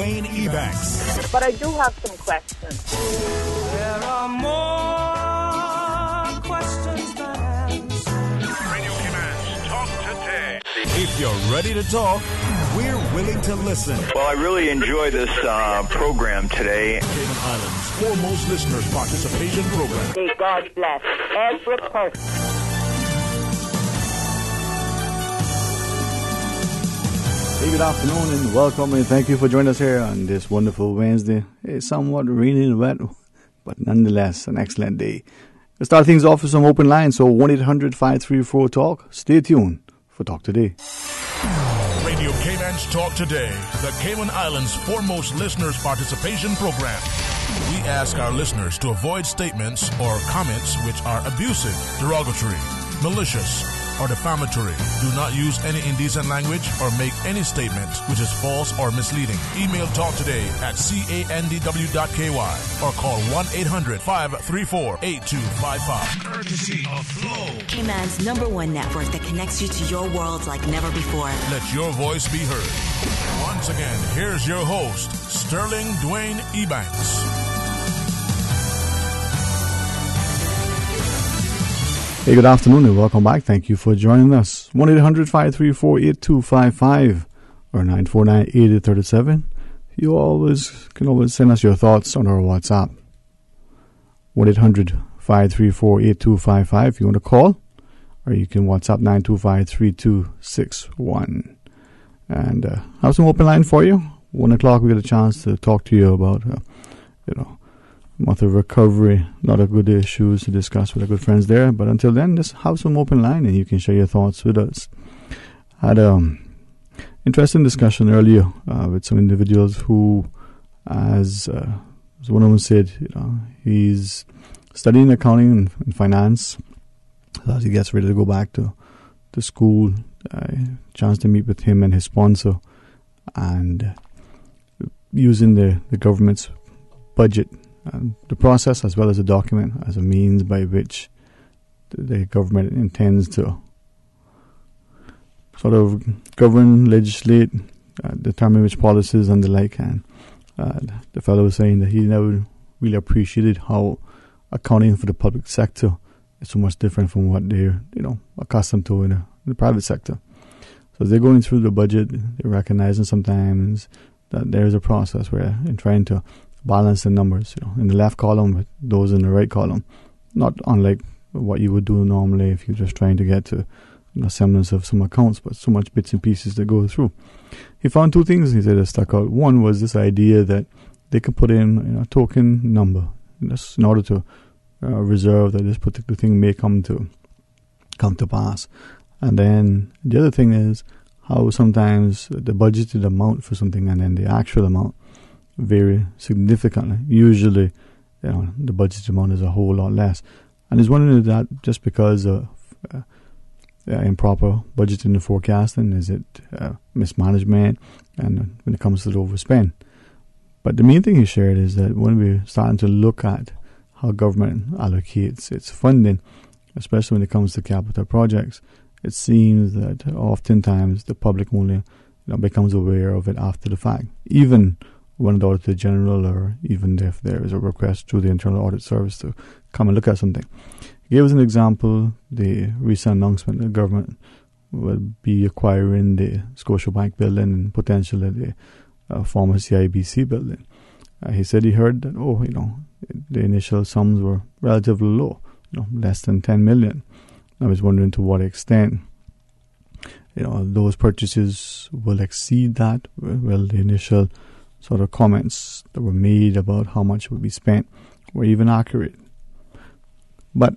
Dwayne Ebanks. But I do have some questions. There are more questions than answers. Radio Cayman, talk today. If you're ready to talk, we're willing to listen. Well, I really enjoy this program today. Cayman Islands' foremost listeners participation program. May God bless every person. Hey, good afternoon and welcome and thank you for joining us here on this wonderful Wednesday. It's somewhat rainy and wet, but nonetheless an excellent day. Let's start things off with some open lines, so 1-800-534-TALK. Stay tuned for Talk Today. Radio Cayman's Talk Today, the Cayman Islands' foremost listeners participation program. We ask our listeners to avoid statements or comments which are abusive, derogatory, malicious, or defamatory. Do not use any indecent language or make any statement which is false or misleading. Email Talk Today at candw.ky or call 1-800-534-8255. Courtesy of Flow, Cayman's #1 network that connects you to your world like never before. Let your voice be heard. Once again, here's your host, Sterling Dwayne Ebanks. Hey, good afternoon and welcome back. Thank you for joining us. 1-800-534-8255 or 949-8037. You can always send us your thoughts on our WhatsApp. 1-800-534-8255 if you want to call, or you can WhatsApp 925-3261. And I have some open line for you. 1 o'clock we get a chance to talk to you about, month of recovery, a lot of good issues to discuss with our good friends there. But until then, just have some open line and you can share your thoughts with us. Had an interesting discussion earlier with some individuals who, as one of them said, he's studying accounting and finance. As he gets ready to go back to school, chance to meet with him and his sponsor, and using the government's budget, the process as well as the document as a means by which the government intends to sort of govern, legislate, determine which policies and the like. And the fellow was saying that he never really appreciated how accounting for the public sector is so much different from what they're accustomed to in the private sector. So as they're going through the budget, they're recognizing sometimes that there's a process where in trying to balance the numbers, in the left column with those in the right column, not unlike what you would do normally if you're just trying to get to semblance of some accounts, but so much bits and pieces to go through. He found two things he said that stuck out. One was this idea that they can put in a token number, just in order to reserve that this particular thing may come to pass. And then the other thing is how sometimes the budgeted amount for something and then the actual amount vary significantly. Usually, the budget amount is a whole lot less. And he's wondering if that just because of improper budgeting and forecasting, is it mismanagement, and when it comes to the overspend. But the main thing he shared is that when we're starting to look at how government allocates its funding, especially when it comes to capital projects, it seems that oftentimes the public only becomes aware of it after the fact, even when the Auditor General, or even if there is a request through the Internal Audit Service to come and look at something. He gave us an example, the recent announcement that the government will be acquiring the Scotiabank building and potentially the former CIBC building. He said he heard that, the initial sums were relatively low, less than 10 million. I was wondering to what extent, those purchases will exceed that. Well, the initial sort of comments that were made about how much would be spent were even accurate. But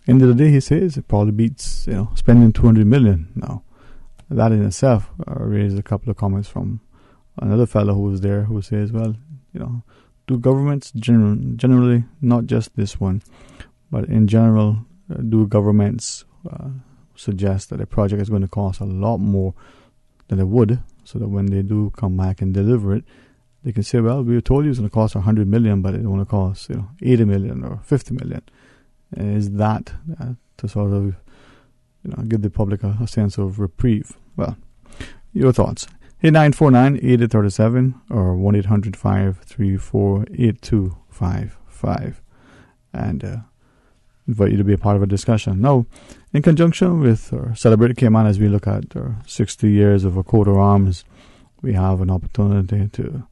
end of the day, he says it probably beats spending 200 million now. That in itself raised a couple of comments from another fellow who was there, who says, well, do governments generally, not just this one, but in general, do governments suggest that a project is going to cost a lot more than it would, so that when they do come back and deliver it, they can say, well, we told you it's going to cost 100 million, but it only costs 80 million or 50 million. Is that to sort of give the public a sense of reprieve? Well, your thoughts. 8949-8037 or 1-800-534-8255. And invite you to be a part of a discussion. Now, in conjunction with Celebrate Cayman, as we look at 60 years of a coat of arms, we have an opportunity to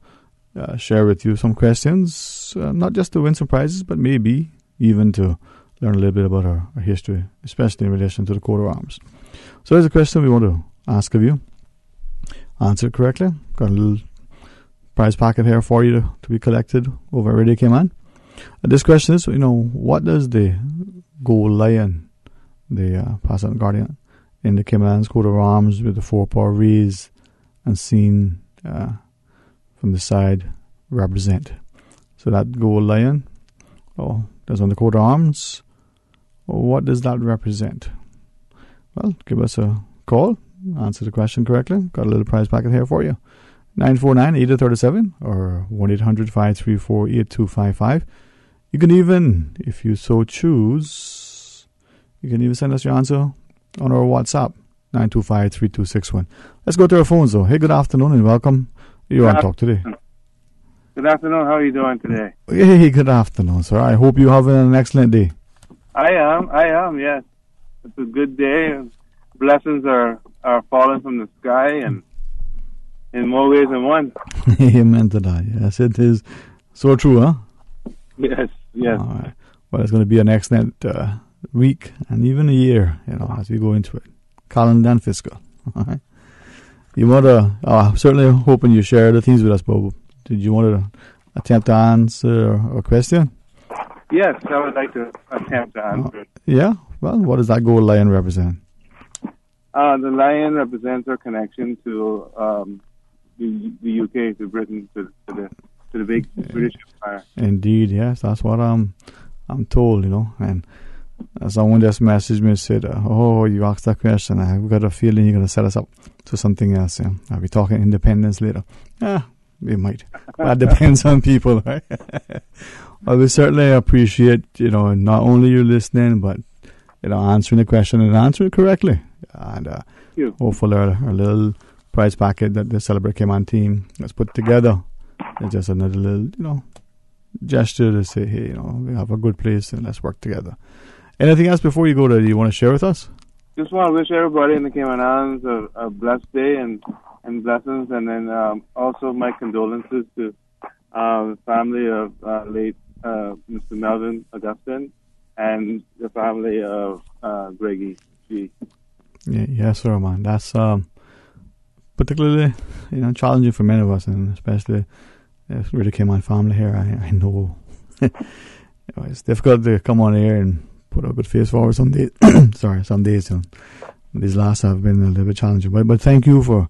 share with you some questions, not just to win some prizes, but maybe even to learn a little bit about our history, especially in relation to the coat of arms. So here's a question we want to ask of you. Answer it correctly. Got a little prize packet here for you to be collected over at Radio Cayman. This question is, what does the gold lion, the Passant Guardian, in the Cayman's coat of arms with the four-paw raised and seen from the side represent? So that gold lion, that's on the coat of arms. What does that represent? Well, give us a call. Answer the question correctly. Got a little prize packet here for you. 949-8037 or 1-800-534-8255. You can even, if you so choose, you can even send us your answer on our WhatsApp, 925-3261. Let's go to our phones, though. Hey, good afternoon and welcome. You're on Talk Today. Good afternoon. How are you doing today? Hey, good afternoon, sir. I hope you're having an excellent day. I am, yes. It's a good day. Blessings are falling from the sky and in more ways than one. Amen to that. Yes, it is so true, huh? Yes. All right. Well, it's going to be an excellent week and even a year, as we go into it. Calendar and fiscal. All right. You want to, certainly hoping you share the things with us, but did you want to attempt to answer a question? Yes, I would like to attempt to answer it. Yeah? Well, what does that gold lion represent? The lion represents our connection to the UK, to Britain, to the big British Empire. Indeed, yes, that's what I'm told, and someone just messaged me and said, you asked that question, I've got a feeling you're going to set us up to something else. I'll be talking independence later. We might. That depends on people, right? Well, we certainly appreciate, not only you listening, but, answering the question and answering it correctly. And hopefully our little prize packet that the Celebrate Cayman team has put together is just another little, gesture to say, hey, we have a good place and let's work together. Anything else before you go there you want to share with us? Just want to wish everybody in the Cayman Islands a blessed day and blessings, and then also my condolences to the family of late Mr. Melvin Augustine and the family of Greggy G. Yeah, yes, sir, man. That's particularly challenging for many of us, and especially if really came on family here. I know it's difficult to come on here and put a good face forward some days. Some days. These last have been a little bit challenging, but thank you for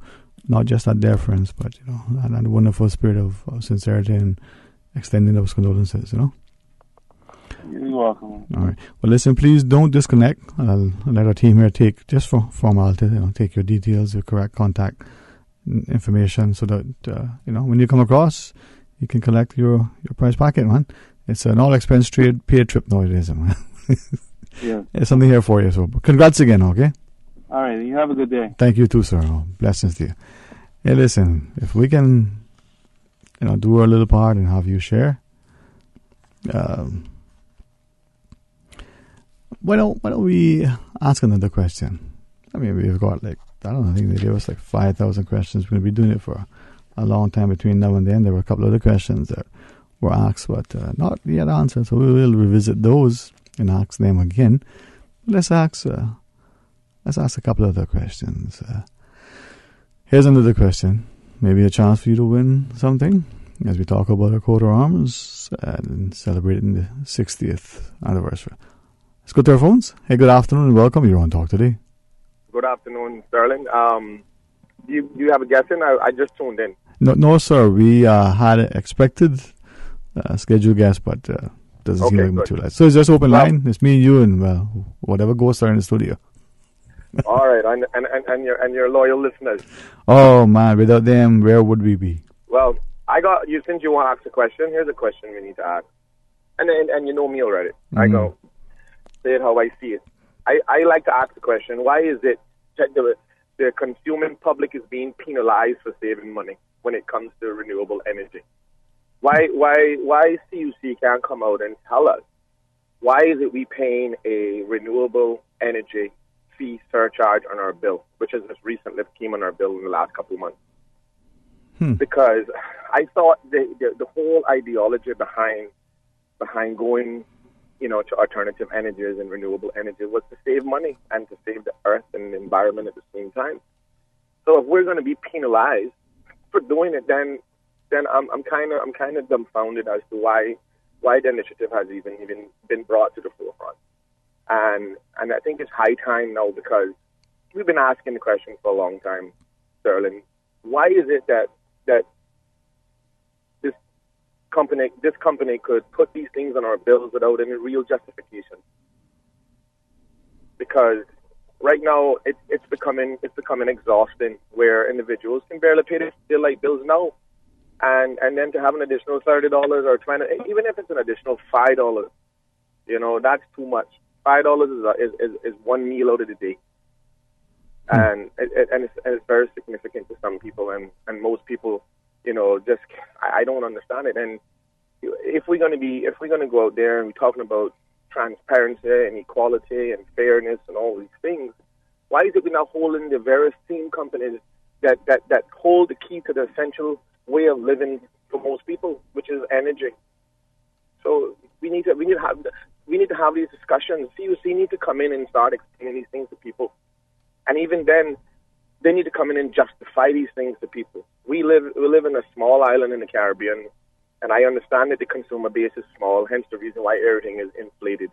not just that deference, but that wonderful spirit of sincerity and extending those condolences. You're welcome. All right. Well, listen, please don't disconnect. I'll let our team here take, just for formality, take your details, your correct contact information, so that when you come across, you can collect your prize packet, man. It's an all-expense paid trip nowadays, man. Yeah. There's something here for you. So, congrats again, okay? All right. You have a good day. Thank you too, sir. Blessings to you. Hey, listen, if we can, do our little part and have you share. Why don't we ask another question? I mean, we've got I think they gave us 5,000 questions. We're going to be doing it for a long time between now and then. There were a couple other questions that were asked, but not yet answered. So we will revisit those and ask them again. Let's ask a couple other questions. Here's another question. Maybe a chance for you to win something as we talk about our coat of arms and celebrating the 60th anniversary. Let's go to our phones. Hey, good afternoon and welcome. You're on Talk Today. Good afternoon, Sterling. Do you have a guess in? I just tuned in. No, sir. We had expected scheduled guest, but doesn't seem like much too late. So it's just open line. It's me and you and whatever ghosts are in the studio. All right, and your loyal listeners. Oh man, without them, where would we be? Well, I got you. Since you want to ask a question, here's a question we need to ask. And you know me already. Mm-hmm. I go say it how I see it. I like to ask the question: why is it the consuming public is being penalized for saving money when it comes to renewable energy. Why CUC can't come out and tell us why is it we paying a renewable energy fee surcharge on our bill, which has just recently came on our bill in the last couple of months? Because I thought the whole ideology behind going, to alternative energies and renewable energy was to save money and to save the earth and the environment at the same time. So if we're going to be penalized for doing it, then I'm kind of dumbfounded as to why the initiative has even been brought to the forefront. And I think it's high time now, because we've been asking the question for a long time, Sterling. Why is it that this company could put these things on our bills without any real justification? Because right now it's becoming exhausting, where individuals can barely pay their light bills now, and then to have an additional $30 or $20, even if it's an additional $5, that's too much. $5 is one meal out of the day, and it's very significant to some people, and most people, just I don't understand it. And if we're going to go out there and we're talking about transparency and equality and fairness and all these things, why is it we're not holding the various team companies that hold the key to the essential way of living for most people, which is energy? So we need to have these discussions. CUC need to come in and start explaining these things to people, and even then, they need to come in and justify these things to people. We live in a small island in the Caribbean, and I understand that the consumer base is small, hence the reason why everything is inflated.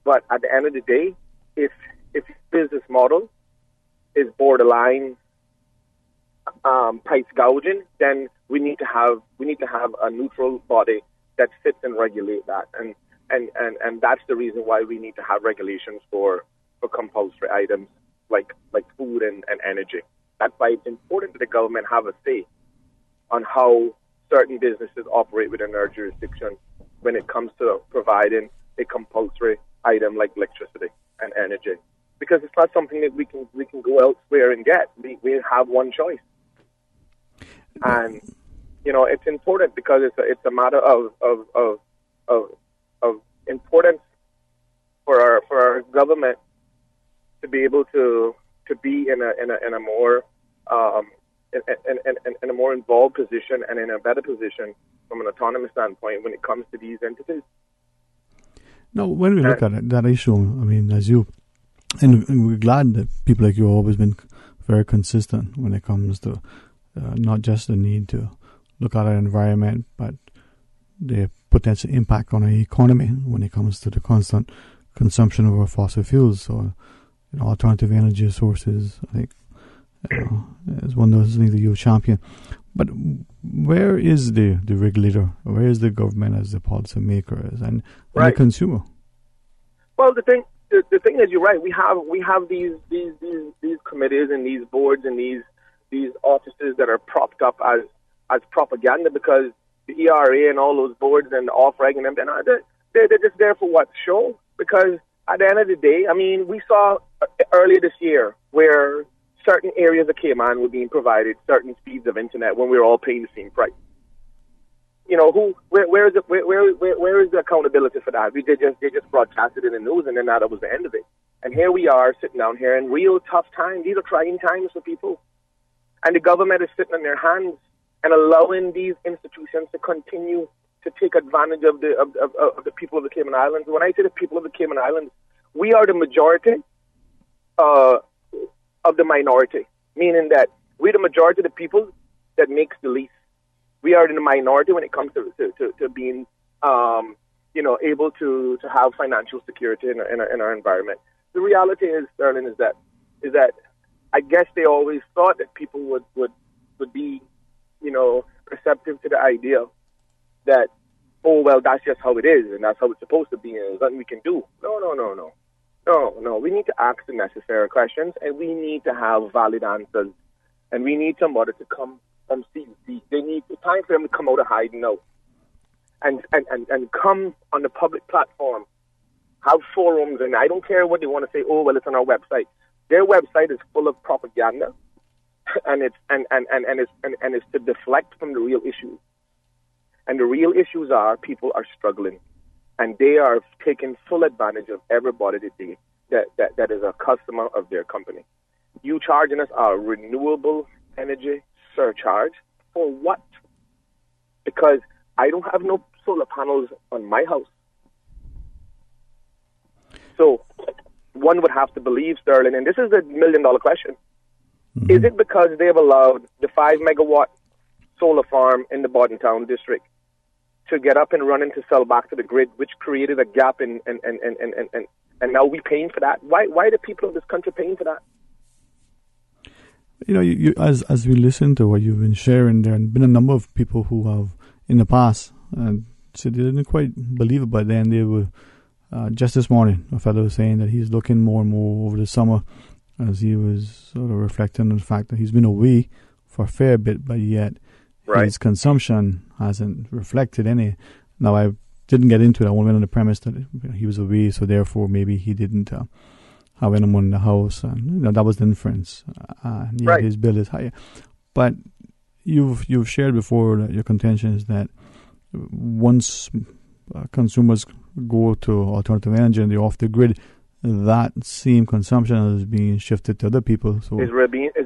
But at the end of the day, if business model is borderline price gouging, then we need to have a neutral body that sits and regulate that, and that's the reason why we need to have regulations for compulsory items like food and energy. That's why it's important that the government have a say on how certain businesses operate within their jurisdiction when it comes to providing a compulsory item like electricity and energy, because it's not something that we can go elsewhere and get. We have one choice, and it's important because it's a matter of importance for our government to be able to be in a more in a more involved position and in a better position from an autonomous standpoint when it comes to these entities. Now, when we look at that issue, I mean, and we're glad that people like you have always been very consistent when it comes to not just the need to look at our environment, but the potential impact on our economy when it comes to the constant consumption of our fossil fuels. So, alternative energy sources, I think, is one of those things that you champion. But where is the regulator? Where is the government as the policy makers and the consumer? Well, the thing is, you're right. We have these committees and these boards and these offices that are propped up as propaganda, because the ERA and all those boards and the off-reg and them, they're just there for what? Show? Because at the end of the day, I mean, we saw earlier this year where certain areas of Cayman were being provided certain speeds of internet when we were all paying the same price. Where is the accountability for that? They just broadcasted it in the news, and then that was the end of it. And here we are sitting down here in real tough times. These are trying times for people, and the government is sitting on their hands and allowing these institutions to continue to take advantage of the people of the Cayman Islands. When I say the people of the Cayman Islands, we are the majority of the minority, meaning that we're the majority of the people that makes the least. We are in the minority when it comes to being, able to have financial security in our environment. The reality is, Sterling, is that I guess they always thought that people would be, receptive to the idea that, oh, well, that's just how it is, and that's how it's supposed to be, and there's nothing we can do. No. We need to ask the necessary questions, and we need to have valid answers, and we need somebody to come from CUC. It's time for them to come out of hiding now, and come on the public platform, have forums, and I don't care what they want to say. Oh, well, it's on our website. Their website is full of propaganda, and it's to deflect from the real issues. And the real issues are people are struggling, and they are taking full advantage of everybody that is a customer of their company. You charging us a renewable energy surcharge for what? Because I don't have no solar panels on my house. So one would have to believe, Sterling, and this is the million-dollar question. Mm-hmm. Is it because they've allowed the 5-megawatt solar farm in the Bordentown district to get up and running to sell back to the grid, which created a gap and now we're paying for that? Why are the people of this country paying for that? You know, you as we listen to what you've been sharing, there have been a number of people who have in the past said they didn't quite believe it, but then they were just this morning, a fellow was saying that he's looking more and more over the summer as he was sort of reflecting on the fact that he's been away for a fair bit, but yet his consumption hasn't reflected any. Now, I didn't get into it. I went on the premise that he was away, so therefore maybe he didn't have anyone in the house, and that was the inference. His bill is higher. But you've shared before that your contention is that once consumers go to alternative energy and they're off the grid, that same consumption is being shifted to other people. So it's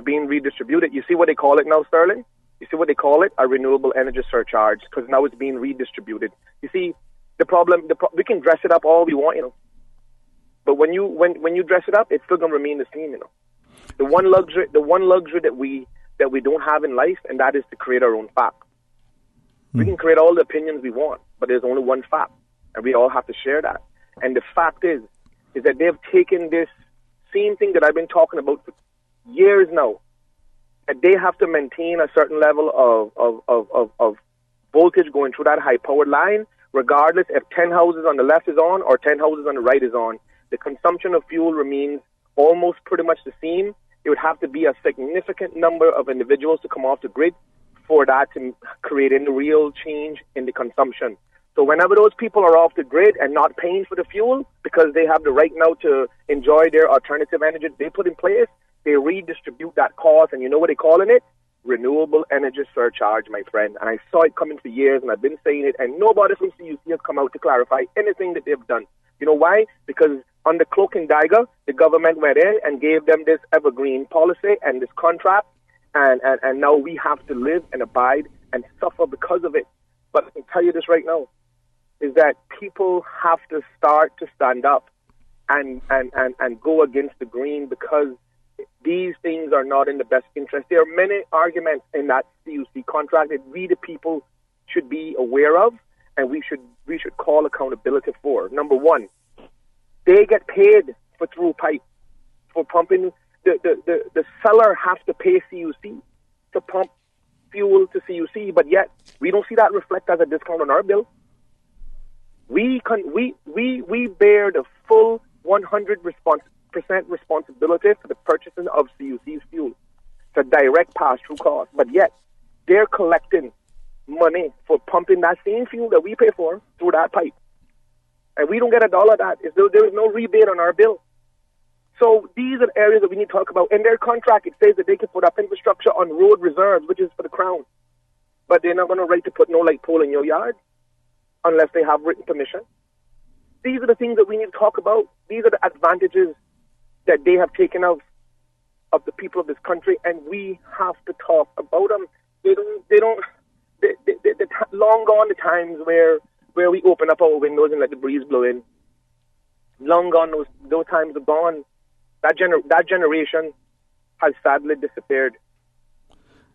being redistributed. You see what they call it now, Sterling? You see what they call it? A renewable energy surcharge, because now it's being redistributed. You see, the problem, we can dress it up all we want, but when you dress it up, it's still going to remain the same, The one luxury that we don't have in life, and that is to create our own fact. We can create all the opinions we want, but there's only one fact, and we all have to share that. And the fact is that they've taken this same thing that I've been talking about for years now, that they have to maintain a certain level of voltage going through that high-powered line, regardless if 10 houses on the left is on or 10 houses on the right is on. The consumption of fuel remains almost pretty much the same. It would have to be a significant number of individuals to come off the grid for that to create any real change in the consumption. So whenever those people are off the grid and not paying for the fuel because they have the right now to enjoy their alternative energy they put in place, they redistribute that cost, and you know what they're calling it? Renewable energy surcharge, my friend. And I saw it coming for years, and I've been saying it, and nobody from CUC has come out to clarify anything that they've done. You know why? Because under cloak and dagger, the government went in and gave them this evergreen policy and this contract, and now we have to live and abide and suffer because of it. But I can tell you this right now, is that people have to start to stand up and go against the green, because these things are not in the best interest. There are many arguments in that CUC contract that we, the people, should be aware of, and we should call accountability for. Number one, they get paid for through pipe, for pumping. The seller has to pay CUC to pump fuel to CUC, but yet we don't see that reflect as a discount on our bill. We bear the full 100% responsibility for the purchasing of CUC's fuel. It's a direct pass-through cost, but yet they're collecting money for pumping that same fuel that we pay for through that pipe. And we don't get $1 of that. There is no rebate on our bill. So these are the areas that we need to talk about. In their contract, it says that they can put up infrastructure on road reserves, which is for the Crown. But they're not going to right to put no light pole in your yard unless they have written permission. These are the things that we need to talk about. These are the advantages that they have taken of the people of this country, and we have to talk about them. Long gone the times where we open up our windows and let the breeze blow in. Long gone, those times are gone. That generation has sadly disappeared.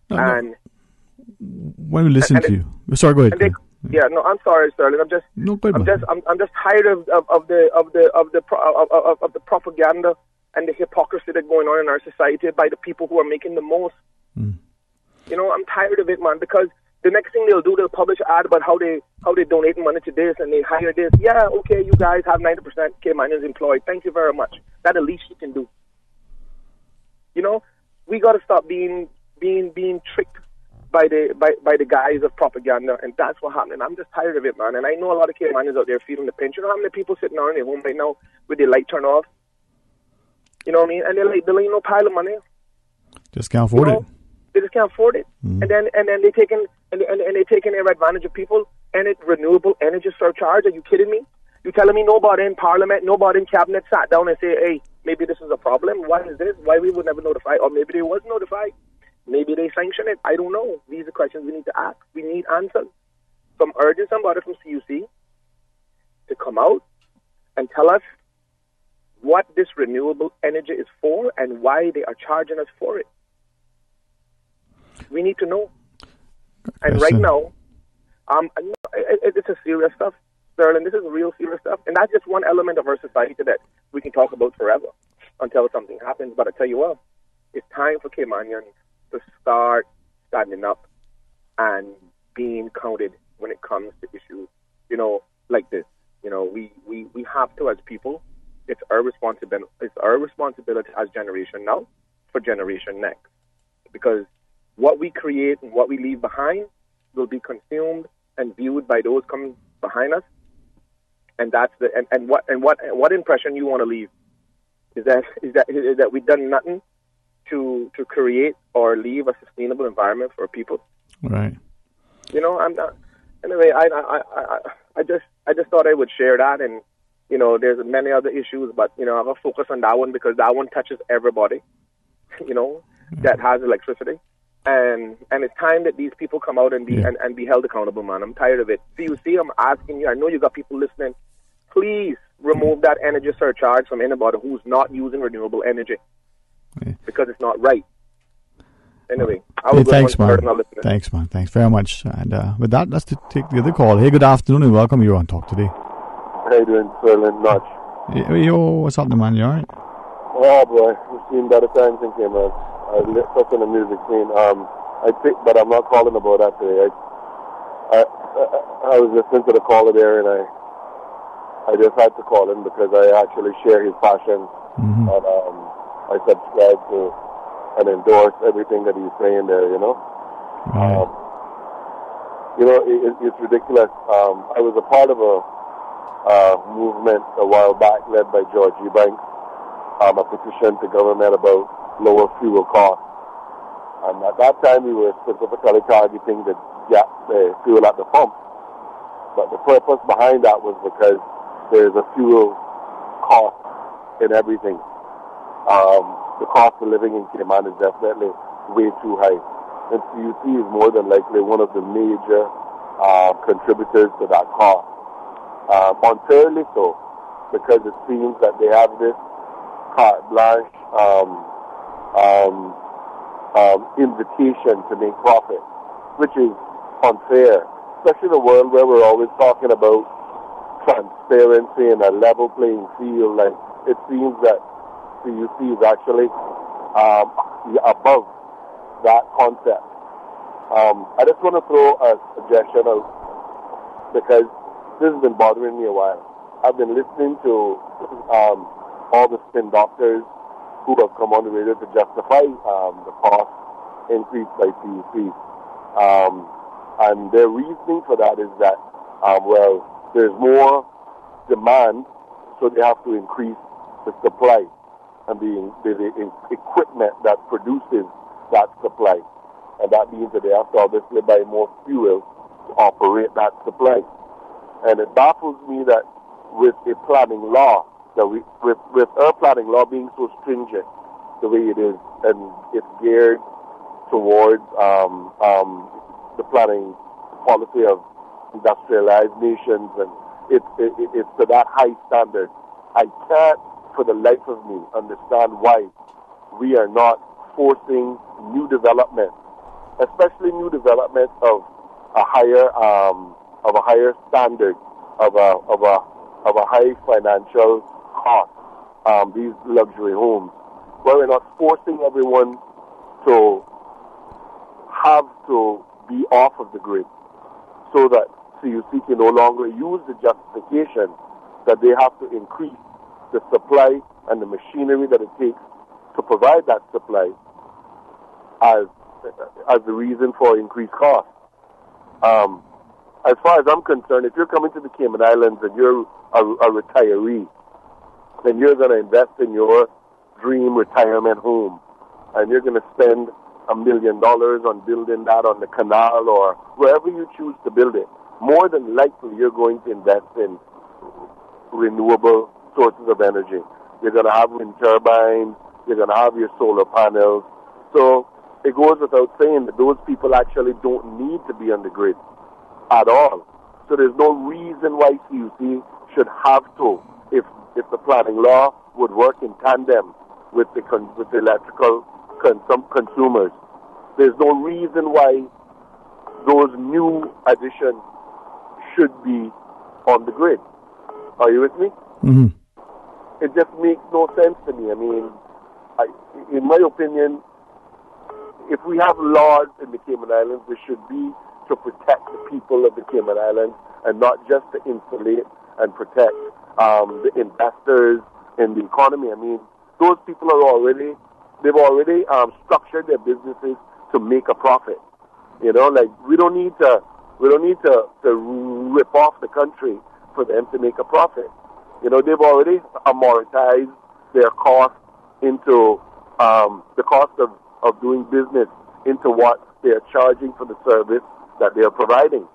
And when we listen to you, sorry, go ahead. I'm sorry, Sterling. I'm just tired of the propaganda and the hypocrisy that's going on in our society by the people who are making the most. I'm tired of it, man, because the next thing they'll do, they'll publish an ad about how they donate money to this and they hire this. Yeah, okay, you guys have 90% Caymanians employed. Thank you very much. That's the least you can do. We got to stop being tricked by the guise of propaganda, and that's what's happening. I'm just tired of it, man. And I know a lot of Caymanians out there feeling the pinch. You know how many people sitting down in their home right now with their light turned off? You know what I mean? And they're like billing no pile of money. Just can't afford it. They just can't afford it. And then they taking advantage of people. And it renewable energy surcharge. Are you kidding me? You telling me nobody in Parliament, nobody in Cabinet sat down and say, hey, maybe this is a problem. Why is this? Why we would never notify? Or maybe they was notified. Maybe they sanctioned it. I don't know. These are questions we need to ask. We need answers. So I'm urging somebody from CUC to come out and tell us what this renewable energy is for and why they are charging us for it. We need to know. And right now, it's a serious stuff, Sterling. This is real serious stuff. And that's just one element of our society that we can talk about forever until something happens. But I tell you what, it's time for Caymanians to start standing up and being counted when it comes to issues, like this. We have to, as people, it's our responsibility. It's our responsibility as generation now for generation next. Because what we create and what we leave behind will be consumed and viewed by those coming behind us. And that's what impression you want to leave is that we've done nothing to create or leave a sustainable environment for people. Right. I'm not. Anyway, I just thought I would share that, and there's many other issues, but I'm gonna focus on that one because that one touches everybody. That has electricity, and it's time that these people come out and be held accountable, man. I'm tired of it. CUC, I'm asking you. I know you got people listening. Please remove that energy surcharge from anybody who's not using renewable energy because it's not right. Anyway, thanks, man. Thanks, man. Thanks very much. And with that, let's take the other call. Hey, good afternoon and welcome. You're on Talk Today. How you doing, Sterling? Notch. Yo, what's happening, man? You alright? Oh boy, we've seen better times in Cayman. I lit up in the music scene. But I'm not calling about that today. I was listening to the caller there, and I just had to call him because I actually share his passion, and I subscribe to and endorse everything that he's saying there. Right. It's ridiculous. I was a part of a movement a while back led by George Ebanks, a petition to government about lower fuel costs. And at that time, we were specifically targeting the fuel at the pump. But the purpose behind that was because there's a fuel cost in everything. The cost of living in Cayman is definitely way too high. And CUC is more than likely one of the major contributors to that cost. Unfairly so, because it seems that they have this carte blanche invitation to make profit, which is unfair, especially in a world where we're always talking about transparency and a level playing field. Like, it seems that CUC is actually above that concept. I just want to throw a suggestion out because this has been bothering me a while. I've been listening to all the spin doctors who have come on the radio to justify the cost increase by CUC. And their reasoning for that is that, there's more demand, so they have to increase the supply and the equipment that produces that supply. And that means that they have to obviously buy more fuel to operate that supply. And it baffles me that with a planning law, with our planning law being so stringent the way it is, and it's geared towards the planning policy of industrialized nations, and it's to that high standard. I can't, for the life of me, understand why we are not forcing new development, especially new development of a higher standard, of a high financial cost. These luxury homes, where we're not forcing everyone to have to be off of the grid, so that CUC can no longer use the justification that they have to increase the supply and the machinery that it takes to provide that supply as the reason for increased costs. As far as I'm concerned, if you're coming to the Cayman Islands and you're a retiree, then you're going to invest in your dream retirement home, and you're going to spend $1 million on building that on the canal or wherever you choose to build it, more than likely you're going to invest in renewable sources of energy. You're going to have wind turbines, you're going to have your solar panels. So it goes without saying that those people actually don't need to be on the grid at all. So there's no reason why CUC should have to, if the planning law would work in tandem with the electrical consumers. There's no reason why those new additions should be on the grid. Are you with me? Mm-hmm. It just makes no sense to me. I mean, in my opinion, if we have laws in the Cayman Islands, they should be to protect the people of the Cayman Islands and not just to insulate and protect the investors in the economy. I mean, those people they've already structured their businesses to make a profit. You know, like we don't need to rip off the country for them to make a profit. You know, they've already amortized their cost into the cost of doing business into what they're charging for the service that they're providing.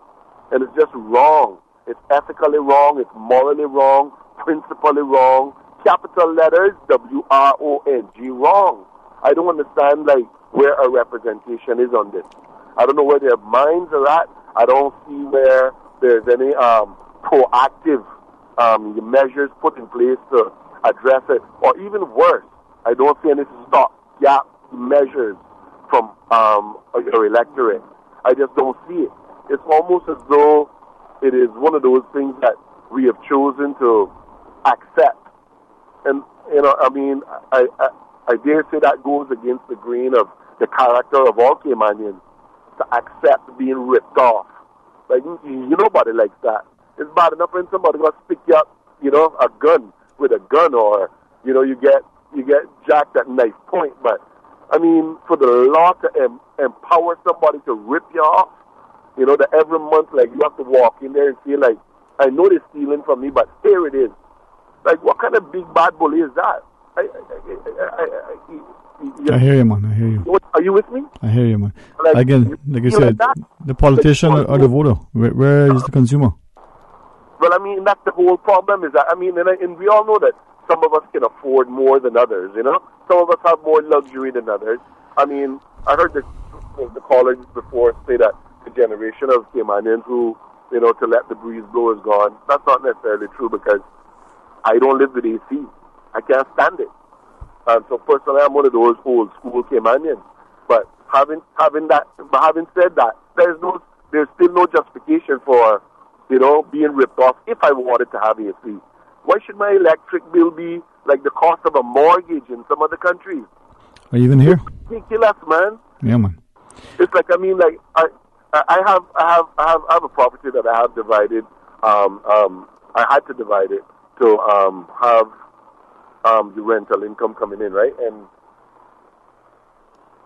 And it's just wrong. It's ethically wrong. It's morally wrong. Principally wrong. Capital letters, W-R-O-N-G, wrong. I don't understand, like, where our representation is on this. I don't know where their minds are at. I don't see where there's any proactive measures put in place to address it. Or even worse, I don't see any stopgap measures from your electorate. I just don't see it. It's almost as though it is one of those things that we have chosen to accept. And, you know, I mean, I dare say that goes against the grain of the character of all Caymanians to accept being ripped off. Like, nobody likes that. It's bad enough when somebody got to pick you up, you know, a gun with a gun, or, you know, you get jacked at knife point. But, I mean, for the law to empower somebody to rip you off, you know, that every month, like, you have to walk in there and say, like, I know they're stealing from me, but here it is. Like, what kind of big bad bully is that? I hear you, man. I hear you. Are you with me? I hear you, man. Like, again, like you said, the politician or the voter. Where is the consumer? Well, I mean, that's the whole problem. Is that, I mean, and we all know that some of us can afford more than others. You know, some of us have more luxury than others. I mean, I heard the callers before say that the generation of Caymanians who, you know, to let the breeze blow is gone. That's not necessarily true, because I don't live with AC. I can't stand it. And so personally, I'm one of those old school Caymanians. But having said that, there's still no justification for, you know, being ripped off if I wanted to have AC. Why should my electric bill be like the cost of a mortgage in some other countries? Are you even here? It's ridiculous, man. Yeah, man. It's like, I mean, like I have a property that I have divided. I had to divide it to have the rental income coming in, right? And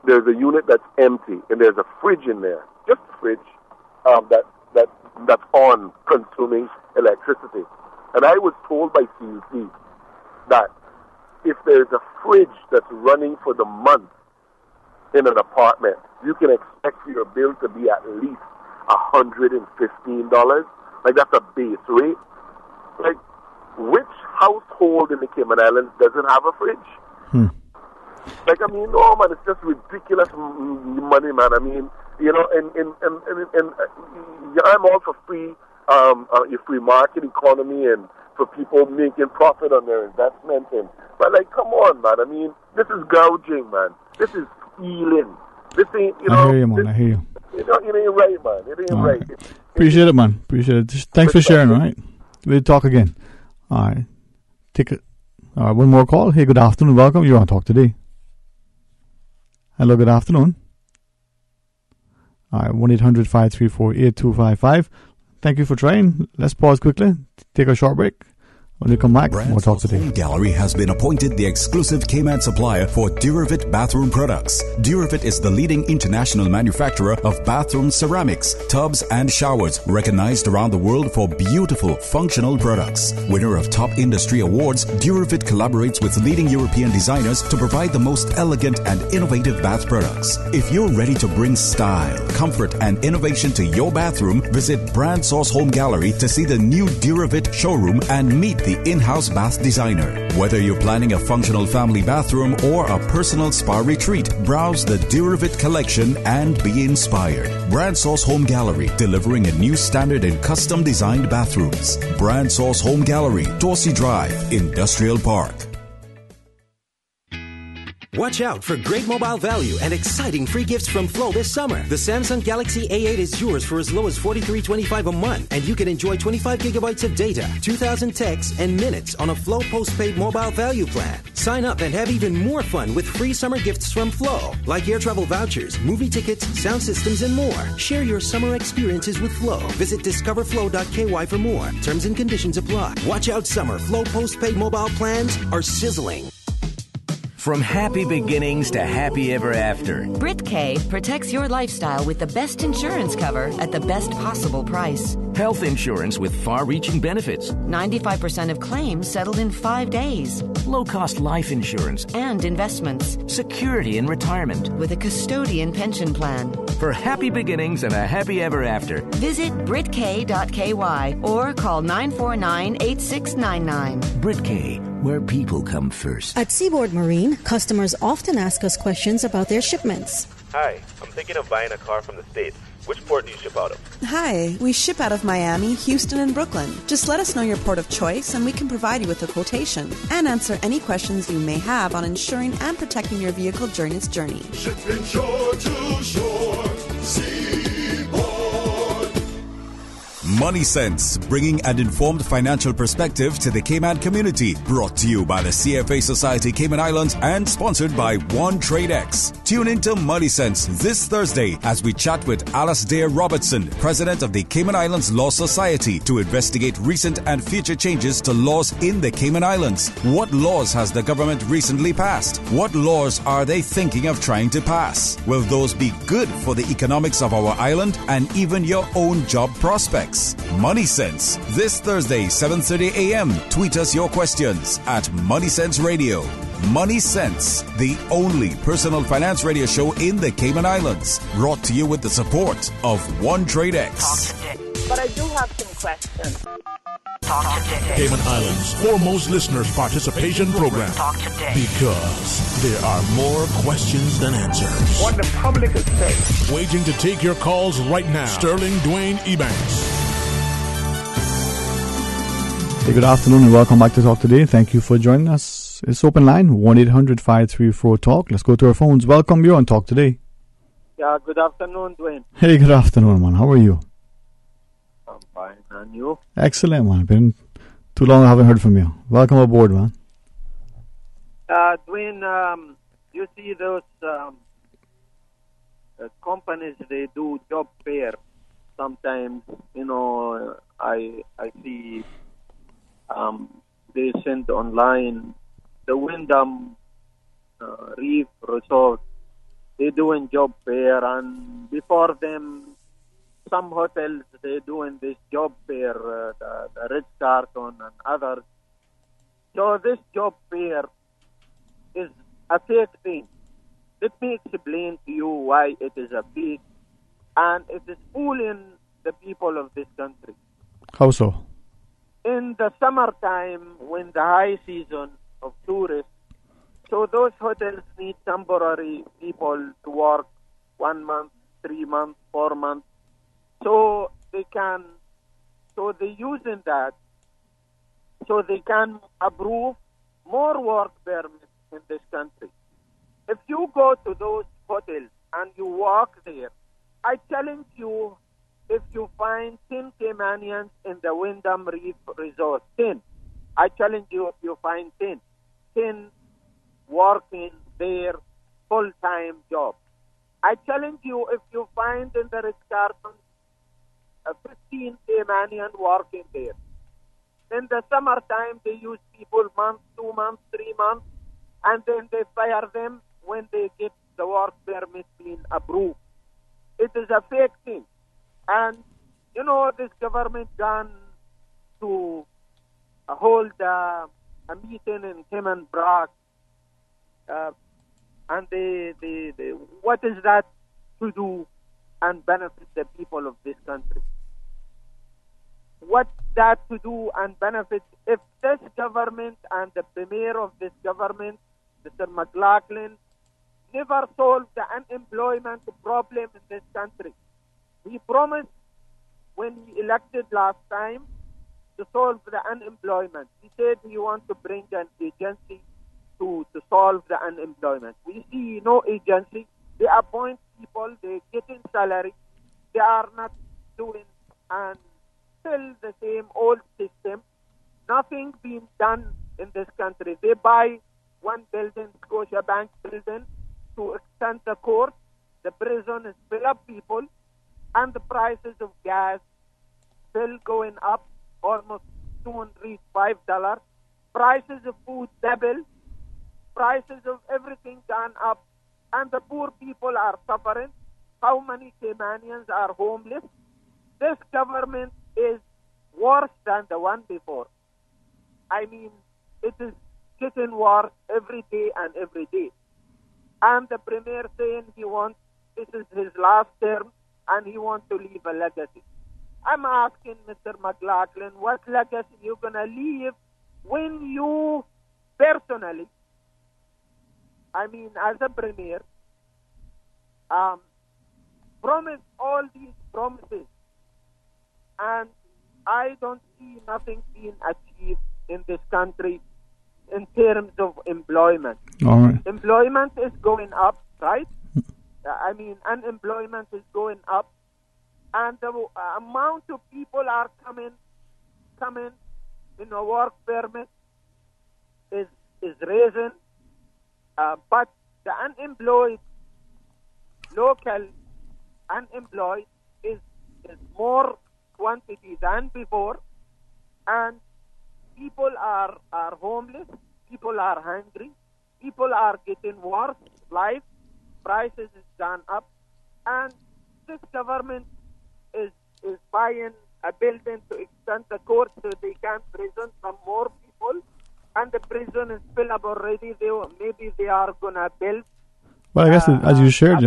there's a unit that's empty, and there's a fridge in there, just a fridge that's on consuming electricity. And I was told by CUC that if there's a fridge that's running for the month in an apartment, you can expect your bill to be at least $115. Like, that's a base rate. Like, which household in the Cayman Islands doesn't have a fridge? Like, I mean, no, man, it's just ridiculous money, man. I mean, you know, and I'm all for free market economy and for people making profit on their investment. But, like, come on, man. I mean, this is gouging, man. This is stealing. This ain't, you know. I hear you, man. I hear you. You know, it ain't right, man. It ain't right. Appreciate it, man. Appreciate it. Thanks for sharing, all right? We'll talk again. All right. All right, one more call. Hey, good afternoon. Welcome. You're on Talk Today. Hello, good afternoon. All right, 1-800-534-8255. Thank you for trying. Let's pause quickly. Take a short break. When we come back, we'll talk Branso's today. Home Gallery has been appointed the exclusive Cayman supplier for Duravit bathroom products. Duravit is the leading international manufacturer of bathroom ceramics, tubs, and showers, recognized around the world for beautiful, functional products. Winner of top industry awards, Duravit collaborates with leading European designers to provide the most elegant and innovative bath products. If you're ready to bring style, comfort, and innovation to your bathroom, visit Branso's Home Gallery to see the new Duravit showroom and meet the in-house bath designer. Whether you're planning a functional family bathroom or a personal spa retreat, browse the Duravit collection and be inspired. Branso's Home Gallery, delivering a new standard in custom designed bathrooms. Branso's Home Gallery, Dorsey Drive, Industrial Park. Watch out for great mobile value and exciting free gifts from Flow this summer. The Samsung Galaxy A8 is yours for as low as $43.25 a month, and you can enjoy 25 gigabytes of data, 2,000 texts, and minutes on a Flow postpaid mobile value plan. Sign up and have even more fun with free summer gifts from Flow, like air travel vouchers, movie tickets, sound systems, and more. Share your summer experiences with Flow. Visit discoverflow.ky for more. Terms and conditions apply. Watch out, summer. Flow postpaid mobile plans are sizzling. From happy beginnings to happy ever after. BritK protects your lifestyle with the best insurance cover at the best possible price. Health insurance with far-reaching benefits. 95% of claims settled in 5 days. Low-cost life insurance. And investments. Security in retirement. With a custodian pension plan. For happy beginnings and a happy ever after. Visit BritK.ky or call 949-8699. BritK, where people come first. At Seaboard Marine, customers often ask us questions about their shipments. Hi, I'm thinking of buying a car from the States. Which port do you ship out of? Hi, we ship out of Miami, Houston, and Brooklyn. Just let us know your port of choice and we can provide you with a quotation and answer any questions you may have on insuring and protecting your vehicle during its journey. Shipping shore to shore, Money Sense, bringing an informed financial perspective to the Cayman community. Brought to you by the CFA Society Cayman Islands and sponsored by One Trade X. Tune into Money Sense this Thursday as we chat with Alasdair Robertson, President of the Cayman Islands Law Society, to investigate recent and future changes to laws in the Cayman Islands. What laws has the government recently passed? What laws are they thinking of trying to pass? Will those be good for the economics of our island and even your own job prospects? Money Sense, this Thursday, 7:30 a.m. Tweet us your questions at Money Sense Radio. Money Sense, the only personal finance radio show in the Cayman Islands. Brought to you with the support of One Trade X. But I do have some questions. Cayman Islands' foremost listeners' participation program. Because there are more questions than answers. What the public is saying. Waiting to take your calls right now. Sterling Dwayne Ebanks. Hey, good afternoon and welcome back to Talk Today. Thank you for joining us. It's open line 1-800-534-TALK. Let's go to our phones. Welcome, you're on Talk Today. Yeah, good afternoon, Dwayne. Hey, good afternoon, man. How are you? I'm fine. And you? Excellent, man. Been too long I haven't heard from you. Welcome aboard, man. Dwayne, you see those companies, they do job fair. Sometimes, you know, I see they send online the Wyndham Reef Resort. They doing job fair, and before them, some hotels they doing this job fair, the Ritz-Carlton and others. So this job fair is a fake thing. Let me explain to you why it is a fake, and it is fooling the people of this country. How so? In the summertime, when the high season of tourists, so those hotels need temporary people to work 1 month, 3 months, 4 months, so they using that, so they can approve more work permits in this country. If you go to those hotels and you walk there, I challenge you, if you find 10 Caymanians in the Wyndham Reef Resort, 10. I challenge you if you find 10 working their full-time job. I challenge you if you find in the Ritz-Carlton 15 Caymanian working there. In the summertime, they use people months, 2 months, 3 months, and then they fire them when they get the work permit being approved. It is a fake thing. And, this government gone to hold a meeting in Cayman Brock, and they what is that to do and benefit the people of this country? What's that to do and benefit if this government and the premier of this government, Mr. McLaughlin, never solved the unemployment problem in this country? He promised when he elected last time to solve the unemployment. He said he wants to bring an agency to solve the unemployment. We see no agency. They appoint people, they get in salary. They are not doing and still the same old system. Nothing being done in this country. They buy one building, Scotiabank building, to extend the court. The prison is full of people, and the prices of gas still going up, almost soon reach $5. Prices of food double. Prices of everything gone up, and the poor people are suffering. How many Caymanians are homeless? This government is worse than the one before. I mean, it is getting worse every day and every day. And the premier saying this is his last term, and he wants to leave a legacy. I'm asking Mr. McLaughlin, what legacy you gonna leave when you personally, as a premier, promise all these promises, and I don't see nothing being achieved in this country in terms of employment. All right. Employment is going up, right? Unemployment is going up, and the amount of people are coming, work permit is raising, but the unemployed, local unemployed is more quantity than before, and people are homeless, people are hungry, people are getting worse life, prices is gone up, and this government is buying a building to extend the court so they can prison some more people, and the prison is filled up already. Maybe they are gonna build. Well, I guess as you shared,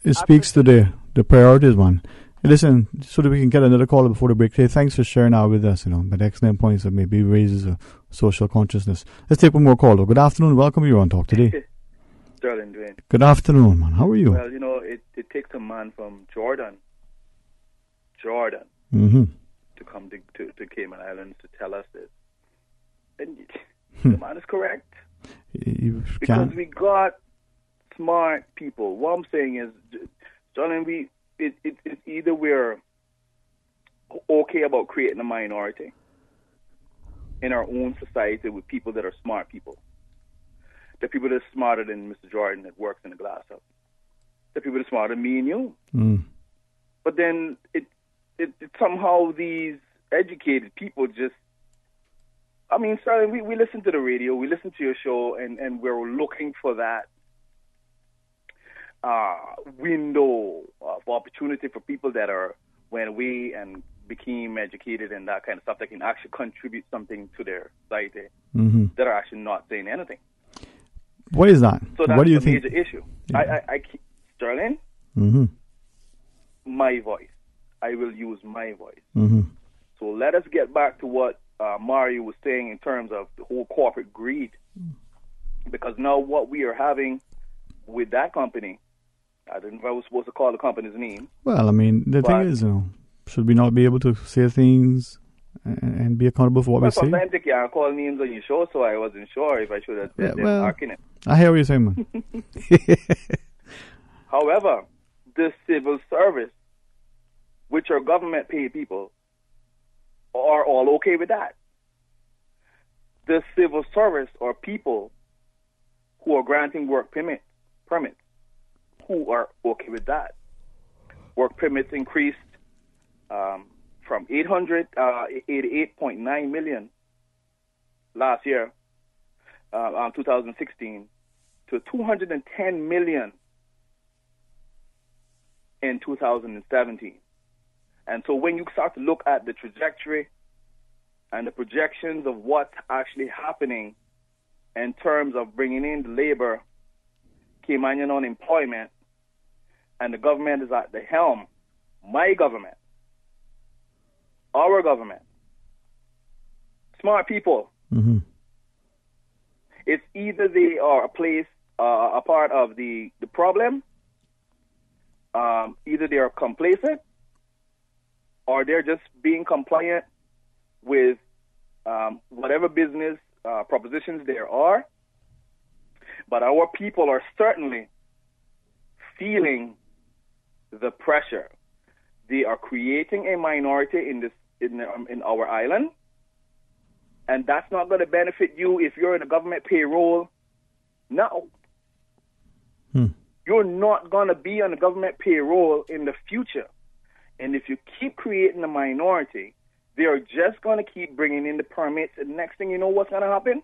it speaks to the priorities one. Hey, listen, so that we can get another call before the break. Hey, thanks for sharing out with us. But excellent points that maybe raises a social consciousness. Let's take one more call. Though. Good afternoon. Welcome. You're on Talk Today. Sterling Dwayne. Good afternoon, man. How are you? Well, it takes a man from Jordan, mm-hmm. to come to Cayman Islands to tell us this. And the man is correct. Because we got smart people. What I'm saying is, Sterling, it's either we're okay about creating a minority in our own society with people that are smart people. The people that are smarter than Mr. Jordan that works in the glass house. The people that are smarter than me and you. Mm. But then it somehow these educated people just, Sterling, we listen to the radio, we listen to your show, and we're looking for that window of opportunity for people that went away and became educated and that kind of stuff that can actually contribute something to their society, mm-hmm. that are actually not saying anything. What is that? So that's what do you the think? major issue. Yeah. I Sterling, mm-hmm. my voice. I will use my voice. Mm-hmm. So let us get back to what Mario was saying in terms of the whole corporate greed. Because now what we are having with that company, I didn't know if I was supposed to call the company's name. Well, the thing is, should we not be able to say things and be accountable for what we say? Sometimes you can't call names on your show, so I wasn't sure if I should have said them arcing it. I hear what you're saying, man. However, the civil service, which are government paid people, are all okay with that. The civil service are people who are granting work permits, who are okay with that. Work permits increased from from 888.9 million last year, 2016, to 210 million in 2017. And so when you start to look at the trajectory and the projections of what's actually happening in terms of bringing in the labor, Caymanian unemployment, and the government is at the helm, my government, our government, smart people, it's either they are a part of the problem, either they are complacent, or they're just being compliant with whatever business propositions there are. But our people are certainly feeling the pressure. They are creating a minority in our island, and that's not going to benefit you if you're in a government payroll. No. You're not going to be on a government payroll in the future. And if you keep creating a minority, they are just going to keep bringing in the permits. And next thing you know, what's going to happen?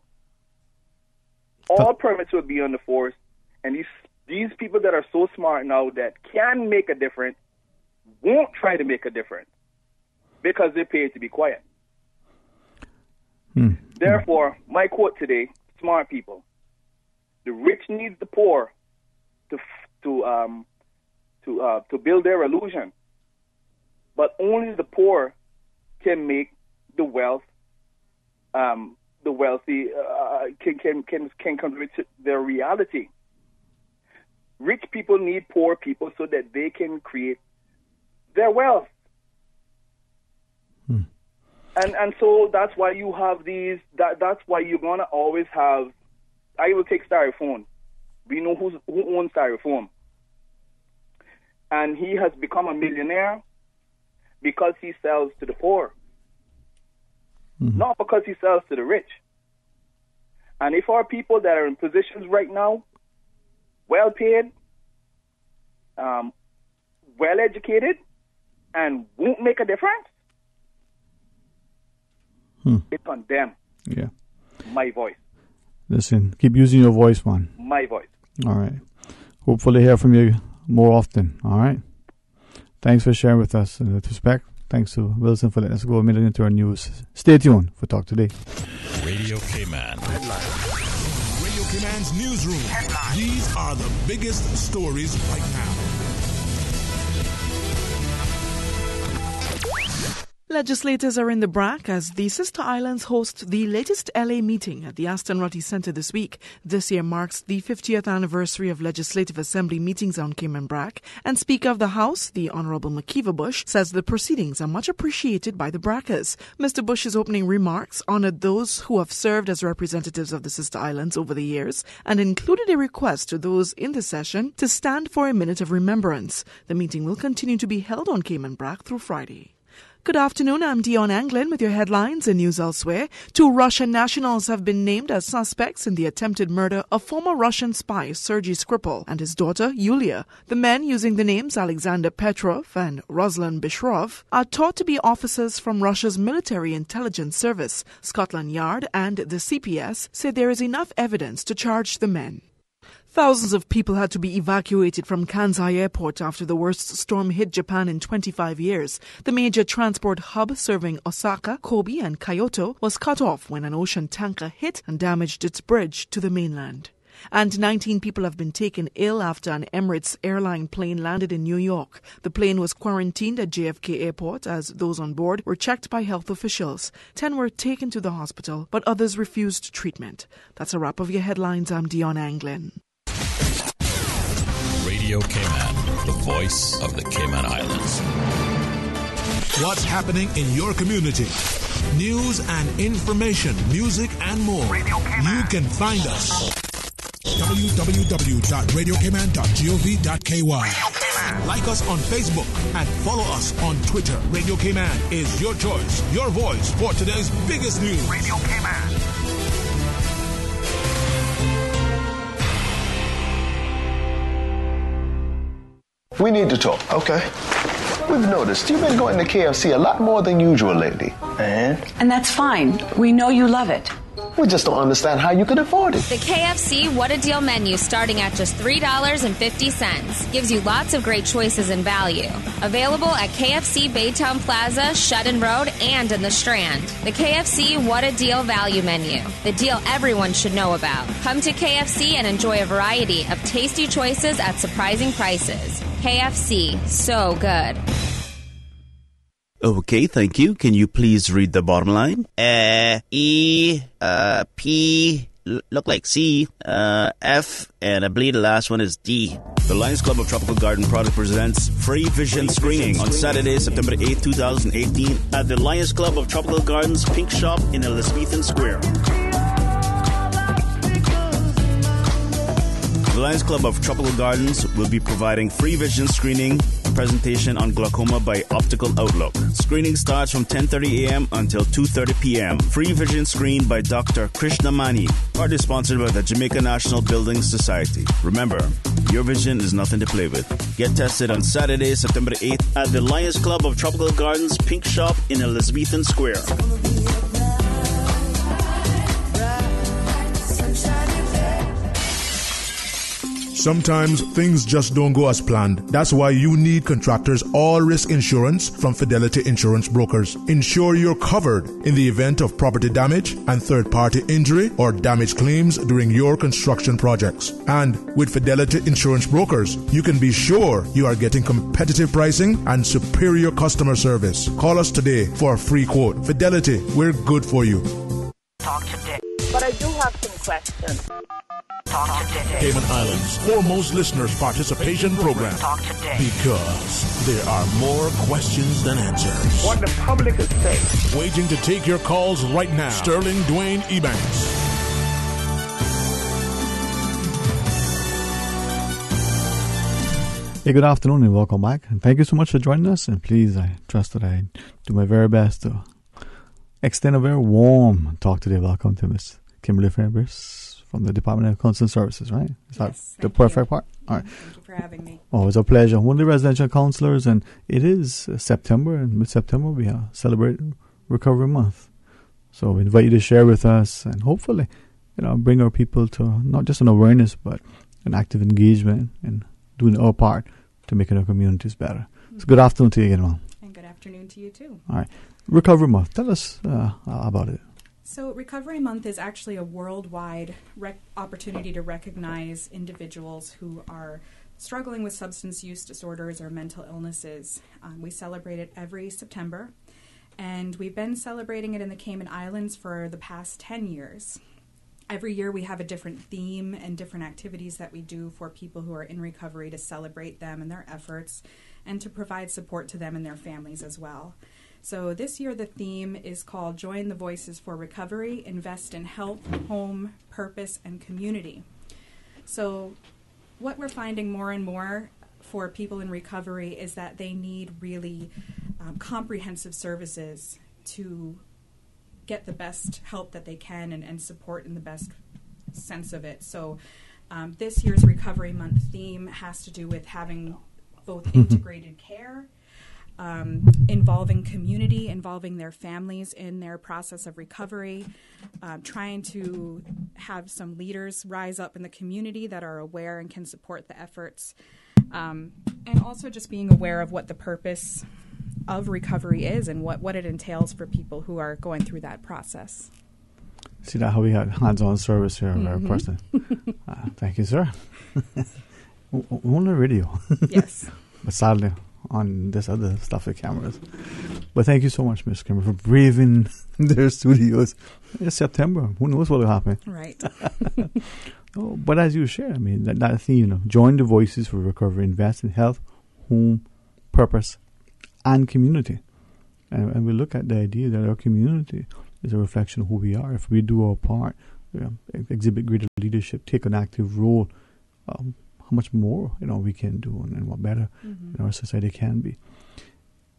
All permits will be on the force. And these people that are so smart now that can make a difference won't try to make a difference because they're paid to be quiet. Therefore, my quote today, smart people, the rich needs the poor to build their illusion. But only the poor can make the wealthy can contribute to their reality. Rich people need poor people so that they can create their wealth. And so that's why you have these. That's why you're gonna always have. I will take Styrofoam. We know who owns Styrofoam, and he has become a millionaire because he sells to the poor, not because he sells to the rich. And if our people that are in positions right now, well paid, well educated, and won't make a difference, it's on them. Yeah. My voice. Listen, keep using your voice, man. My voice. All right. Hopefully hear from you more often. All right. Thanks for sharing with us. With respect, thanks to Wilson for letting us go a minute into our news. Stay tuned for Talk Today. Radio Cayman. Radio Cayman's newsroom. Headline. These are the biggest stories right now. Legislators are in the BRAC as the sister islands host the latest LA meeting at the Aston Rutty Center this week. This year marks the 50th anniversary of Legislative Assembly meetings on Cayman BRAC, and Speaker of the House, the Honorable Makiva Bush, says the proceedings are much appreciated by the BRACers. Mr. Bush's opening remarks honored those who have served as representatives of the sister islands over the years and included a request to those in the session to stand for a minute of remembrance. The meeting will continue to be held on Cayman BRAC through Friday. Good afternoon, I'm Dion Anglin with your headlines and news elsewhere. 2 Russian nationals have been named as suspects in the attempted murder of former Russian spy Sergei Skripal and his daughter Yulia. The men, using the names Alexander Petrov and Ruslan Bishrov, are thought to be officers from Russia's military intelligence service. Scotland Yard and the CPS say there is enough evidence to charge the men. Thousands of people had to be evacuated from Kansai Airport after the worst storm hit Japan in 25 years. The major transport hub serving Osaka, Kobe, and Kyoto was cut off when an ocean tanker hit and damaged its bridge to the mainland. And 19 people have been taken ill after an Emirates airline plane landed in New York. The plane was quarantined at JFK Airport as those on board were checked by health officials. 10 were taken to the hospital, but others refused treatment. That's a wrap of your headlines. I'm Dion Anglin. Radio Cayman, the voice of the Cayman Islands. What's happening in your community? News and information, music and more. You can find us. www.radiocayman.gov.ky. Like us on Facebook and follow us on Twitter. Radio Cayman is your choice, your voice for today's biggest news. Radio Cayman. We need to talk. Okay. We've noticed you've been going to KFC a lot more than usual lately. And that's fine. We know you love it. We just don't understand how you can afford it. The KFC What a Deal menu, starting at just $3.50, gives you lots of great choices and value. Available at KFC Baytown Plaza, Shedden Road, and in the Strand. The KFC What a Deal value menu, the deal everyone should know about. Come to KFC and enjoy a variety of tasty choices at surprising prices. KFC, so good. Okay, thank you. Can you please read the bottom line? E, P, look like C, F, and I believe the last one is D. The Lions Club of Tropical Garden Product presents free vision screening on Saturday, September 8, 2018 at the Lions Club of Tropical Gardens Pink Shop in Elizabethan Square. The Lions Club of Tropical Gardens will be providing free vision screening presentation on glaucoma by Optical Outlook. Screening starts from 10:30 a.m. until 2:30 p.m. Free vision screen by Dr. Krishnamani. Partly sponsored by the Jamaica National Building Society. Remember, your vision is nothing to play with. Get tested on Saturday, September 8th at the Lions Club of Tropical Gardens Pink Shop in Elizabethan Square. Sometimes things just don't go as planned. That's why you need Contractors All Risk Insurance from Fidelity Insurance Brokers. Ensure you're covered in the event of property damage and third-party injury or damage claims during your construction projects. And with Fidelity Insurance Brokers, you can be sure you are getting competitive pricing and superior customer service. Call us today for a free quote. Fidelity, we're good for you. Talk today. But I do have some questions. Talk today. Cayman Islands' foremost listeners participation program. Talk today. Because there are more questions than answers. What the public is saying. Waiting to take your calls right now. Sterling Dwayne Ebanks. Hey, good afternoon and welcome back. And thank you so much for joining us. And please, I trust that I do my very best to extend a very warm talk today. Welcome to Miss Kimberly Fabris from the Department of Consular Services, right? Is that the perfect part? All right. Thank you for having me. Oh, it's a pleasure. One of the residential counselors, and it is September, and mid-September we celebrate Recovery Month. So we invite you to share with us and hopefully, bring our people to not just an awareness, but an active engagement and doing our part to making our communities better. So good afternoon to you again, Mom. And good afternoon to you too. All right. Recovery Month. Tell us about it. So Recovery Month is actually a worldwide opportunity to recognize individuals who are struggling with substance use disorders or mental illnesses. We celebrate it every September, and we've been celebrating it in the Cayman Islands for the past 10 years. Every year we have a different theme and different activities that we do for people who are in recovery to celebrate them and their efforts and to provide support to them and their families as well. So this year the theme is called Join the Voices for Recovery, Invest in Health, Home, Purpose, and Community. So what we're finding more and more for people in recovery is that they need really comprehensive services to get the best help that they can and support in the best sense of it. So this year's Recovery Month theme has to do with having both integrated care, involving community, involving their families in their process of recovery, trying to have some leaders rise up in the community that are aware and can support the efforts, and also just being aware of what the purpose of recovery is and what it entails for people who are going through that process. See that how we had hands-on service here, very person. Thank you, sir. On the radio. Yes. But sadly, on this other stuff with cameras. But thank you so much, Ms. Kimber, for braving their studios. It's September. Who knows what will happen? Right. But as you share, that theme, join the voices for recovery, invest in health, home, purpose, and community. And we look at the idea that our community is a reflection of who we are. If we do our part, exhibit greater leadership, take an active role, how much more we can do and what better our society can be.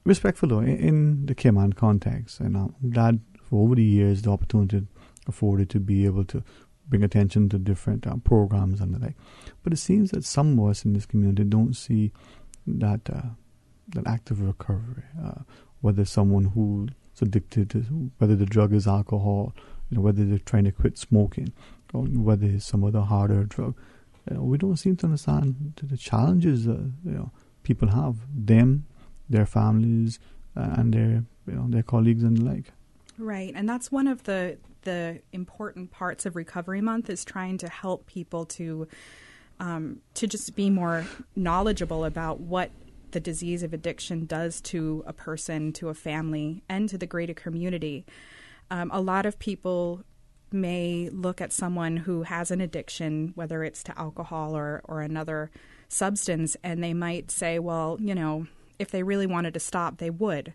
Respectful though, in the Cayman context, and I'm glad for over the years the opportunity afforded to be able to bring attention to different programs and the like. But it seems that some of us in this community don't see that that active recovery, whether someone who's addicted to, whether the drug is alcohol, whether they're trying to quit smoking, or whether it's some other harder drug. We don't seem to understand the challenges people have, them, their families, and their colleagues and the like. Right, and that's one of the important parts of Recovery Month, is trying to help people to just be more knowledgeable about what the disease of addiction does to a person, to a family, and to the greater community. A lot of people may look at someone who has an addiction, whether it's to alcohol or another substance, and they might say, well, if they really wanted to stop, they would.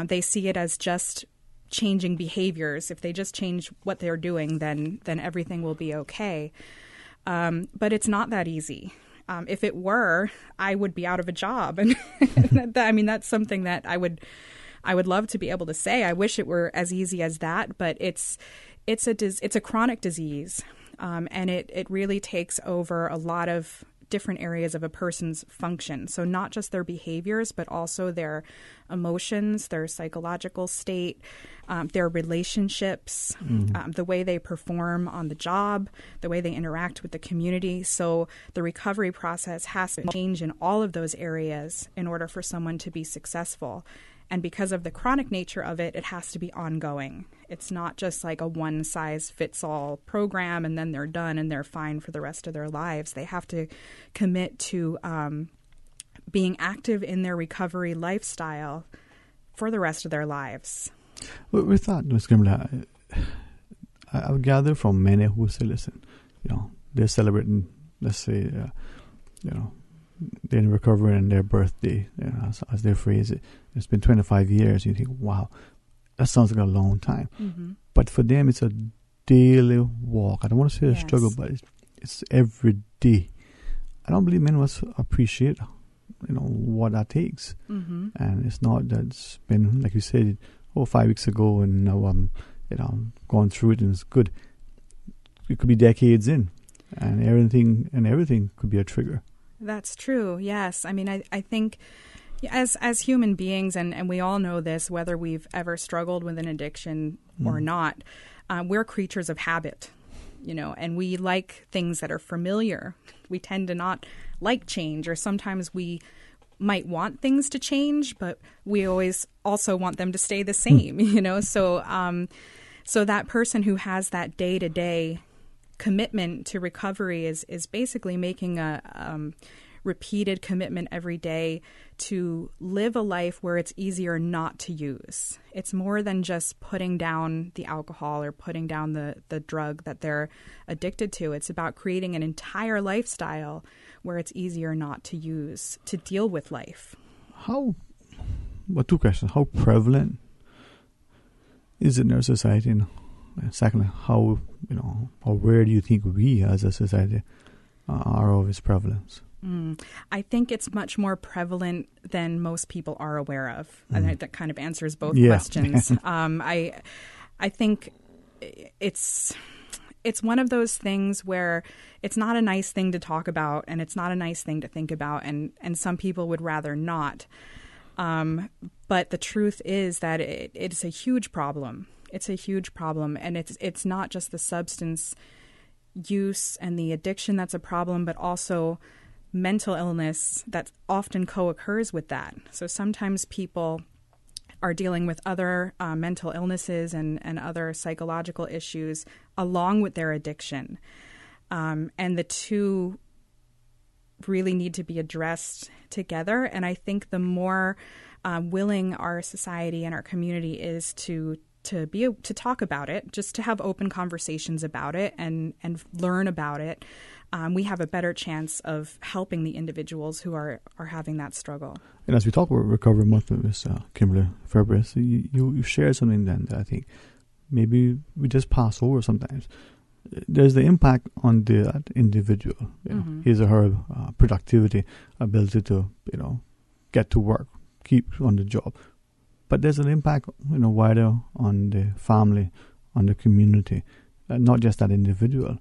They see it as just changing behaviors. If they just change what they're doing, then everything will be okay. But it's not that easy. If it were, I would be out of a job. And that's something that I would love to be able to say. I wish it were as easy as that, but it's a chronic disease, and it really takes over a lot of different areas of a person's function. So not just their behaviors, but also their emotions, their psychological state, their relationships, the way they perform on the job, the way they interact with the community. So the recovery process has to change in all of those areas in order for someone to be successful. And because of the chronic nature of it, it has to be ongoing. It's not just like a one-size-fits-all program and then they're done and they're fine for the rest of their lives. They have to commit to being active in their recovery lifestyle for the rest of their lives. Well, with that, Ms. Grimla, I would gather from many who say, listen, they're celebrating, let's say, they're in recovery on their birthday, as they phrase it. It's been 25 years. You think, wow, that sounds like a long time. Mm-hmm. But for them, it's a daily walk. I don't want to say a struggle, but it's every day. I don't believe many of us appreciate, what that takes. Mm-hmm. And it's not that it's been, like you said, 5 weeks ago, and now I'm, going through it and it's good. It could be decades in, and everything could be a trigger. That's true. Yes. I think as human beings, and we all know this, whether we've ever struggled with an addiction or not, we're creatures of habit, and we like things that are familiar. We tend to not like change, or sometimes we might want things to change, but we always also want them to stay the same, So that person who has that day-to-day commitment to recovery is basically making a repeated commitment every day to live a life where it's easier not to use. It's more than just putting down the alcohol or putting down the drug that they're addicted to. It's about creating an entire lifestyle where it's easier not to use to deal with life. Two questions. How prevalent is it in our society? And secondly, how aware do you think we as a society are of its prevalence? I think it's much more prevalent than most people are aware of. I think that kind of answers both questions. I think it's one of those things where it's not a nice thing to talk about, and it's not a nice thing to think about, and some people would rather not. But the truth is that it's a huge problem. It's a huge problem, and it's not just the substance use and the addiction that's a problem, but also mental illness that often co-occurs with that. So sometimes people are dealing with other mental illnesses and other psychological issues along with their addiction. And the two really need to be addressed together. And I think the more willing our society and our community is to talk about it, just to have open conversations about it and learn about it, we have a better chance of helping the individuals who are having that struggle. And as we talk about Recovery Month with Ms. Kimberly Fabris, you shared something then that I think maybe we just pass over sometimes. There's the impact on the individual, his or her productivity, ability to get to work, keep on the job. But there's an impact, wider on the family, on the community, not just that individual.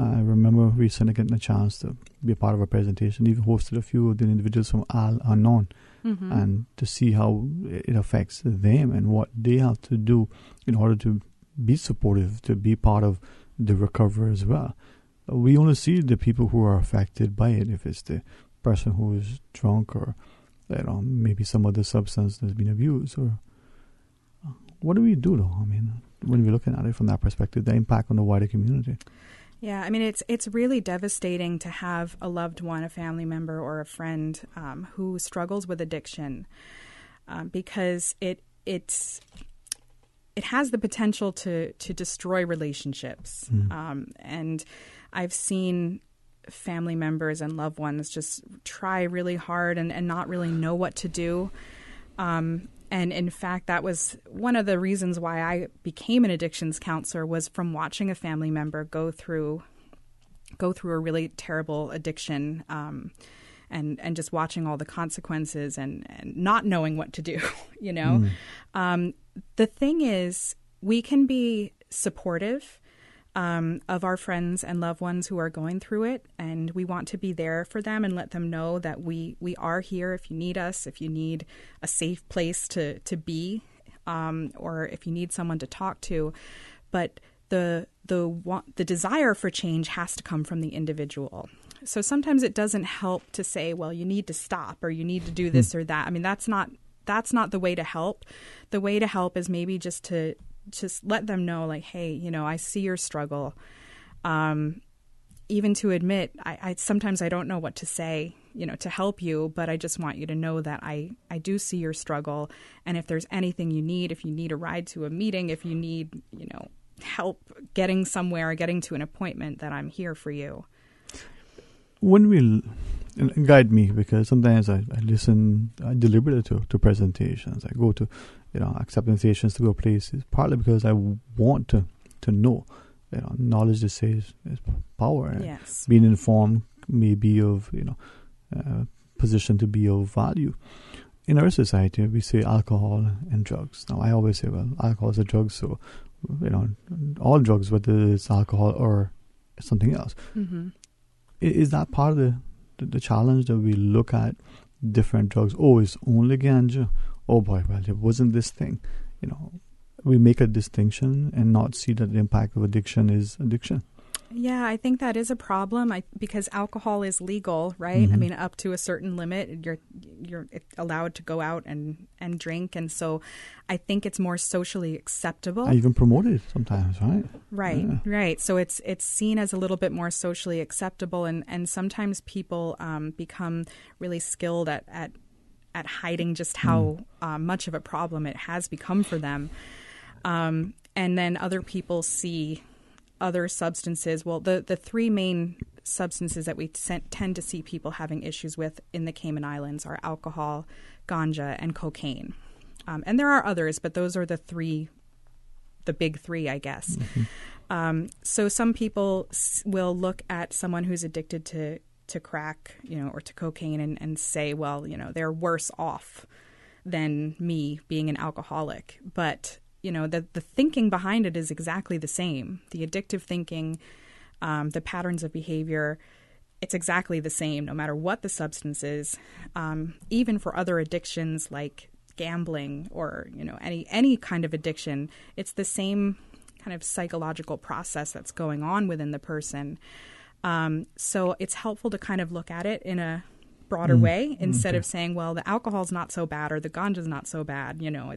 I remember recently getting a chance to be a part of a presentation, even hosted a few of the individuals from Al-Anon, and to see how it affects them and what they have to do in order to be supportive, to be part of the recovery as well. We only see the people who are affected by it, if it's the person who is drunk or maybe some other substance that's been abused. Or what do we do, though? I mean, when we're looking at it from that perspective, the impact on the wider community. Yeah, I mean, it's really devastating to have a loved one, a family member, or a friend who struggles with addiction, because it has the potential to destroy relationships. And I've seen family members and loved ones just try really hard and not really know what to do. And in fact, that was one of the reasons why I became an addictions counselor, was from watching a family member go through a really terrible addiction, and just watching all the consequences and not knowing what to do, you know. The thing is, we can be supportive of our friends and loved ones who are going through it, and we want to be there for them and let them know that we are here if you need us, if you need a safe place to be, or if you need someone to talk to. But the desire for change has to come from the individual. So sometimes it doesn't help to say, well, you need to stop or you need to do this or that. I mean, that's not the way to help. The way to help is maybe just let them know, like, hey, you know, I see your struggle. Even to admit, I sometimes I don't know what to say, you know, to help you, but I just want you to know that I do see your struggle. And if there's anything you need, if you need a ride to a meeting, if you need, you know, help getting somewhere, getting to an appointment, that I'm here for you. When we guide me, because sometimes I listen deliberately to presentations. I go to, you know, acceptance sessions to go places, partly because I want to know. You know, knowledge, they say, is power. Yes. Being informed may be of, you know, position to be of value. In our society, we say alcohol and drugs. Now, I always say, well, alcohol is a drug, so, you know, all drugs, whether it's alcohol or something else. Is that part of the challenge, that we look at different drugs? Oh, it's only ganja. Oh boy, well, it wasn't this thing. You know, we make a distinction and not see that the impact of addiction is addiction. Yeah, I think that is a problem. Because alcohol is legal, right? I mean, up to a certain limit, you're allowed to go out and drink, and so I think it's more socially acceptable. I even promote it sometimes, right? Right, Yeah. right. So it's seen as a little bit more socially acceptable, and sometimes people become really skilled at hiding just how much of a problem it has become for them, and then other people see other substances. Well, the three main substances that we tend to see people having issues with in the Cayman Islands are alcohol, ganja, and cocaine. And there are others, but those are the big three, I guess. So some people will look at someone who's addicted to crack, you know, or to cocaine and say, well, you know, they're worse off than me being an alcoholic. But you know, the thinking behind it is exactly the same. The addictive thinking, the patterns of behavior, it's exactly the same no matter what the substance is. Even for other addictions like gambling or, you know, any kind of addiction, it's the same kind of psychological process that's going on within the person. So it's helpful to kind of look at it in a broader way instead of saying, well, the alcohol's not so bad or the ganja's not so bad. You know,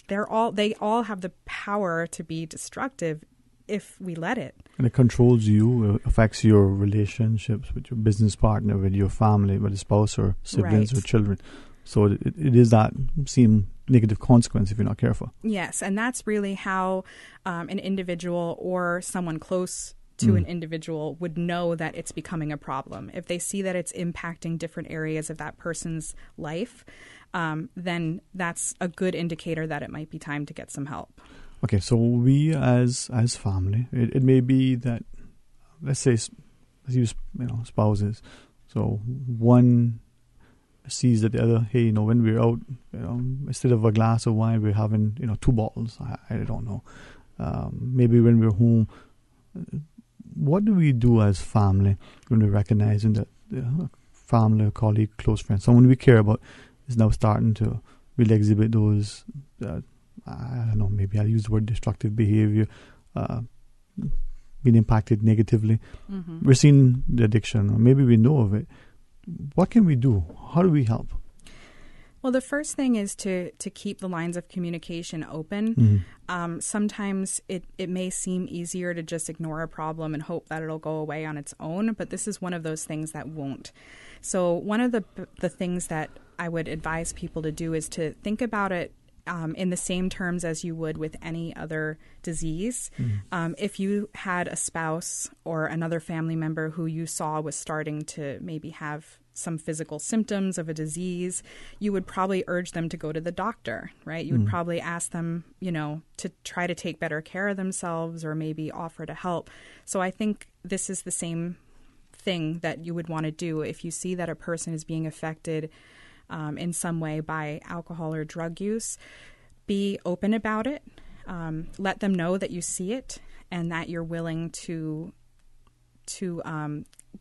they all have the power to be destructive if we let it. And it controls you, affects your relationships with your business partner, with your family, with a spouse or siblings or children. So it is that same negative consequence if you're not careful. Yes, and that's really how an individual or someone close to an individual would know that it's becoming a problem. If they see that it's impacting different areas of that person's life, then that's a good indicator that it might be time to get some help. Okay, so we as family, it may be that, let's say, let's use, you know, spouses. So one sees that the other, hey, you know, when we're out, you know, instead of a glass of wine, we're having, you know, 2 bottles. I don't know. Maybe when we're home, what do we do as family when we're recognizing that family, colleague, close friend, someone we care about is now starting to really exhibit those, I don't know, maybe I'll use the word destructive behavior, being impacted negatively. Mm-hmm. We're seeing the addiction, or maybe we know of it. What can we do? How do we help? Well, the first thing is to keep the lines of communication open. Mm-hmm. Sometimes it may seem easier to just ignore a problem and hope that it'll go away on its own, but this is one of those things that won't. So one of the things that I would advise people to do is to think about it in the same terms as you would with any other disease. Mm-hmm. If you had a spouse or another family member who you saw was starting to maybe have some physical symptoms of a disease, you would probably urge them to go to the doctor, right? You would probably ask them, to try to take better care of themselves or maybe offer to help. So I think this is the same thing that you would want to do if you see that a person is being affected in some way by alcohol or drug use. Be open about it. Let them know that you see it and that you're willing to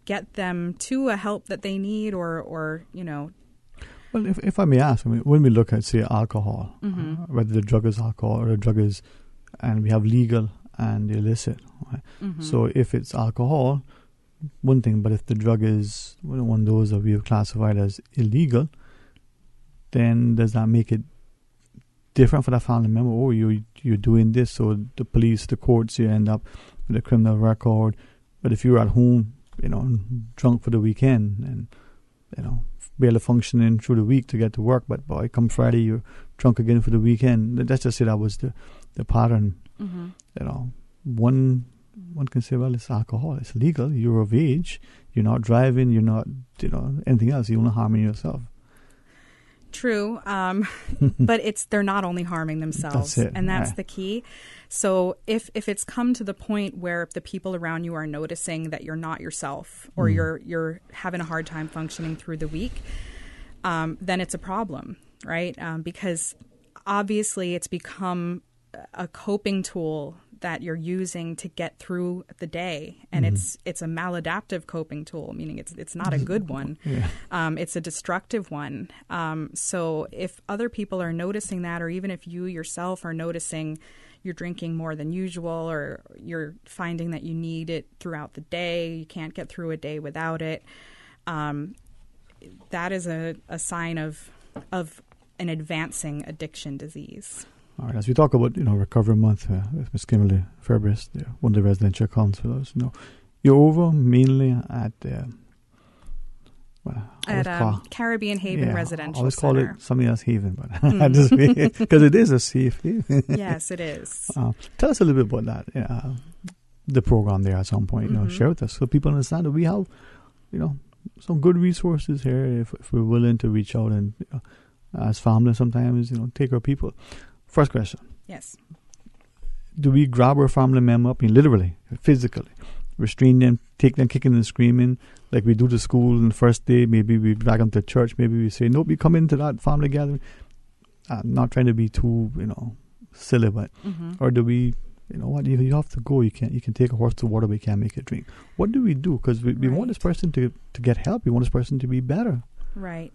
get them to a help that they need or. Well, if I may ask, when we look at, say, alcohol, mm-hmm. Whether the drug is alcohol or the drug is, and we have legal and illicit. Right? Mm-hmm. So if it's alcohol, one thing, but if the drug is one of those that we have classified as illegal, then does that make it different for that family member? Oh, you're doing this, so the police, the courts, you end up with a criminal record. But if you're at home, drunk for the weekend and, barely functioning through the week to get to work, but boy, come Friday, you're drunk again for the weekend. Let's just say that was the pattern. Mm-hmm. One can say, well, it's alcohol, it's legal, you're of age, you're not driving, you're not, anything else, you're only harming yourself. True, but they're not only harming themselves, and that's the key. So if it's come to the point where the people around you are noticing that you're not yourself or you're having a hard time functioning through the week, then it's a problem, right? Because obviously it's become a coping tool that you're using to get through the day, and it's a maladaptive coping tool, meaning it's not a good one. Yeah. It's a destructive one. So if other people are noticing that, or even if you yourself are noticing you're drinking more than usual, or you're finding that you need it throughout the day, you can't get through a day without it, that is a sign of an advancing addiction disease. All right, as we talk about Recovery Month with Ms. Kimberly Fairbrist, one of the residential counsellors, you're over mainly at Caribbean Haven Residential Center. I always call it something else Haven, but because it is a safe haven. Yes, it is. Tell us a little bit about that, the program there at some point. Share with us so people understand that we have, some good resources here if we're willing to reach out and as families sometimes, take our people. First question. Yes. Do we grab our family member up, literally, physically, restrain them, take them kicking and screaming, like we do to school on the first day? Maybe we drag them to church. Maybe we say, nope, you come into that family gathering. I'm not trying to be too, silly, but or do we, what, you have to go. You can take a horse to water, but you can't make it drink. What do we do? Because we want this person to get help. We want this person to be better. Right.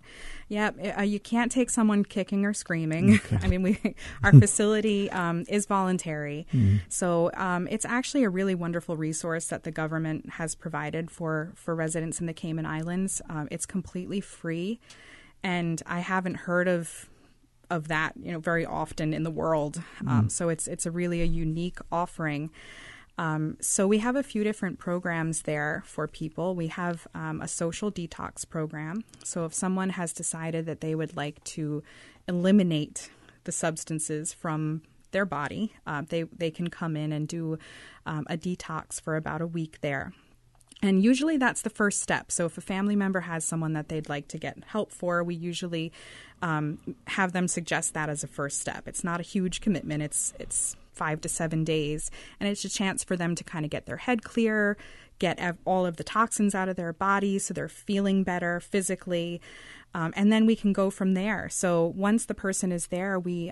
Yeah. You can't take someone kicking or screaming. Okay. Our facility is voluntary. So it's actually a really wonderful resource that the government has provided for residents in the Cayman Islands. It's completely free. And I haven't heard of that, very often in the world. So it's a really a unique offering. So we have a few different programs there for people. We have a social detox program. So if someone has decided that they would like to eliminate the substances from their body, they can come in and do a detox for about a week there. And usually that's the first step. So if a family member has someone that they'd like to get help for, we usually have them suggest that as a first step. It's not a huge commitment. It's 5 to 7 days. And it's a chance for them to kind of get their head clear, get all of the toxins out of their body so they're feeling better physically. And then we can go from there. So once the person is there, we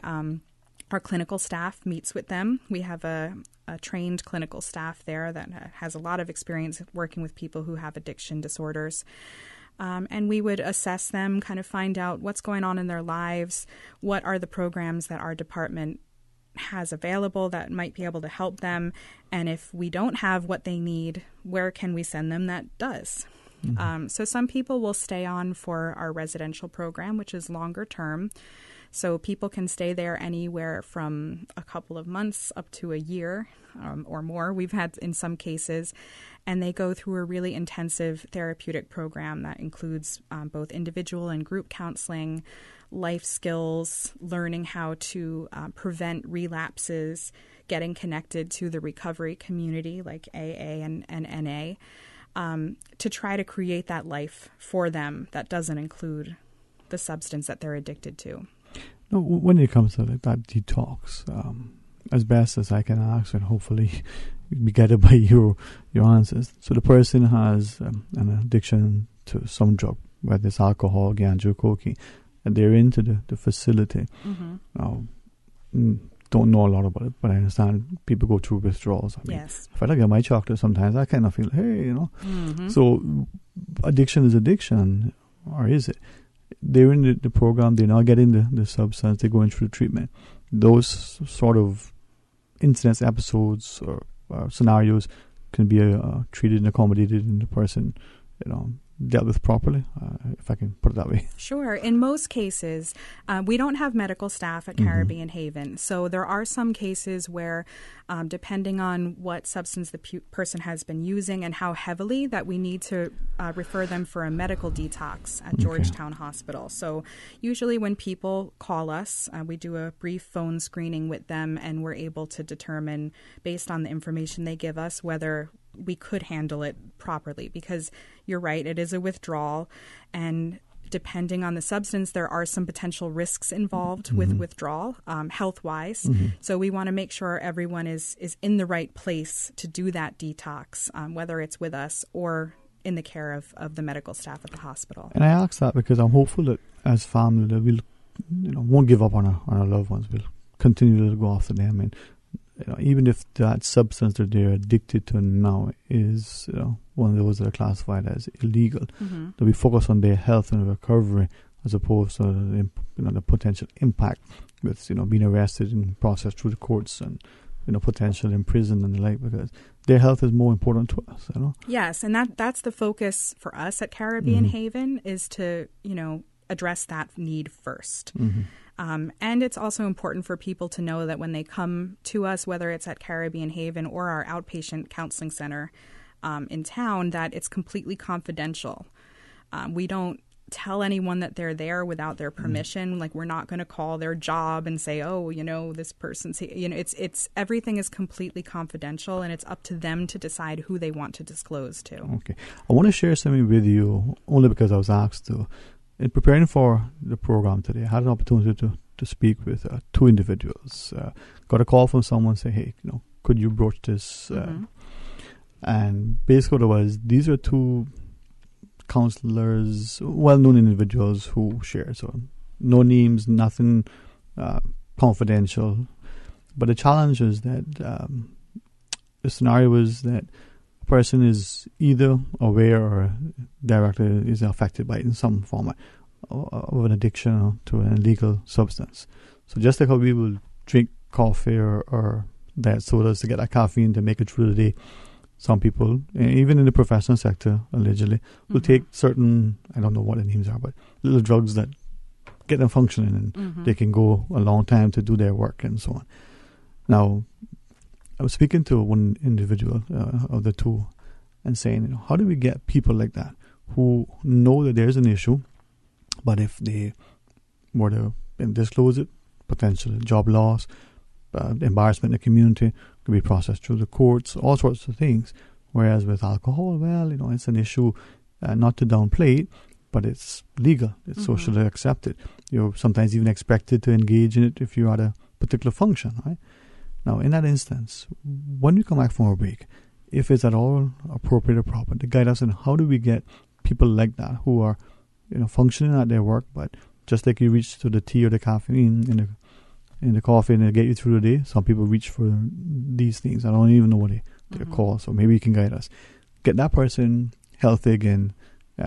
Our clinical staff meets with them. We have a trained clinical staff there that has a lot of experience working with people who have addiction disorders. And we would assess them, kind of find out what's going on in their lives, what are the programs that our department has available that might be able to help them, and if we don't have what they need, where can we send them that does. So some people will stay on for our residential program, which is longer term. So people can stay there anywhere from a couple of months up to a year or more. We've had in some cases, and they go through a really intensive therapeutic program that includes both individual and group counseling, life skills, learning how to prevent relapses, getting connected to the recovery community like AA and NA, to try to create that life for them that doesn't include the substance that they're addicted to. No, when it comes to like that detox, as best as I can ask, and hopefully be guided by your answers. So the person has an addiction to some drug, whether it's alcohol, ganja, cocaine, and they're into the facility. Now, don't know a lot about it, but I understand people go through withdrawals. I mean, yes. If I look at my chocolate sometimes, I kind of feel, hey, So addiction is addiction, or is it? They're in the program, they're not getting the substance, they're going through the treatment. Those sort of incidents, episodes, or scenarios can be treated and accommodated in the person, dealt with properly, if I can put it that way. Sure. In most cases, we don't have medical staff at Caribbean Haven. So there are some cases where, depending on what substance the person has been using and how heavily, that we need to refer them for a medical detox at Georgetown Hospital. So usually when people call us, we do a brief phone screening with them, and we're able to determine, based on the information they give us, whether we could handle it properly, because you're right, it is a withdrawal, and depending on the substance, there are some potential risks involved with withdrawal, health-wise. So we want to make sure everyone is in the right place to do that detox, whether it's with us or in the care of the medical staff at the hospital. And I ask that because I'm hopeful that as family that we'll, won't give up on our loved ones. We'll continue to go after them, and even if that substance that they're addicted to now is one of those that are classified as illegal, that we focus on their health and recovery as opposed to the potential impact with being arrested and processed through the courts and potential imprisonment and the like, because their health is more important to us. Yes, and that's the focus for us at Caribbean Haven, is to address that need first. And it's also important for people to know that when they come to us, whether it's at Caribbean Haven or our outpatient counseling center in town, that it's completely confidential. We don't tell anyone that they're there without their permission. Like, we're not going to call their job and say, oh, this person's here. It's everything is completely confidential, and it's up to them to decide who they want to disclose to. Okay. I want to share something with you only because I was asked to. In preparing for the program today, I had an opportunity to speak with two individuals. Got a call from someone saying, hey, could you broach this? And basically what it was, these are two counselors, well-known individuals who share. So no names, nothing confidential. But the challenge is that the scenario is that a person is either aware or directly is affected by it in some form of an addiction to an illegal substance. So just like how we will drink coffee or diet sodas to get that caffeine to make it through the day, some people, even in the professional sector, allegedly, will take certain, I don't know what the names are, but little drugs that get them functioning, and they can go a long time to do their work and so on. Now, I was speaking to one individual of the two and saying, how do we get people like that who know that there's an issue, but if they were to disclose it, potential job loss, embarrassment in the community, could be processed through the courts, all sorts of things. Whereas with alcohol, well, it's an issue, not to downplay it, but it's legal, it's socially accepted. You're sometimes even expected to engage in it if you're at a particular function, right? Now, in that instance, when we come back from our break, if it's at all appropriate or proper, to guide us in how do we get people like that who are, functioning at their work, but just like you reach to the tea or the caffeine in the coffee and get you through the day. Some people reach for these things. I don't even know what they're called, so maybe you can guide us. Get that person healthy again,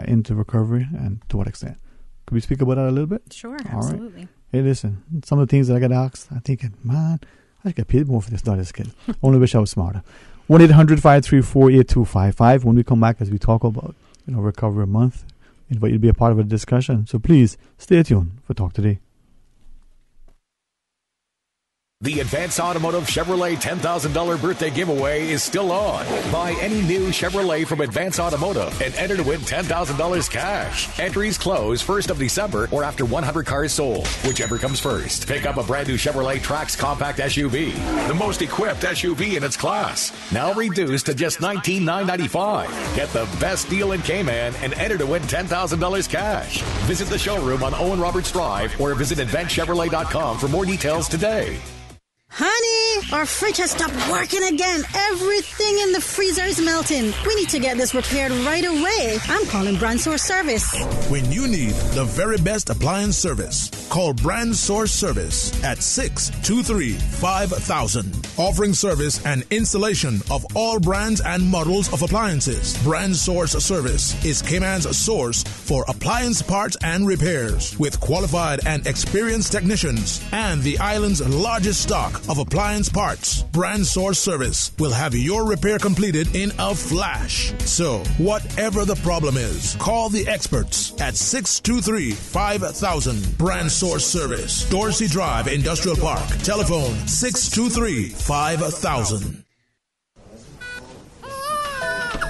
into recovery, and to what extent? Could we speak about that a little bit? Sure, All absolutely. Right. Hey, listen, some of the things that I got asked, I'm thinking, man, I should get paid more for this, not this kid. Only wish I was smarter. 1-800-534-8255. When we come back, as we talk about, Recovery Month, invite you to be a part of a discussion. So please stay tuned for Talk Today. The Advance Automotive Chevrolet $10,000 birthday giveaway is still on. Buy any new Chevrolet from Advance Automotive and enter to win $10,000 cash. Entries close 1st of December or after 100 cars sold, whichever comes first. Pick up a brand new Chevrolet Trax compact SUV, the most equipped SUV in its class. Now reduced to just $19,995. Get the best deal in Cayman and enter to win $10,000 cash. Visit the showroom on Owen Roberts Drive or visit AdvanceChevrolet.com for more details today. Honey, our fridge has stopped working again. Everything in the freezer is melting. We need to get this repaired right away. I'm calling Brand Source Service. When you need the very best appliance service, call Brand Source Service at 623-5000. Offering service and installation of all brands and models of appliances. Brand Source Service is Cayman's source for appliance parts and repairs with qualified and experienced technicians and the island's largest stock of appliance parts. Brand Source Service will have your repair completed in a flash. So, whatever the problem is, call the experts at 623-5000. Brand Source Service, Dorsey Drive, Industrial Park. Telephone 623-5000.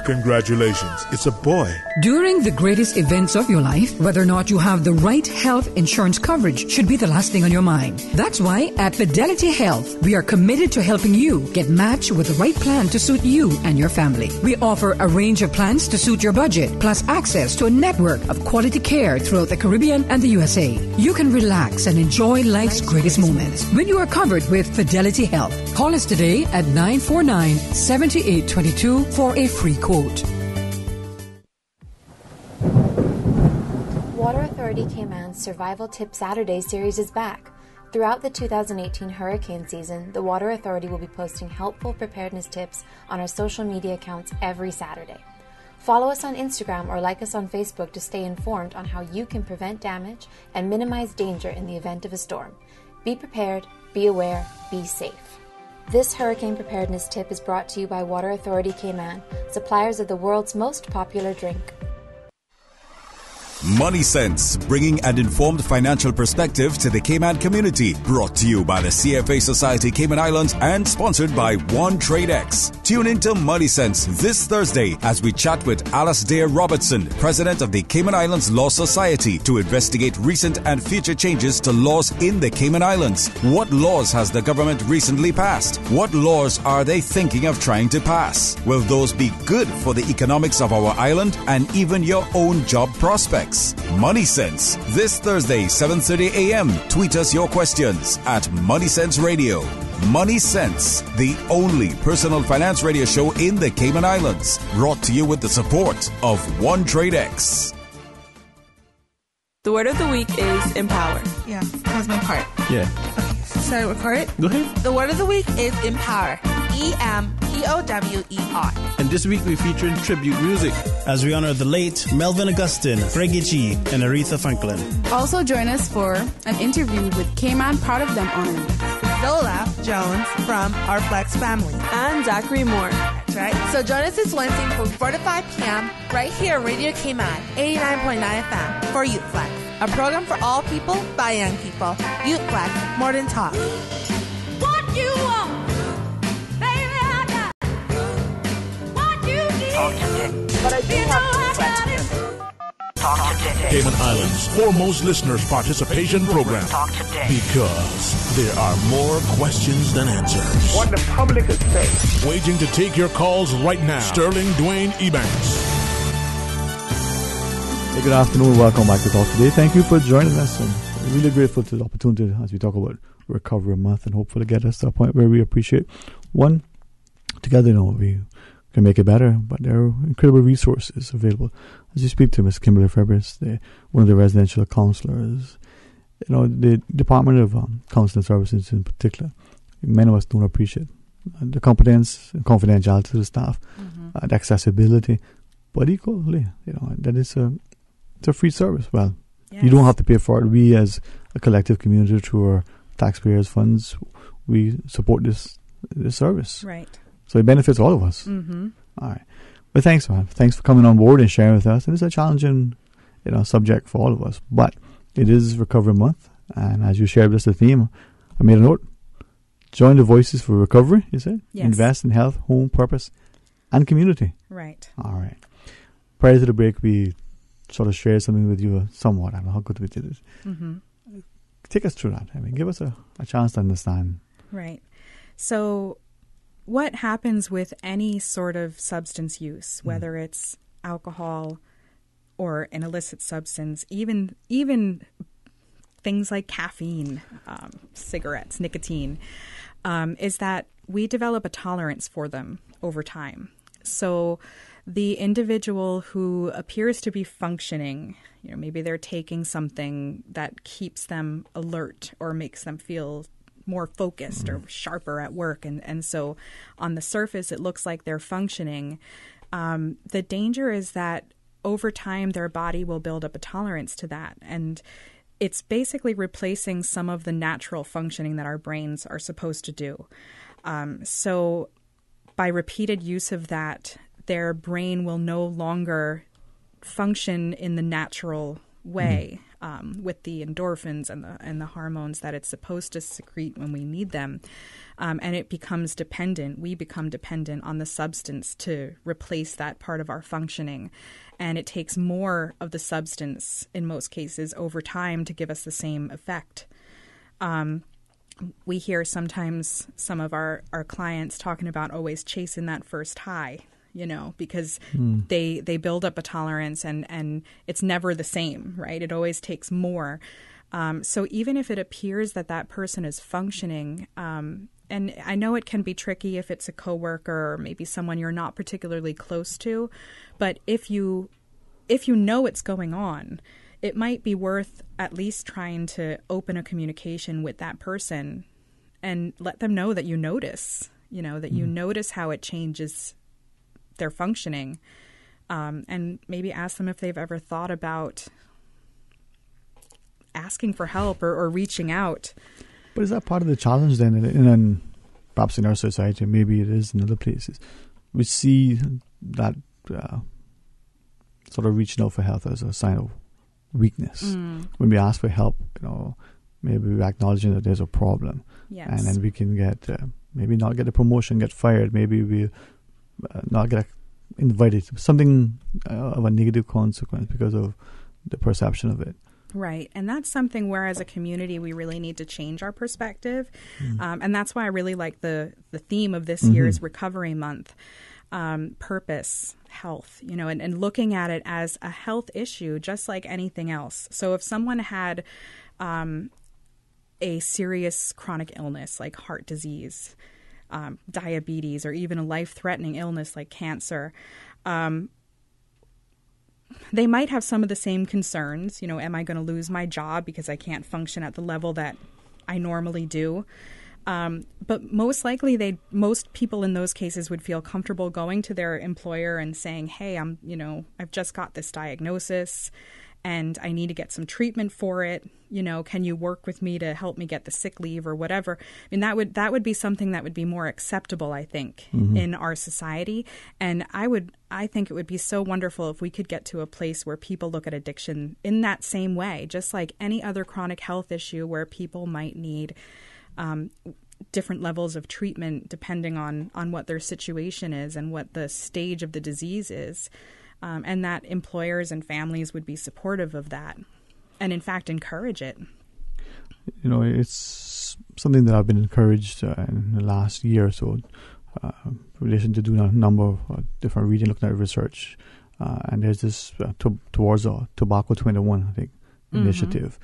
Congratulations, it's a boy. During the greatest events of your life, whether or not you have the right health insurance coverage should be the last thing on your mind. That's why at Fidelity Health, we are committed to helping you get matched with the right plan to suit you and your family. We offer a range of plans to suit your budget, plus access to a network of quality care throughout the Caribbean and the USA. You can relax and enjoy life's greatest moments when you are covered with Fidelity Health. Call us today at 949-7822 for a free quote. Water Authority Cayman's Survival Tip Saturday series is back. Throughout the 2018 hurricane season, the Water Authority will be posting helpful preparedness tips on our social media accounts every Saturday. Follow us on Instagram or like us on Facebook to stay informed on how you can prevent damage and minimize danger in the event of a storm. Be prepared, be aware, be safe. This hurricane preparedness tip is brought to you by Water Authority Cayman, suppliers of the world's most popular drink. Money Sense, bringing an informed financial perspective to the Cayman community. Brought to you by the CFA Society Cayman Islands and sponsored by One Trade X. Tune into Money Sense this Thursday as we chat with Alasdair Robertson, President of the Cayman Islands Law Society, to investigate recent and future changes to laws in the Cayman Islands. What laws has the government recently passed? What laws are they thinking of trying to pass? Will those be good for the economics of our island and even your own job prospects? Money Sense, this Thursday, 7:30 a.m. Tweet us your questions at Money Sense Radio. Money Sense, the only personal finance radio show in the Cayman Islands. Brought to you with the support of One Trade X. The word of the week is empower. Yeah, that was my part. Yeah. Okay, so record. Go ahead. The word of the week is empower. EMPOWER. And this week we're featuring tribute music as we honor the late Melvin Augustine, Greggy G, and Aretha Franklin. Also join us for an interview with Cayman Proud of Them honoree Zola Jones from our Flex family. And Zachary Moore. That's right. So join us this Wednesday from 4 to 5 p.m. right here on Radio Cayman, 89.9 FM for Youth Flex. A program for all people by young people. Youth Flex, more than talk. What you want? But I do have some questions. Talk today. Cayman Islands' foremost listeners participation program. Talk today. Because there are more questions than answers. What the public is saying. Waiting to take your calls right now. Sterling Dwayne Ebanks. Hey, good afternoon. Welcome back to Talk Today. Thank you for joining us. And we're really grateful to the opportunity as we talk about Recovery Month and hopefully get us to a point where we appreciate one, together, we can make it better, but there are incredible resources available. As you speak to Ms. Kimberly Febres, one of the residential counselors the Department of Counseling Services in particular, many of us don't appreciate the competence and confidentiality of the staff, the accessibility, but equally, that it's a free service. Well, yes. You don't have to pay for it. We, as a collective community, through our taxpayers' funds, we support this service. Right. So it benefits all of us. Mm-hmm. All right. Well, thanks, man. Thanks for coming on board and sharing with us. And it's a challenging, subject for all of us. But it is Recovery Month, and as you shared with us the theme, I made a note. Join the Voices for Recovery, you said? Yes. Invest in health, home, purpose, and community. Right. All right. Prior to the break, we sort of shared something with you somewhat. I don't know how good we did it. Mm-hmm. Take us through that. Give us a chance to understand. Right. So what happens with any sort of substance use, whether it's alcohol or an illicit substance, even things like caffeine, cigarettes, nicotine, is that we develop a tolerance for them over time. So the individual who appears to be functioning, maybe they're taking something that keeps them alert or makes them feel more focused or sharper at work. And so on the surface, it looks like they're functioning. The danger is that over time, their body will build up a tolerance to that. And it's basically replacing some of the natural functioning that our brains are supposed to do. So by repeated use of that, their brain will no longer function in the natural way with the endorphins and the hormones that it's supposed to secrete when we need them. And it becomes dependent. We become dependent on the substance to replace that part of our functioning. And it takes more of the substance, in most cases, over time to give us the same effect. We hear sometimes some of our clients talking about always chasing that first high, because they build up a tolerance and it's never the same, right? It always takes more. So even if it appears that person is functioning, and I know it can be tricky if it's a coworker or maybe someone you're not particularly close to, but if you know what's going on, it might be worth at least trying to open a communication with that person and let them know that you notice, that you notice how it changes their functioning, and maybe ask them if they've ever thought about asking for help or reaching out. But is that part of the challenge then, in perhaps in our society, maybe it is in other places? We see that sort of reaching out for help as a sign of weakness. When we ask for help, maybe we're acknowledging that there's a problem. Yes. And then we can get, maybe not get a promotion, get fired, maybe we not get invited, something of a negative consequence because of the perception of it. Right. And that's something where as a community we really need to change our perspective. And that's why I really like the theme of this year's Recovery Month, purpose, health, and looking at it as a health issue just like anything else. So if someone had a serious chronic illness like heart disease, diabetes, or even a life-threatening illness like cancer, they might have some of the same concerns. Am I going to lose my job because I can't function at the level that I normally do? But most likely, most people in those cases would feel comfortable going to their employer and saying, "Hey, I've just got this diagnosis, and I need to get some treatment for it. Can you work with me to help me get the sick leave or whatever?" I mean, that would be something that would be more acceptable, I think, in our society. And I think it would be so wonderful if we could get to a place where people look at addiction in that same way, just like any other chronic health issue where people might need different levels of treatment depending on what their situation is and what the stage of the disease is. And that employers and families would be supportive of that and, in fact, encourage it. It's something that I've been encouraged in the last year or so in relation to doing a number of different reading, looking at research. And there's this towards Tobacco 21, I think, initiative.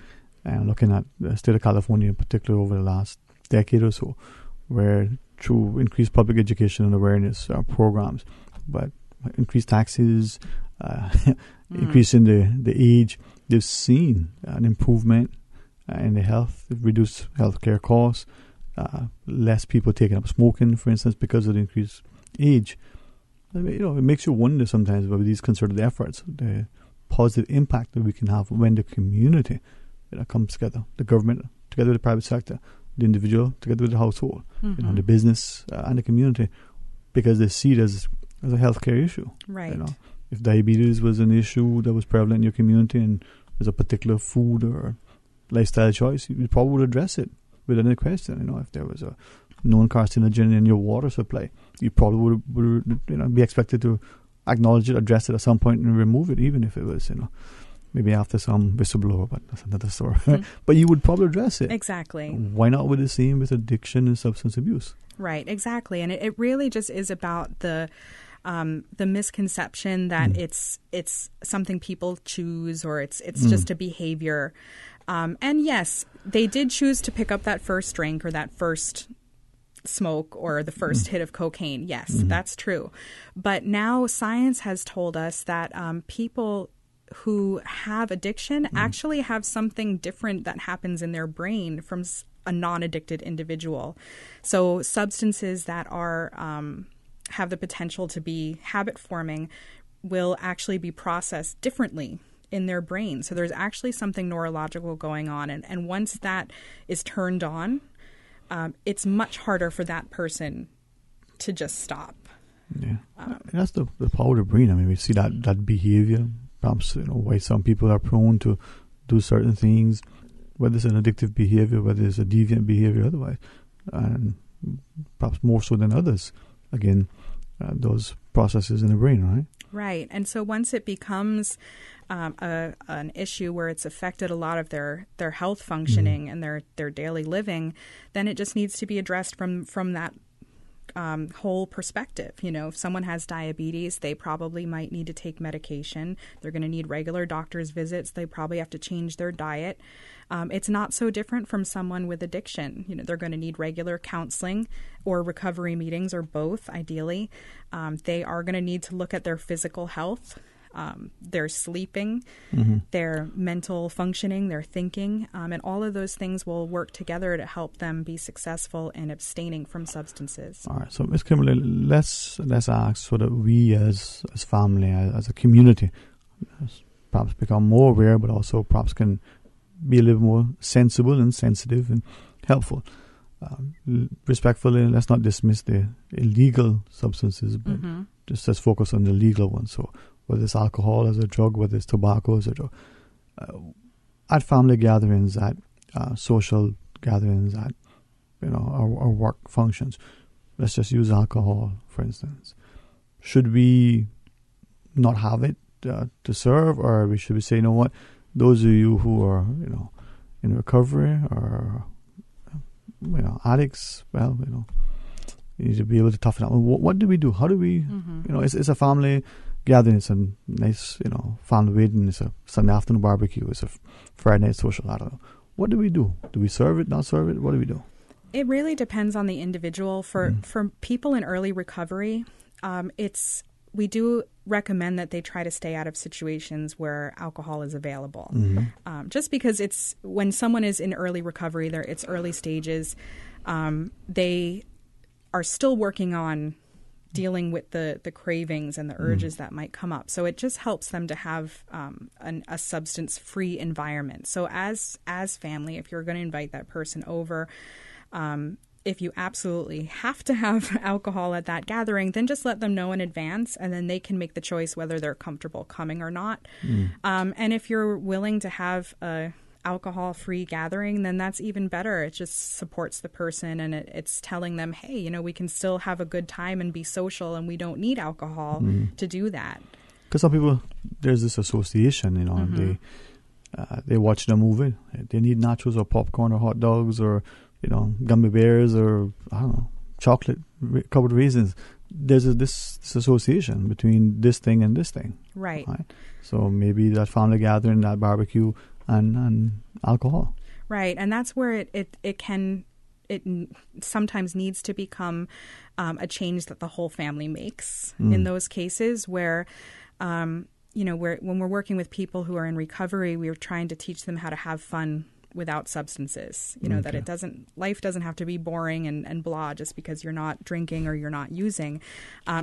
And looking at the state of California in particular over the last decade or so, where through increased public education and awareness programs, but increased taxes, increasing the age, they've seen an improvement in the health, reduce healthcare costs, less people taking up smoking, for instance, because of the increased age. I mean, it makes you wonder sometimes about these concerted efforts, the positive impact that we can have when the community comes together, the government together with the private sector, the individual together with the household, the business and the community, because they see it as a healthcare issue. Right. If diabetes was an issue that was prevalent in your community and there's a particular food or lifestyle choice, you probably would address it without any question. If there was a known carcinogen in your water supply, you probably would be expected to acknowledge it, address it at some point, and remove it, even if it was maybe after some whistleblower, but that's another story. But you would probably address it. Exactly. Why not with the same with addiction and substance abuse? Right, exactly. And it really just is about the misconception that it's something people choose, or it's just a behavior. And yes, they did choose to pick up that first drink or that first smoke or the first hit of cocaine. Yes, that's true. But now science has told us that people who have addiction actually have something different that happens in their brain from a non-addicted individual. So substances that are have the potential to be habit forming will actually be processed differently in their brain. So there's actually something neurological going on. And once that is turned on, it's much harder for that person to just stop. Yeah, that's the power of the brain. I mean, we see that behavior. Perhaps why some people are prone to do certain things, whether it's an addictive behavior, whether it's a deviant behavior, otherwise, and perhaps more so than others. Again, those processes in the brain, right? Right, and so once it becomes an issue where it's affected a lot of their health functioning and their daily living, then it just needs to be addressed from that whole perspective. If someone has diabetes, they probably might need to take medication. They're going to need regular doctor's visits. They probably have to change their diet. It's not so different from someone with addiction. They're going to need regular counseling or recovery meetings, or both, ideally. They are going to need to look at their physical health, their sleeping, their mental functioning, their thinking, and all of those things will work together to help them be successful in abstaining from substances. All right, so Ms. Kimberly, let's ask so that we as family, as a community, perhaps become more aware, but also perhaps can be a little more sensible and sensitive and helpful. Respectfully, let's not dismiss the illegal substances, but just let's focus on the legal ones. So whether it's alcohol as a drug, whether it's tobacco as a drug. At family gatherings, at social gatherings, at our work functions, let's just use alcohol, for instance. Should we not have it to serve, or should we say, you know what, those of you who are in recovery or addicts, well, you need to be able to toughen up. What do we do? How do we? It's a family gathering. It's a nice, family wedding. It's a Sunday afternoon barbecue. It's a Friday night social. I don't know. What do we do? Do we serve it? Not serve it? What do we do? It really depends on the individual. For people in early recovery, we do recommend that they try to stay out of situations where alcohol is available. Just because it's when someone is in early recovery, it's early stages. They are still working on dealing with the cravings and the urges that might come up. So it just helps them to have a substance-free environment. So as family, if you're going to invite that person over, if you absolutely have to have alcohol at that gathering, then just let them know in advance, and then they can make the choice whether they're comfortable coming or not. And if you're willing to have a alcohol-free gathering, then that's even better. It just supports the person, and it's telling them, hey, we can still have a good time and be social, and we don't need alcohol to do that. Because some people, there's this association, they watch the movie, they need nachos or popcorn or hot dogs or gummy bears or, I don't know, chocolate covered raisins. There's this association between this thing and this thing. Right. So maybe that family gathering, that barbecue, and alcohol. Right. And that's where it sometimes needs to become a change that the whole family makes in those cases where, when we're working with people who are in recovery, we're trying to teach them how to have fun without substances. You know, that life doesn't have to be boring and blah just because you're not drinking or you're not using.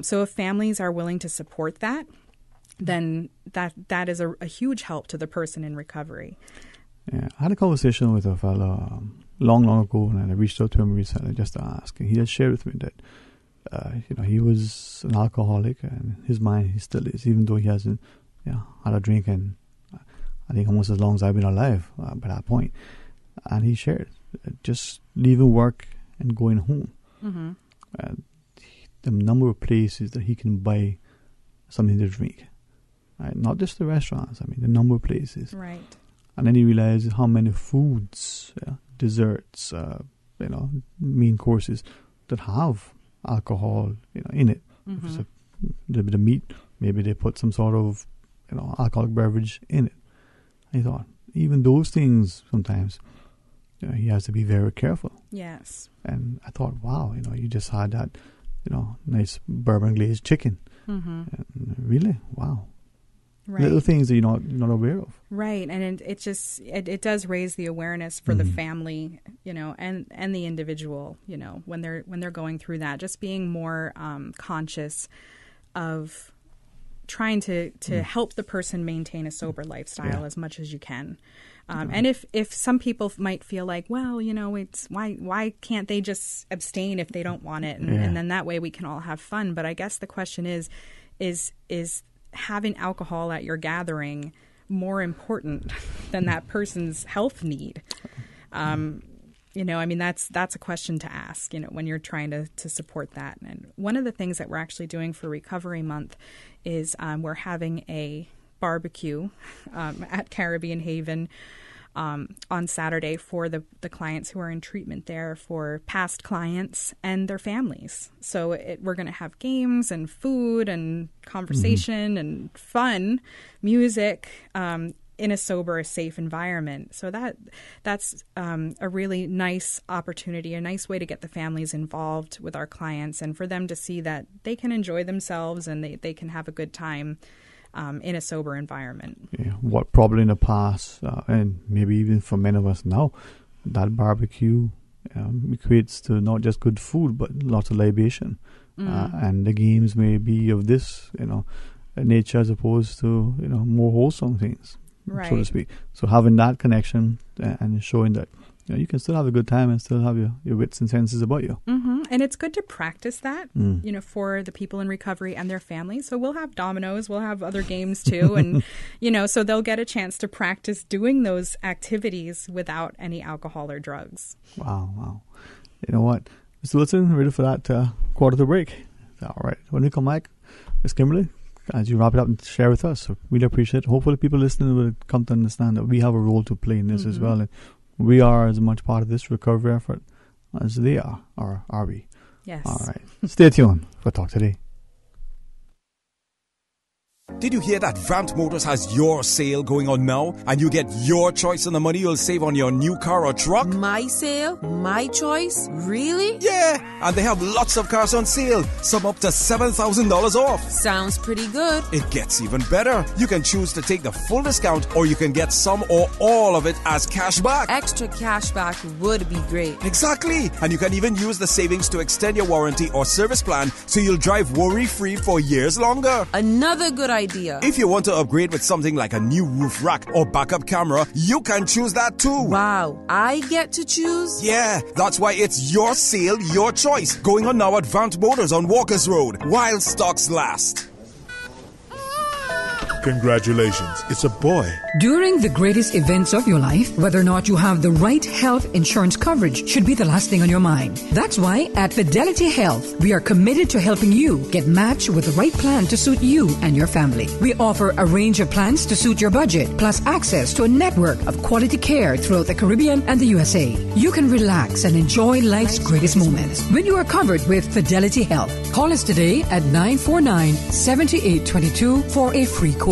So if families are willing to support that, then that is a huge help to the person in recovery. Yeah, I had a conversation with a fellow long ago, and I reached out to him recently just to ask. And he had shared with me that he was an alcoholic, and in his mind he still is, even though he hasn't had a drink in I think almost as long as I've been alive by that point. And he shared just leaving work and going home. Mm-hmm. The number of places that he can buy something to drink. Right? Not just the restaurants, I mean the number of places. Right. And then he realizes how many foods, desserts, main courses that have alcohol, in it. Mm-hmm. If it's a little bit of meat, maybe they put some sort of, alcoholic beverage in it. And he thought, even those things sometimes, he has to be very careful. Yes. And I thought, wow, you just had that, nice bourbon glazed chicken. Mm-hmm. And really, wow. Right. Little things that you're not aware of. Right, and it does raise the awareness for the family, and the individual, when they're going through that. Just being more conscious of trying to help the person maintain a sober lifestyle as much as you can. And if some people might feel like, well, it's why can't they just abstain if they don't want it, and then that way we can all have fun. But I guess the question is having alcohol at your gathering more important than that person's health need? That's a question to ask, when you're trying to support that. And one of the things that we're actually doing for Recovery Month is we're having a barbecue at Caribbean Haven on Saturday for the clients who are in treatment there, for past clients and their families. So we're going to have games and food and conversation and fun, music, in a sober, safe environment. So that's a really nice opportunity, a nice way to get the families involved with our clients and for them to see that they can enjoy themselves and they can have a good time in a sober environment. Yeah, what probably in the past, and maybe even for many of us now, that barbecue equates to not just good food, but lots of libation. And the games may be of this, nature as opposed to, more wholesome things, so to speak. So having that connection and showing that, you can still have a good time and still have your wits and senses about you. Mm-hmm. And it's good to practice that, for the people in recovery and their families. So we'll have dominoes, we'll have other games too. And, so they'll get a chance to practice doing those activities without any alcohol or drugs. Wow. You know what? Mr. Wilson, ready for that quarter to break? All right. When we come back, Ms. Kimberly, as you wrap it up and share with us, so really appreciate it. Hopefully people listening will come to understand that we have a role to play in this as well. And we are as much part of this recovery effort as they are, or are we? Yes. All right. Stay tuned for Talk Today. Did you hear that Vant Motors has your sale going on now? And you get your choice on the money you'll save on your new car or truck? My sale? My choice? Really? Yeah! And they have lots of cars on sale. Some up to $7,000 off. Sounds pretty good. It gets even better. You can choose to take the full discount or you can get some or all of it as cash back. Extra cash back would be great. Exactly! And you can even use the savings to extend your warranty or service plan so you'll drive worry-free for years longer. Another good idea. If you want to upgrade with something like a new roof rack or backup camera, you can choose that too. Wow, I get to choose? Yeah, that's why it's your sale, your choice. Going on now at Vant Motors on Walkers Road, while stocks last. Congratulations, it's a boy. During the greatest events of your life, whether or not you have the right health insurance coverage should be the last thing on your mind. That's why at Fidelity Health, we are committed to helping you get matched with the right plan to suit you and your family. We offer a range of plans to suit your budget, plus access to a network of quality care throughout the Caribbean and the USA. You can relax and enjoy life's greatest moments when you are covered with Fidelity Health. Call us today at 949-7822 for a free quote.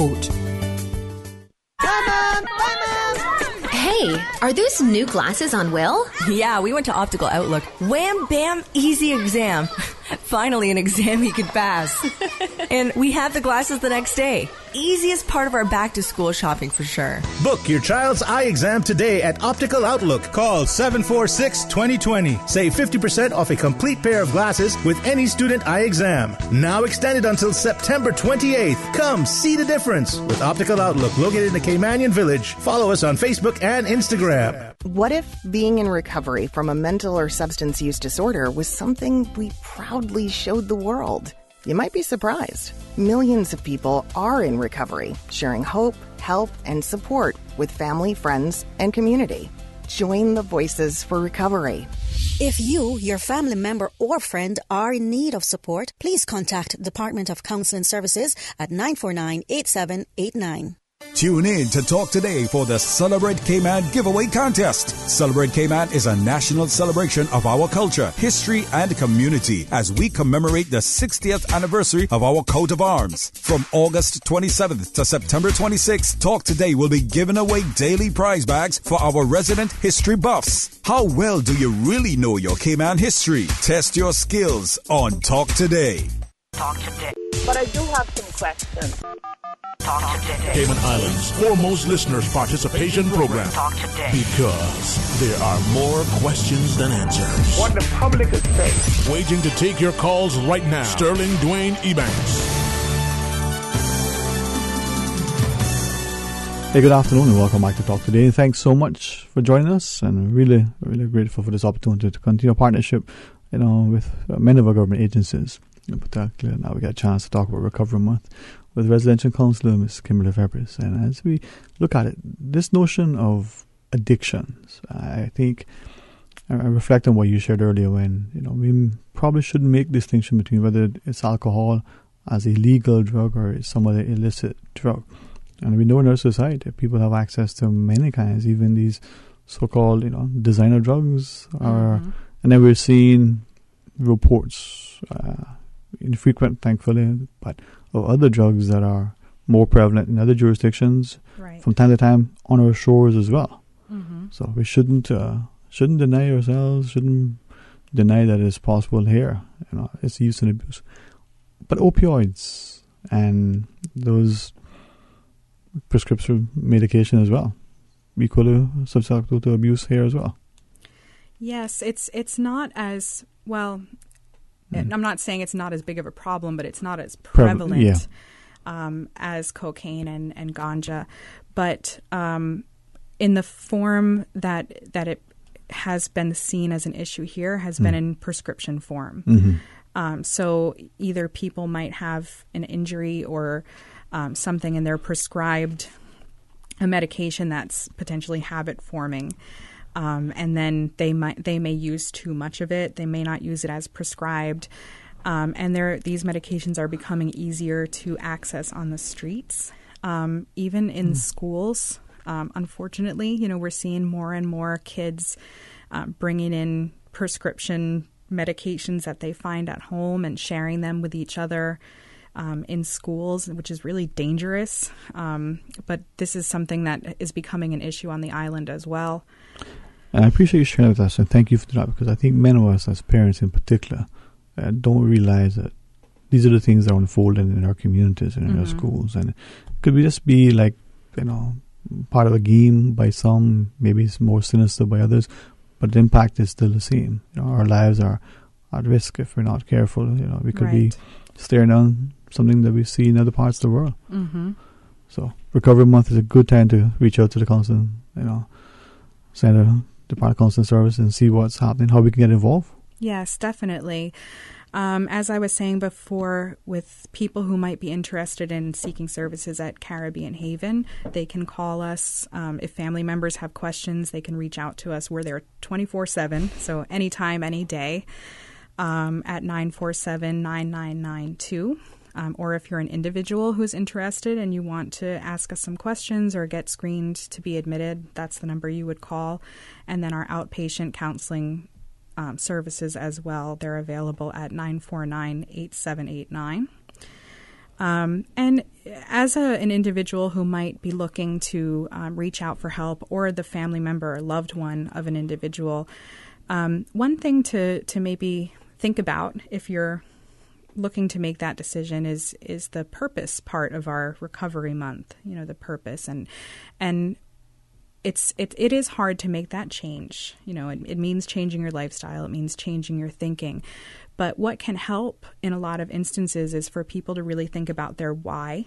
Hey, are those new glasses on Will? Yeah, we went to Optical Outlook. Wham, bam, easy exam. Finally, an exam he could pass. And we had the glasses the next day. Easiest part of our back-to-school shopping for sure. Book your child's eye exam today at Optical Outlook. Call 746-2020. Save 50% off a complete pair of glasses with any student eye exam. Now extended until September 28th. Come see the difference with Optical Outlook, located in the Caymanian Village. Follow us on Facebook and Instagram. What if being in recovery from a mental or substance use disorder was something we proudly showed the world? You might be surprised. Millions of people are in recovery, sharing hope, help, and support with family, friends, and community. Join the Voices for Recovery. If you, your family member, or friend are in need of support, please contact Department of Counseling Services at 949-8789. Tune in to Talk Today for the Celebrate Cayman giveaway contest. Celebrate Cayman is a national celebration of our culture, history, and community as we commemorate the 60th anniversary of our coat of arms. From August 27th to September 26th, Talk Today will be giving away daily prize bags for our resident history buffs. How well do you really know your Cayman history? Test your skills on Talk Today. Talk today. But I do have some questions. Talk today. Cayman Islands' foremost listeners' participation program. Talk today. Because there are more questions than answers. What the public is saying. Waiting to take your calls right now. Sterling Dwayne Ebanks. Hey, good afternoon and welcome back to Talk Today. Thanks so much for joining us, and really grateful for this opportunity to continue our partnership, with many of our government agencies. In particular, now we got a chance to talk about Recovery Month with residential counsellor Ms. Kimberly Febres. And as we look at it, this notion of addictions, I think I reflect on what you shared earlier when, we probably shouldn't make distinction between whether it's alcohol as a legal drug or it's some other illicit drug. And we know in our society people have access to many kinds, even these so-called, designer drugs. And then we're seeing reports, infrequent, thankfully, but of other drugs that are more prevalent in other jurisdictions from time to time on our shores as well. So we shouldn't deny ourselves, shouldn't deny that it's possible here. It's use and abuse. But opioids and those prescription medication as well, equally susceptible to abuse here as well. Yes, it's not as well. I'm not saying it's not as big of a problem, but it's not as prevalent as cocaine and ganja. But in the form that it has been seen as an issue here has been in prescription form. So either people might have an injury or something and they're prescribed a medication that's potentially habit forming. And then they may use too much of it. They may not use it as prescribed. And these medications are becoming easier to access on the streets, even in schools. Unfortunately, we're seeing more and more kids bringing in prescription medications that they find at home and sharing them with each other in schools, which is really dangerous. But this is something that is becoming an issue on the island as well. And I appreciate you sharing with us, and thank you for that, because I think many of us as parents in particular don't realize that these are the things that are unfolding in our communities and in our schools. And it could just be like, part of a game by some, maybe it's more sinister by others, but the impact is still the same. Our lives are at risk if we're not careful. We could be staring down something that we see in other parts of the world. So Recovery Month is a good time to reach out to the counseling, Center, Department of Counseling Service, and see what's happening, how we can get involved. Yes, definitely. As I was saying before, with people who might be interested in seeking services at Caribbean Haven, they can call us. If family members have questions, they can reach out to us. We're there 24/7, so anytime, any day, at 947-9992. Or if you're an individual who's interested and you want to ask us some questions or get screened to be admitted, that's the number you would call. And then our outpatient counseling services as well, they're available at 949-8789. And as an individual who might be looking to reach out for help, or the family member or loved one of an individual, one thing to maybe think about if you're looking to make that decision is the purpose part of our recovery month, the purpose. And it is hard to make that change. It means changing your lifestyle. It means changing your thinking. But what can help in a lot of instances is for people to really think about their why.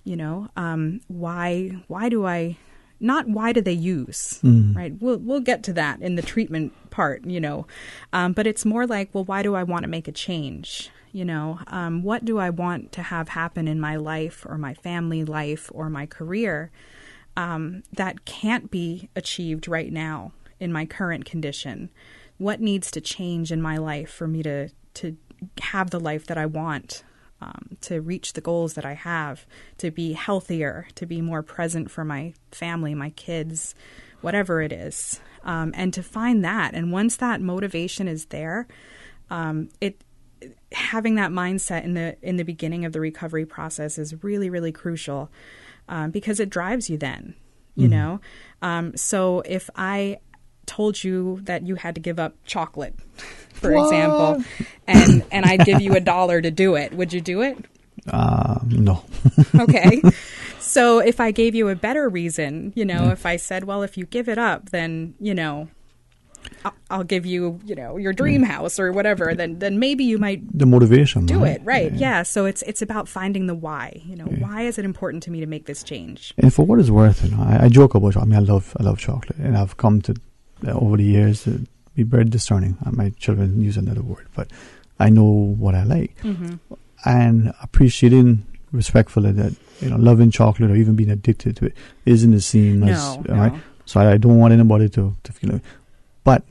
Why do I, not why do they use, right? We'll get to that in the treatment part, but it's more like, well, why do I want to make a change? What do I want to have happen in my life or my family life or my career that can't be achieved right now in my current condition? What needs to change in my life for me to have the life that I want, to reach the goals that I have, to be healthier, to be more present for my family, my kids, whatever it is, and to find that. And once that motivation is there, having that mindset in the beginning of the recovery process is really, really crucial, because it drives you then, So if I told you that you had to give up chocolate, for example, and I'd give you $1 to do it, would you do it? No. Okay. So if I gave you a better reason, if I said, well, if you give it up, then, I'll give you, your dream house or whatever, then maybe you might the motivation do it. Right. Yeah. So it's about finding the why, why is it important to me to make this change? And for what it's worth, I joke about chocolate. I love chocolate, and I've come to over the years to be very discerning. My children use another word, but I know what I like, and appreciating respectfully that loving chocolate or even being addicted to it isn't the same as right. So I don't want anybody to feel it. But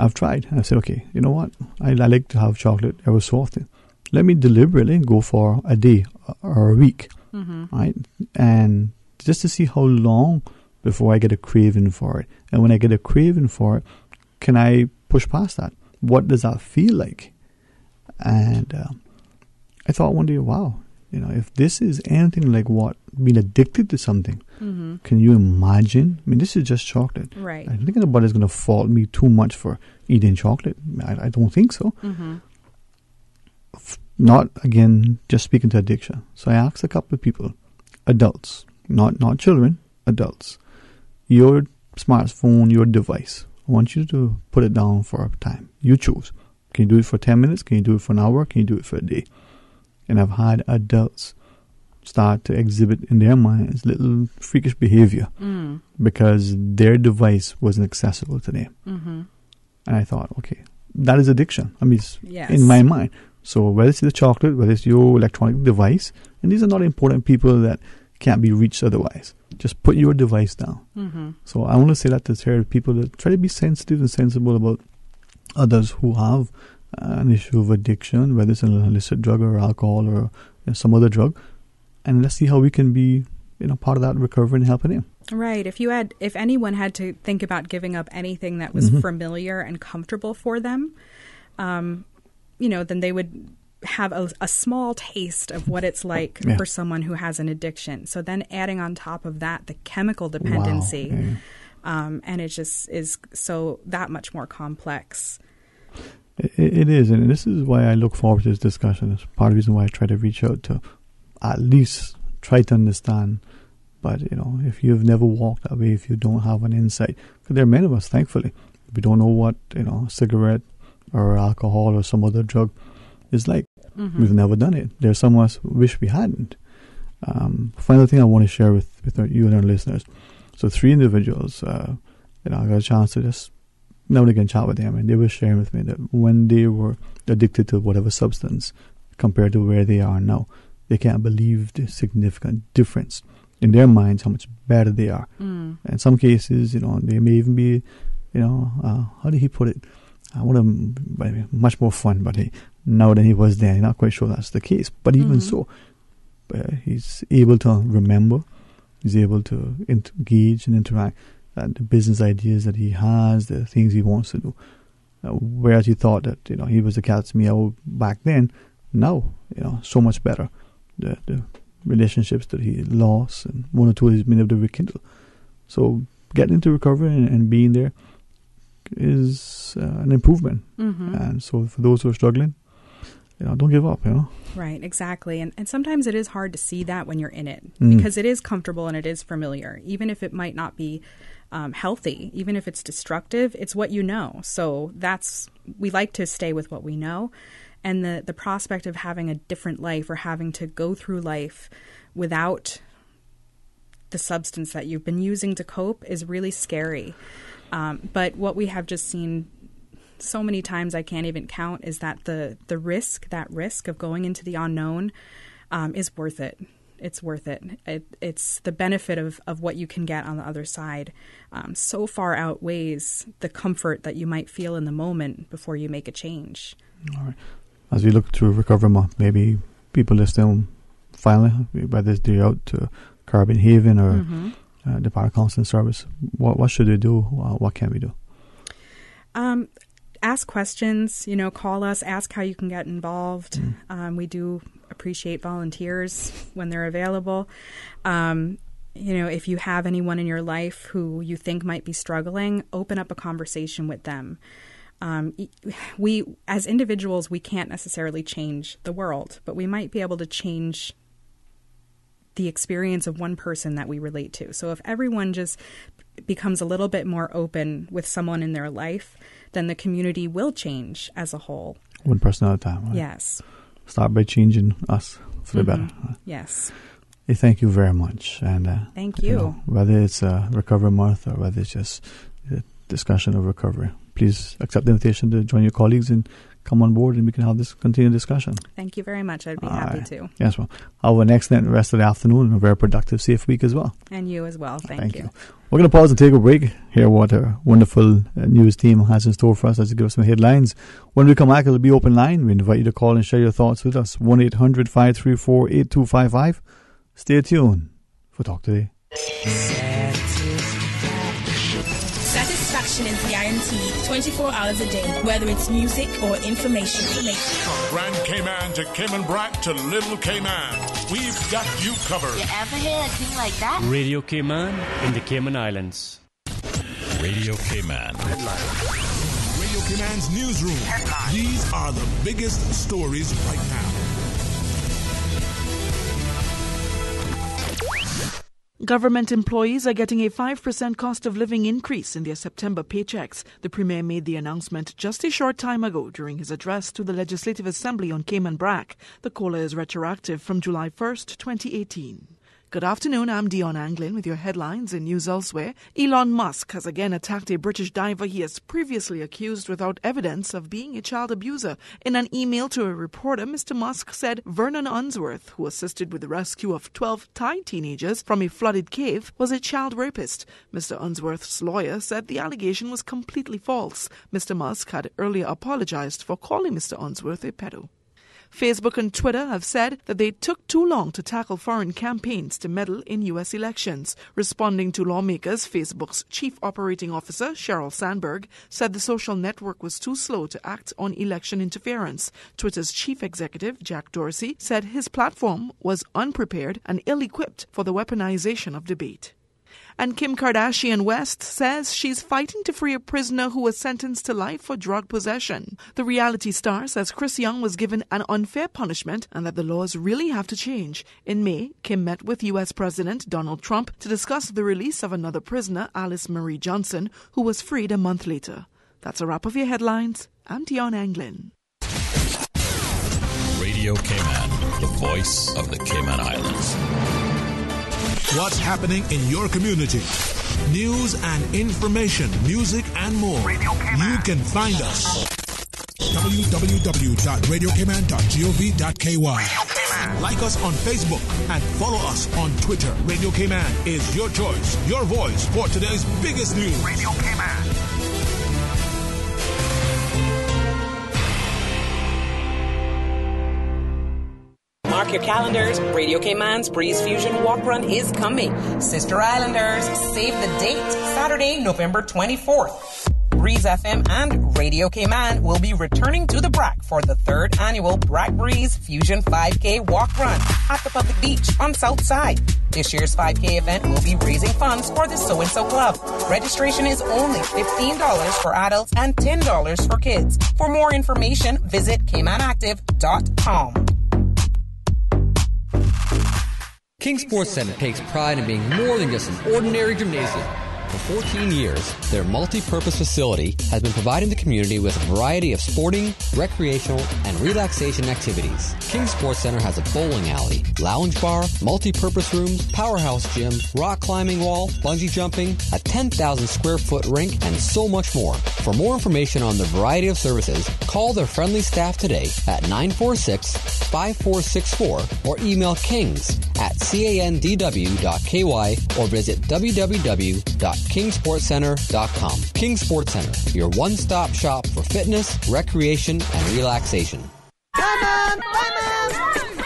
I've tried. I've said, okay, you know what? I like to have chocolate ever so often. Let me deliberately go for a day or a week, right? And just to see how long before I get a craving for it. And when I get a craving for it, can I push past that? What does that feel like? And I thought one day, wow, if this is anything like what being addicted to something, can you imagine? I mean, this is just chocolate. Right. I don't think anybody's going to fault me too much for eating chocolate. I don't think so. Not, again, just speaking to addiction. So I asked a couple of people, adults, not children, adults. Your smartphone, your device, I want you to put it down for a time. You choose. Can you do it for 10 minutes? Can you do it for an hour? Can you do it for a day? And I've had adults start to exhibit in their minds little freakish behavior because their device wasn't accessible to them. And I thought, okay, that is addiction. I mean, in my mind. So whether it's the chocolate, whether it's your electronic device, and these are not important people that can't be reached otherwise. Just put your device down. So I want to say that to people that try to be sensitive and sensible about others who have an issue of addiction, whether it's an illicit drug or alcohol or some other drug, and let's see how we can be part of that recovery and helping them. Right. If anyone had to think about giving up anything that was familiar and comfortable for them, then they would have a small taste of what it's like for someone who has an addiction. So then adding on top of that the chemical dependency, and it just is so that much more complex. It is, and this is why I look forward to this discussion. It's part of the reason why I try to reach out to at least try to understand. But, if you've never walked that way, if you don't have an insight, because there are many of us, thankfully, we don't know what, a cigarette or alcohol or some other drug is like. We've never done it. There's some of us wish we hadn't. Final thing I want to share with you and our listeners. So 3 individuals, I got a chance to just now and again chat with them, and they were sharing with me that when they were addicted to whatever substance compared to where they are now, they can't believe the significant difference in their minds, how much better they are. In some cases, they may even be, how did he put it? Much more fun, but now than he was then. I'm not quite sure that's the case. But even so, he's able to remember. He's able to engage and interact. The business ideas that he has, the things he wants to do. Whereas he thought that, he was a cat's meow back then, now, so much better. The relationships that he lost, and one or two he's been able to rekindle. So getting into recovery and being there, is an improvement. Mm-hmm. And so for those who are struggling, don't give up, Right, exactly. And sometimes it is hard to see that when you're in it Mm. because it is comfortable and it is familiar. Even if it might not be healthy, even if it's destructive, it's what you know. So we like to stay with what we know. And the prospect of having a different life or having to go through life without the substance that you've been using to cope is really scary. But what we have just seen so many times I can't even count is that the risk of going into the unknown is worth it. It's worth it. It's the benefit of what you can get on the other side so far outweighs the comfort that you might feel in the moment before you make a change. All right. As we look to Recovery Month, maybe people listening finally, whether they're out to Carbon Haven or the Power Counseling Service, what should they do? What can we do? Ask questions, call us, ask how you can get involved. We do appreciate volunteers when they're available. If you have anyone in your life who you think might be struggling, open up a conversation with them. We, as individuals, we can't necessarily change the world, but we might be able to change the experience of one person that we relate to. So if everyone just becomes a little bit more open with someone in their life, then the community will change as a whole. One person at a time. Right? Yes. Start by changing us for the better. Yes. Hey, thank you very much. And thank you. Whether it's a Recovery Month or whether it's just a discussion of recovery, please accept the invitation to join your colleagues and come on board and we can have this continued discussion. Thank you very much. I'd be happy to. Yes, well, have an excellent rest of the afternoon and a very productive, safe week as well. And you as well. Thank you. We're going to pause and take a break, hear what our wonderful news team has in store for us as they give us some headlines. When we come back, it'll be open line. We invite you to call and share your thoughts with us. 1-800-534-8255. Stay tuned for Talk Today. Satisfaction is guaranteed 24 hours a day, whether it's music or information. From Grand Cayman to Cayman Brac to Little Cayman, we've got you covered. You ever hear a thing like that? Radio Cayman in the Cayman Islands. Radio Cayman. Radio Cayman's newsroom. These are the biggest stories right now. Government employees are getting a 5% cost of living increase in their September paychecks. The Premier made the announcement just a short time ago during his address to the Legislative Assembly on Cayman Brac. The COLA is retroactive from July 1st, 2018. Good afternoon, I'm Dion Anglin with your headlines and news elsewhere. Elon Musk has again attacked a British diver he has previously accused without evidence of being a child abuser. In an email to a reporter, Mr. Musk said Vernon Unsworth, who assisted with the rescue of 12 Thai teenagers from a flooded cave, was a child rapist. Mr. Unsworth's lawyer said the allegation was completely false. Mr. Musk had earlier apologized for calling Mr. Unsworth a pedo. Facebook and Twitter have said that they took too long to tackle foreign campaigns to meddle in U.S. elections. Responding to lawmakers, Facebook's chief operating officer, Sheryl Sandberg, said the social network was too slow to act on election interference. Twitter's chief executive, Jack Dorsey, said his platform was unprepared and ill-equipped for the weaponization of debate. And Kim Kardashian West says she's fighting to free a prisoner who was sentenced to life for drug possession. The reality star says Chris Young was given an unfair punishment and that the laws really have to change. In May, Kim met with U.S. President Donald Trump to discuss the release of another prisoner, Alice Marie Johnson, who was freed a month later. That's a wrap of your headlines. I'm Dion Anglin. Radio Cayman, the voice of the Cayman Islands. What's happening in your community? News and information, music and more. You can find us. www.radiocayman.gov.ky. Like us on Facebook and follow us on Twitter. Radio Cayman is your choice, your voice for today's biggest news. Radio Cayman. Mark your calendars. Radio Cayman's Breeze Fusion Walk Run is coming. Sister Islanders, save the date. Saturday, November 24th. Breeze Breeze FM and Radio Cayman will be returning to the BRAC for the 3rd annual BRAC Breeze Fusion 5K Walk Run at the public beach on South Side. This year's 5K event will be raising funds for the So and So Club. Registration is only $15 for adults and $10 for kids. For more information, visit caymanactive.com. King Sports Center takes pride in being more than just an ordinary gymnasium. For 14 years, their multi-purpose facility has been providing the community with a variety of sporting, recreational, and relaxation activities. King Sports Center has a bowling alley, lounge bar, multi-purpose rooms, powerhouse gym, rock climbing wall, bungee jumping, a 10,000 square foot rink, and so much more. For more information on the variety of services, call their friendly staff today at 946-5464 or email kings@candw.ky or visit www.kingsportscenter.com. King Sports Center, your one-stop shop for fitness, recreation, and relaxation.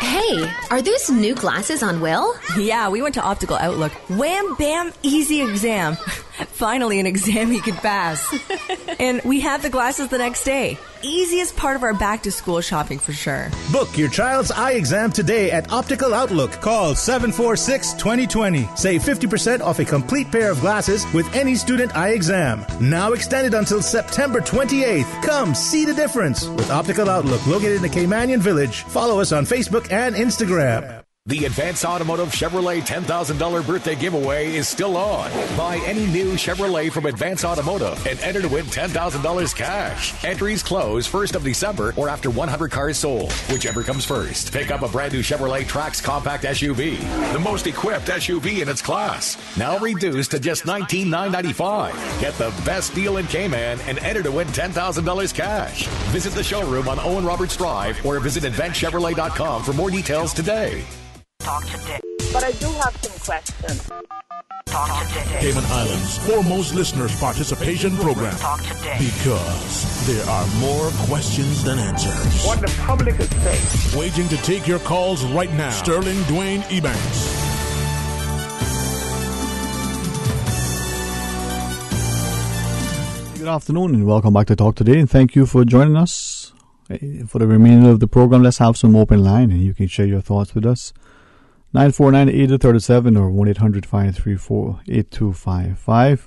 Hey, are those new glasses on Will? Yeah, we went to Optical Outlook. Wham, bam, easy exam. Finally, an exam he could pass. And we had the glasses the next day. Easiest part of our back-to-school shopping for sure. Book your child's eye exam today at Optical Outlook. Call 746-2020. Save 50% off a complete pair of glasses with any student eye exam. Now extended until September 28th. Come see the difference with Optical Outlook, located in the Caymanian Village. Follow us on Facebook and Instagram. The Advance Automotive Chevrolet $10,000 birthday giveaway is still on. Buy any new Chevrolet from Advance Automotive and enter to win $10,000 cash. Entries close 1st of December or after 100 cars sold, whichever comes first. Pick up a brand new Chevrolet Trax compact SUV, the most equipped SUV in its class. Now reduced to just $19,995. Get the best deal in Cayman and enter to win $10,000 cash. Visit the showroom on Owen Roberts Drive or visit AdvanceChevrolet.com for more details today. Talk today. But I do have some questions. Talk today. Cayman Islands' foremost listeners participation program. Talk today. Because there are more questions than answers. What the public is saying. Waiting to take your calls right now. Sterling Dwayne Ebanks. Good afternoon and welcome back to Talk Today, and thank you for joining us. For the remainder of the program, let's have some open line and you can share your thoughts with us. 949-8037 or 1-800-534-8255. You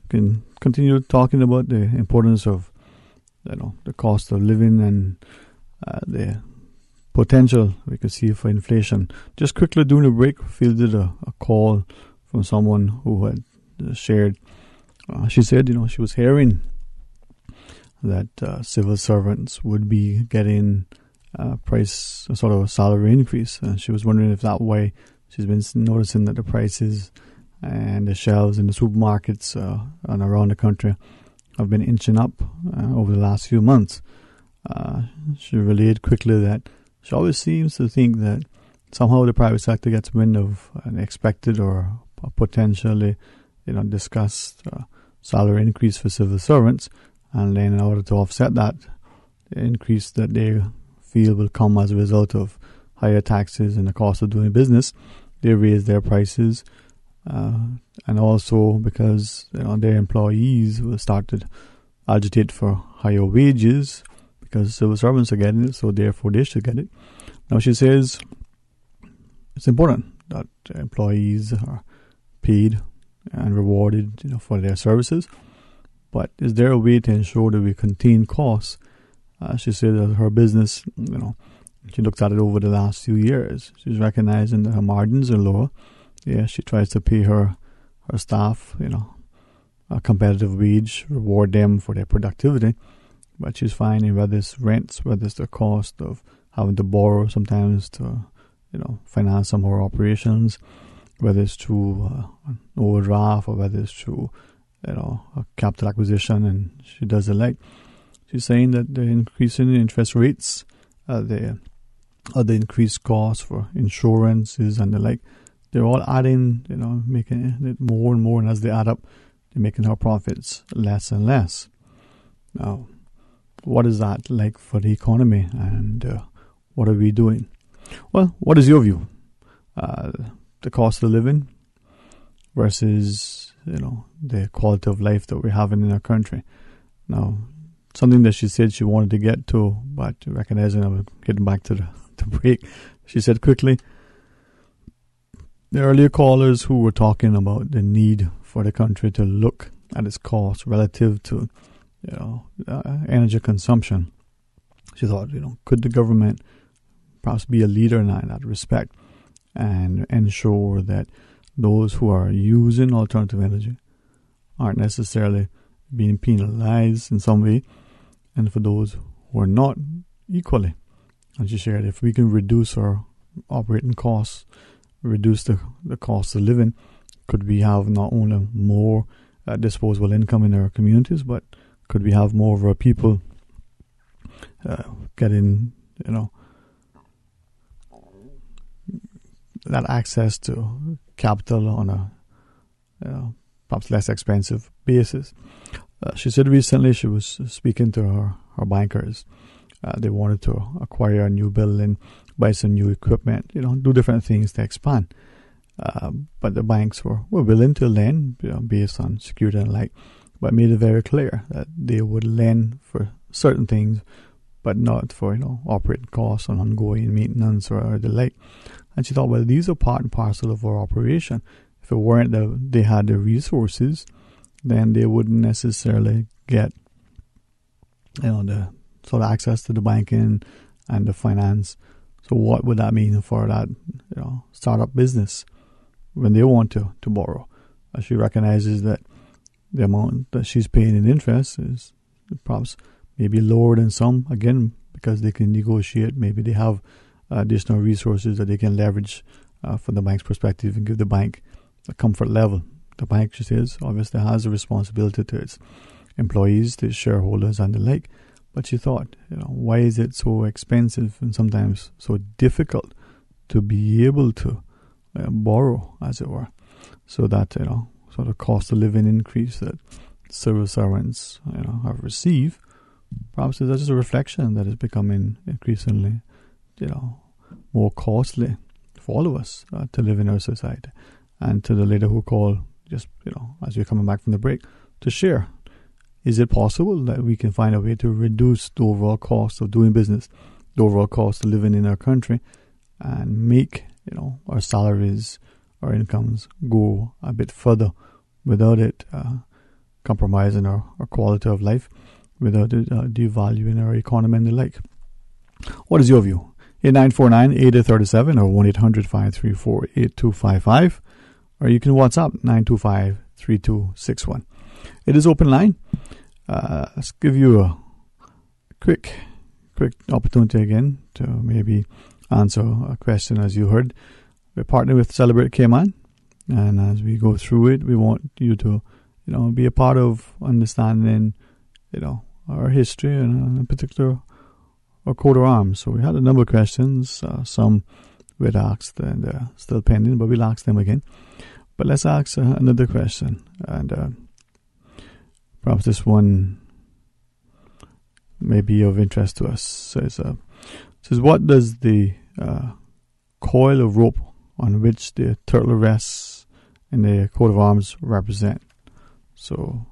can continue talking about the importance of, the cost of living and the potential we could see for inflation. Just quickly during the break, fielded a call from someone who had shared. She said, she was hearing that civil servants would be getting sort of a salary increase. And she was wondering if that way she's been noticing that the prices and the shelves in the supermarkets and around the country have been inching up over the last few months. She relayed quickly that she always seems to think that somehow the private sector gets wind of an expected or potentially discussed salary increase for civil servants, and then in order to offset that, the increase that they feel will come as a result of higher taxes and the cost of doing business, they raise their prices, and also because their employees will start to agitate for higher wages because civil servants are getting it, so therefore they should get it. Now she says it's important that employees are paid and rewarded for their services, but is there a way to ensure that we contain costs? She said that her business, she looks at it over the last few years. She's recognizing that her margins are lower. Yeah, she tries to pay her staff, a competitive wage, reward them for their productivity. But she's finding whether it's rents, whether it's the cost of having to borrow sometimes to, finance some of her operations, whether it's through an overdraft or whether it's through, a capital acquisition, and she does the like. She's saying that the increasing interest rates, the increased costs for insurances and the like, they're all adding, making it more and more, and as they add up, they're making her profits less and less. Now, what is that like for the economy, and what are we doing? Well, what is your view? The cost of living versus, the quality of life that we're having in our country. Now, something that she said she wanted to get to, but recognizing I was getting back to the break, she said quickly, the earlier callers who were talking about the need for the country to look at its costs relative to, energy consumption. She thought, could the government perhaps be a leader in that respect and ensure that those who are using alternative energy aren't necessarily being penalized in some way, and for those who are not, equally. And she shared, if we can reduce our operating costs, reduce the cost of living, could we have not only more disposable income in our communities, but could we have more of our people getting, that access to capital on a perhaps less expensive basis. She said recently she was speaking to her bankers. They wanted to acquire a new building, buy some new equipment, do different things to expand. But the banks were willing to lend, based on security and the like, but made it very clear that they would lend for certain things, but not for, operating costs and ongoing maintenance or the like. And she thought, well, these are part and parcel of our operation. If it weren't that they had the resources, then they wouldn't necessarily get, the sort of access to the banking and the finance. So what would that mean for that, startup business when they want to borrow? She recognizes that the amount that she's paying in interest is perhaps maybe lower than some, again, because they can negotiate. Maybe they have additional resources that they can leverage from the bank's perspective and give the bank a comfort level. The bank, she says, obviously has a responsibility to its employees, to its shareholders and the like. But she thought, why is it so expensive and sometimes so difficult to be able to borrow, as it were, so that, sort of cost of living increase that civil servants, have received, perhaps is just a reflection that is becoming increasingly, more costly for all of us to live in our society. And to the lady who called, just, as we're coming back from the break, to share. Is it possible that we can find a way to reduce the overall cost of doing business, the overall cost of living in our country, and make, our salaries, our incomes go a bit further without it compromising our quality of life, without it devaluing our economy and the like? What is your view? 8949-8037 or 1-800-534-8255, or you can WhatsApp 925-3261. It is open line. Let's give you a quick opportunity again to maybe answer a question as you heard. We're partnering with Celebrate Cayman, and as we go through it, we want you to, be a part of understanding, our history and in particular our coat of arms. So we had a number of questions. Some we'd asked and still pending, but we'll ask them again. But let's ask another question, and perhaps this one may be of interest to us. Says, what does the coil of rope on which the turtle rests in the coat of arms represent? So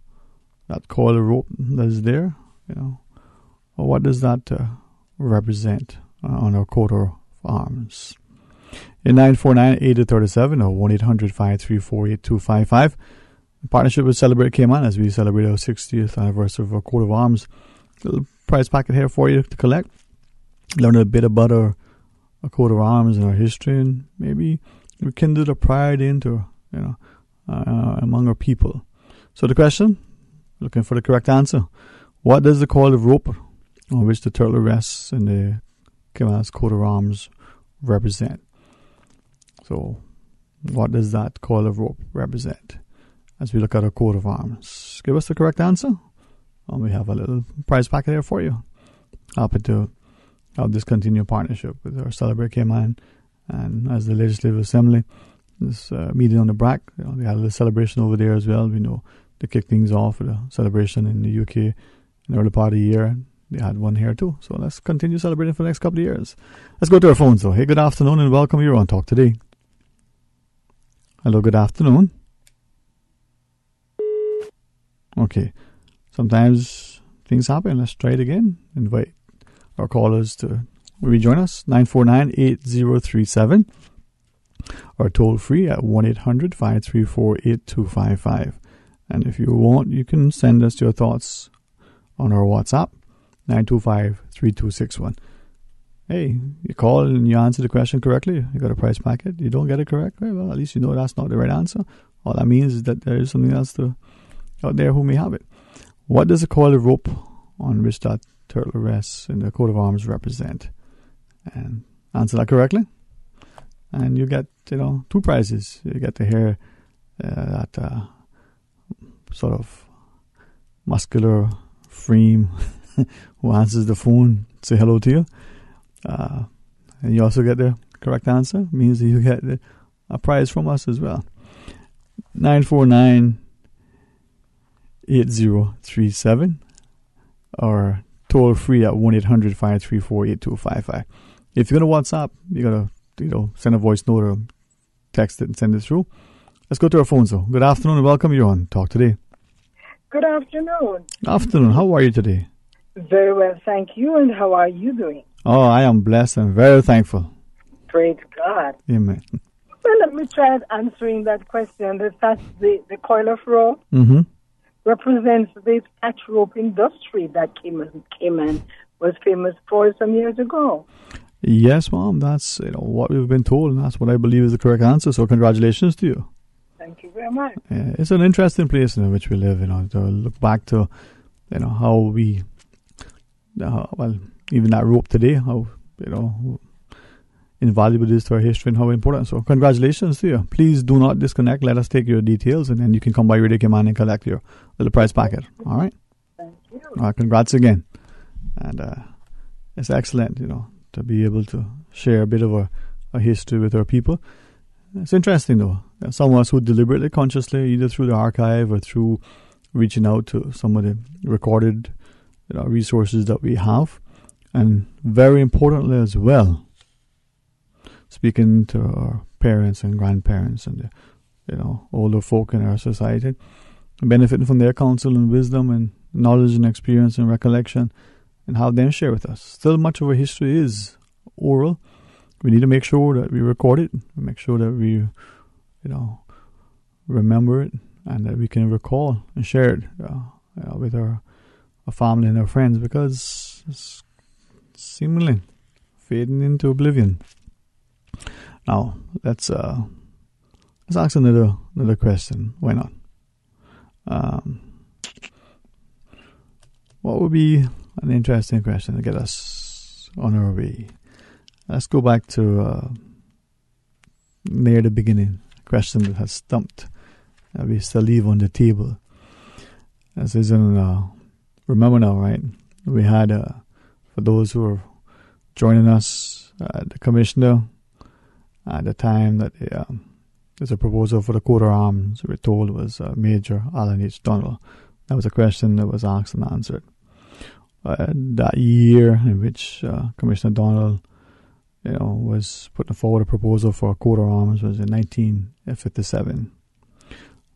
that coil of rope that is there, or what does that represent on our coat of arms? In 949-8037 or 1-800-534-8255. In partnership with Celebrate Cayman, as we celebrate our 60th anniversary of our coat of arms. A little prize packet here for you to collect. Learn a bit about our coat of arms and our history, and maybe rekindle the pride into, among our people. So the question, looking for the correct answer. What does the coil of rope on which the turtle rests in the Cayman's coat of arms represent? So, what does that coil of rope represent as we look at our coat of arms? Give us the correct answer, and we have a little prize packet here for you. Happy to have this continued partnership with our Celebrate Cayman, and as the Legislative Assembly is meeting on the BRAC, they had a little celebration over there as well. We know they kicked things off with a celebration in the UK in the early part of the year. They had one here too. So let's continue celebrating for the next couple of years. Let's go to our phones though. Hey, good afternoon and welcome. You're on Talk Today. Hello, good afternoon. Okay. Sometimes things happen. Let's try it again. Invite our callers to rejoin us, 949-8037, or toll free at 1-800-534-8255. And if you want, you can send us your thoughts on our WhatsApp, 925-3261. Hey, you call and you answer the question correctly, you got a prize packet. You don't get it correct, well, at least you know that's not the right answer. All that means is that there is something else out there who may have it. What does a coil of rope on which that turtle rests in the coat of arms represent? And answer that correctly, and you get, 2 prizes. You get to hear that sort of muscular frame who answers the phone say hello to you. And you also get the correct answer. Means that you get a prize from us as well. 949-8037 or toll free at 1-800-534-8255. If you're going to WhatsApp, you got to send a voice note or text it and send it through. Let's go to our phones though. Good afternoon and welcome. You're on Talk Today. Good afternoon. Afternoon. How are you today? Very well, thank you. And how are you doing? Oh, I am blessed and very thankful. Praise God. Amen. Well, let me try answering that question. The coil of rope represents the thatch rope industry that Cayman was famous for some years ago. Yes, Mom. That's what we've been told, and that's what I believe is the correct answer. So, congratulations to you. Thank you very much. It's an interesting place in which we live. To look back to, how we, even that rope today, how invaluable it is to our history and how important. So, congratulations to you. Please do not disconnect. Let us take your details, and then you can come by Radio Cayman and collect your little prize packet. All right. Thank you. All right. Congrats again, and it's excellent, to be able to share a bit of a history with our people. It's interesting, though. Some of us who deliberately, consciously, either through the archive or through reaching out to some of the recorded resources that we have, and very importantly as well, speaking to our parents and grandparents and older folk in our society, benefiting from their counsel and wisdom and knowledge and experience and recollection, and have them share with us. Still, much of our history is oral. We need to make sure that we record it, make sure that we, remember it, and that we can recall and share it with our family and our friends, because it's seemingly fading into oblivion. Now, let's ask another question. Why not? What would be an interesting question to get us on our way? Let's go back to near the beginning, a question that has stumped, that we still leave on the table. As is remember now, right? We had, for those who are joining us, the commissioner at the time that there's a proposal for the coat of arms, we're told was Major Alan H. Donald. That was a question that was asked and answered. That year in which Commissioner Donald was putting forward a proposal for a coat of arms was in 1957.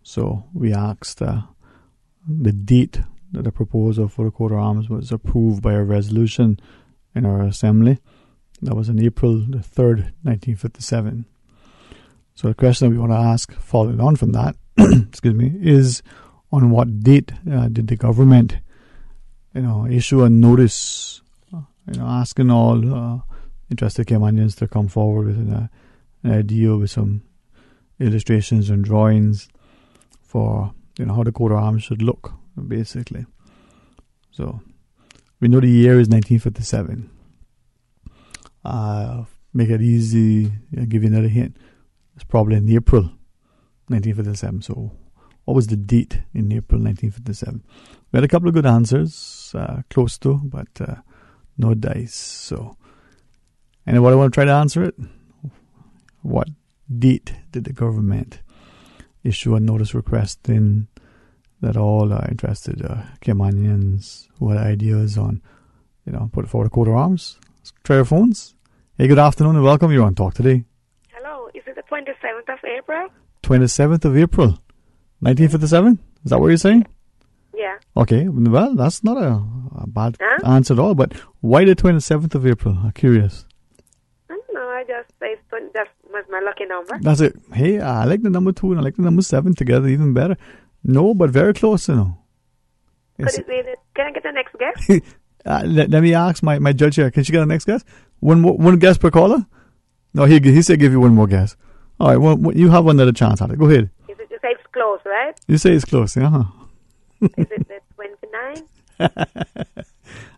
So we asked the date that the proposal for the coat of arms was approved by a resolution in our assembly. That was on April the 3rd, 1957. So the question that we want to ask, following on from that, is on what date did the government, issue a notice, asking all interested Caymanians to come forward with an idea with some illustrations and drawings for how the coat of arms should look, basically. So we know the year is 1957. Make it easy, give you another hint. It's probably in April 1957. So what was the date in April 1957? We had a couple of good answers, close to, but no dice. So anybody want to try to answer it? What date did the government issue a notice requesting that all interested Caymanians who had ideas on, put forward a coat of arms? Let's try our phones. Hey, good afternoon and welcome. You're on Talk Today. Hello, is it the 27th of April? 27th of April, 1957? Is that what you're saying? Yeah. Okay, well, that's not a bad answer at all, but why the 27th of April? I'm curious. I don't know, I just say that was my lucky number. That's it. Hey, I like the number 2 and I like the number 7 together, even better. No, but very close, you know. Can I get the next guess? Let me ask my judge here. Can she get the next guess? One guess per caller? No, he said give you one more guess. All right, you have another chance at it. Go ahead. You say it's close, right? You say it's close, yeah. Is it the 29?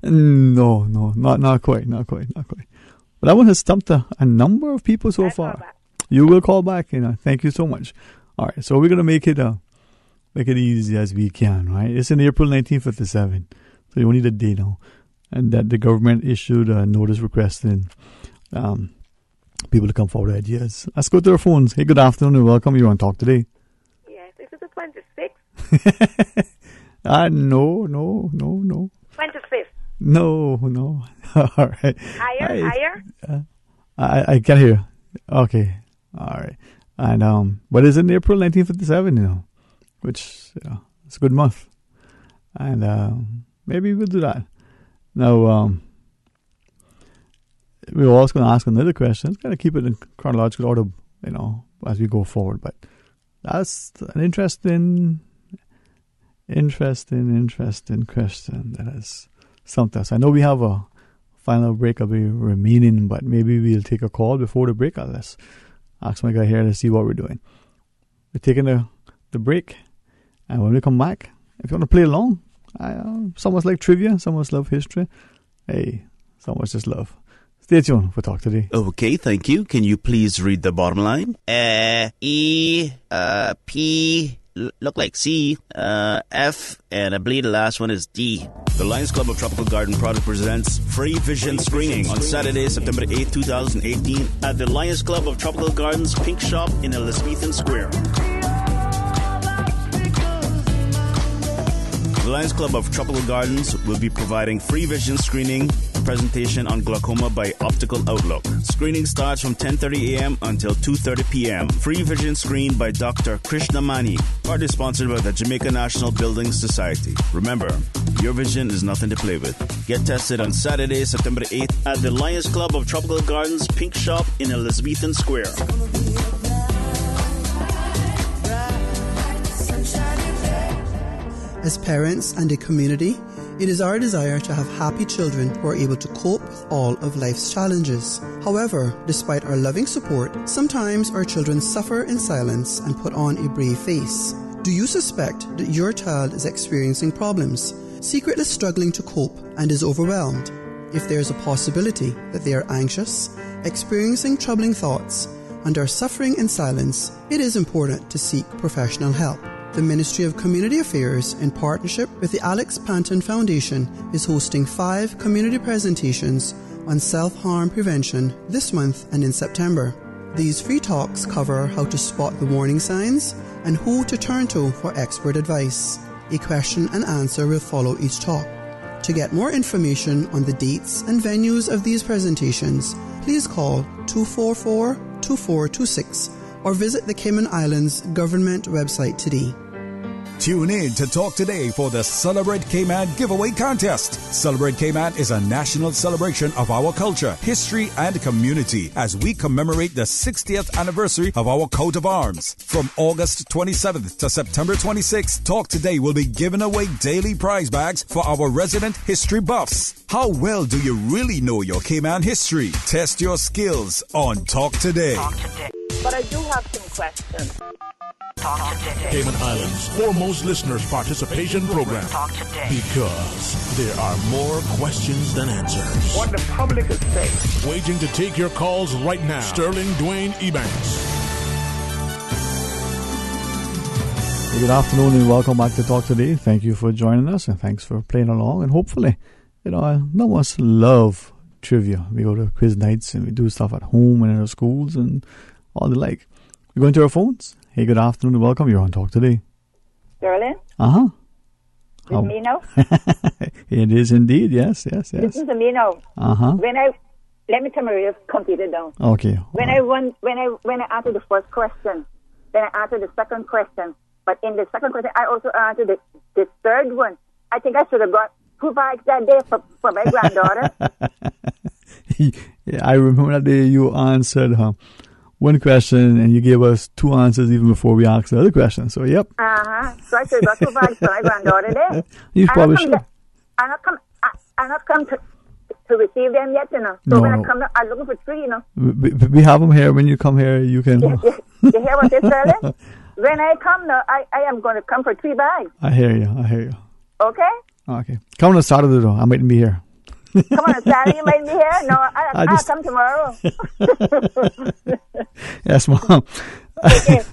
No, not quite. But that one has stumped a number of people so far. You will call back, Thank you so much. All right, so we're gonna make it easy as we can, right? It's in April 1957, so you only need a day now, and that the government issued a notice requesting people to come forward with ideas. Let's go to our phones. Hey, good afternoon and welcome. You're on Talk Today. Yes, is it the 26th? No. 25th? No. All right. Higher? I can't hear. Okay. All right. And but it's in April 1957, which it's a good month, and maybe we'll do that. Now, we're also going to ask another question. Got to keep it in chronological order, as we go forward. But that's an interesting question. That has stumped us. I know we have a final break remaining, but maybe we'll take a call before the break. Let's ask my guy here to see what we're doing. We're taking the break, and when we come back, if you want to play along, some of us like trivia, some of us love history. Hey, some of us just love. Stay tuned for Talk Today. Okay, thank you. Can you please read the bottom line? E, P, look like C, F, and I believe the last one is D. The Lions Club of Tropical Garden Product presents free vision screening on Saturday, September 8, 2018 at the Lions Club of Tropical Gardens Pink Shop in Elizabethan Square. The Lions Club of Tropical Gardens will be providing free vision screening presentation on glaucoma by Optical Outlook. Screening starts from 10:30 a.m. until 2:30 p.m. Free vision screen by Dr. Krishnamani. Partly sponsored by the Jamaica National Building Society. Remember, your vision is nothing to play with. Get tested on Saturday, September 8th at the Lions Club of Tropical Gardens Pink Shop in Elizabethan Square. As parents and a community, it is our desire to have happy children who are able to cope with all of life's challenges. However, despite our loving support, sometimes our children suffer in silence and put on a brave face. Do you suspect that your child is experiencing problems, secretly struggling to cope, and is overwhelmed? If there is a possibility that they are anxious, experiencing troubling thoughts, and are suffering in silence, it is important to seek professional help. The Ministry of Community Affairs, in partnership with the Alex Panton Foundation, is hosting 5 community presentations on self-harm prevention this month and in September. These free talks cover how to spot the warning signs and who to turn to for expert advice. A question and answer will follow each talk. To get more information on the dates and venues of these presentations, please call 244-2426 or visit the Cayman Islands government website today. Tune in to Talk Today for the Celebrate Cayman giveaway contest. Celebrate Cayman is a national celebration of our culture, history, and community as we commemorate the 60th anniversary of our coat of arms. From August 27th to September 26th, Talk Today will be giving away daily prize bags for our resident history buffs. How well do you really know your Cayman history? Test your skills on Talk Today. But I do have some questions. Cayman Islands' foremost listeners' participation program. Because there are more questions than answers. What the public is saying. Waiting to take your calls right now. Sterling Dwayne Ebanks. Good afternoon and welcome back to Talk Today. Thank you for joining us and thanks for playing along. And hopefully, none of us love trivia. We go to quiz nights and we do stuff at home and in our schools and all the like. We're going to our phones. Hey, good afternoon and welcome. You're on Talk Today. Sterling? Uh-huh. Is it me now? It is indeed, yes. This is me now. Uh-huh. Let me tell you, complete it down. Okay. When I answered the first question, then I answered the second question. But in the second question, I also answered the third one. I think I should have got 2 bags that day for my granddaughter. Yeah, I remember that day you answered one question and you gave us 2 answers even before we asked the other question. So, yep. So I should have got 2 bags for my granddaughter there. You probably should. I'm not come to receive them yet, you know. So when I come, I'm looking for 3, you know. We have them here. When you come here, you can... You hear what they're selling? When I come now, I am going to come for 3 bags. I hear you. Okay? Okay. Come on Saturday, though. I mightn't be here. Come on Saturday, you might be here? No, I'll come tomorrow. Yes, Mom. Okay.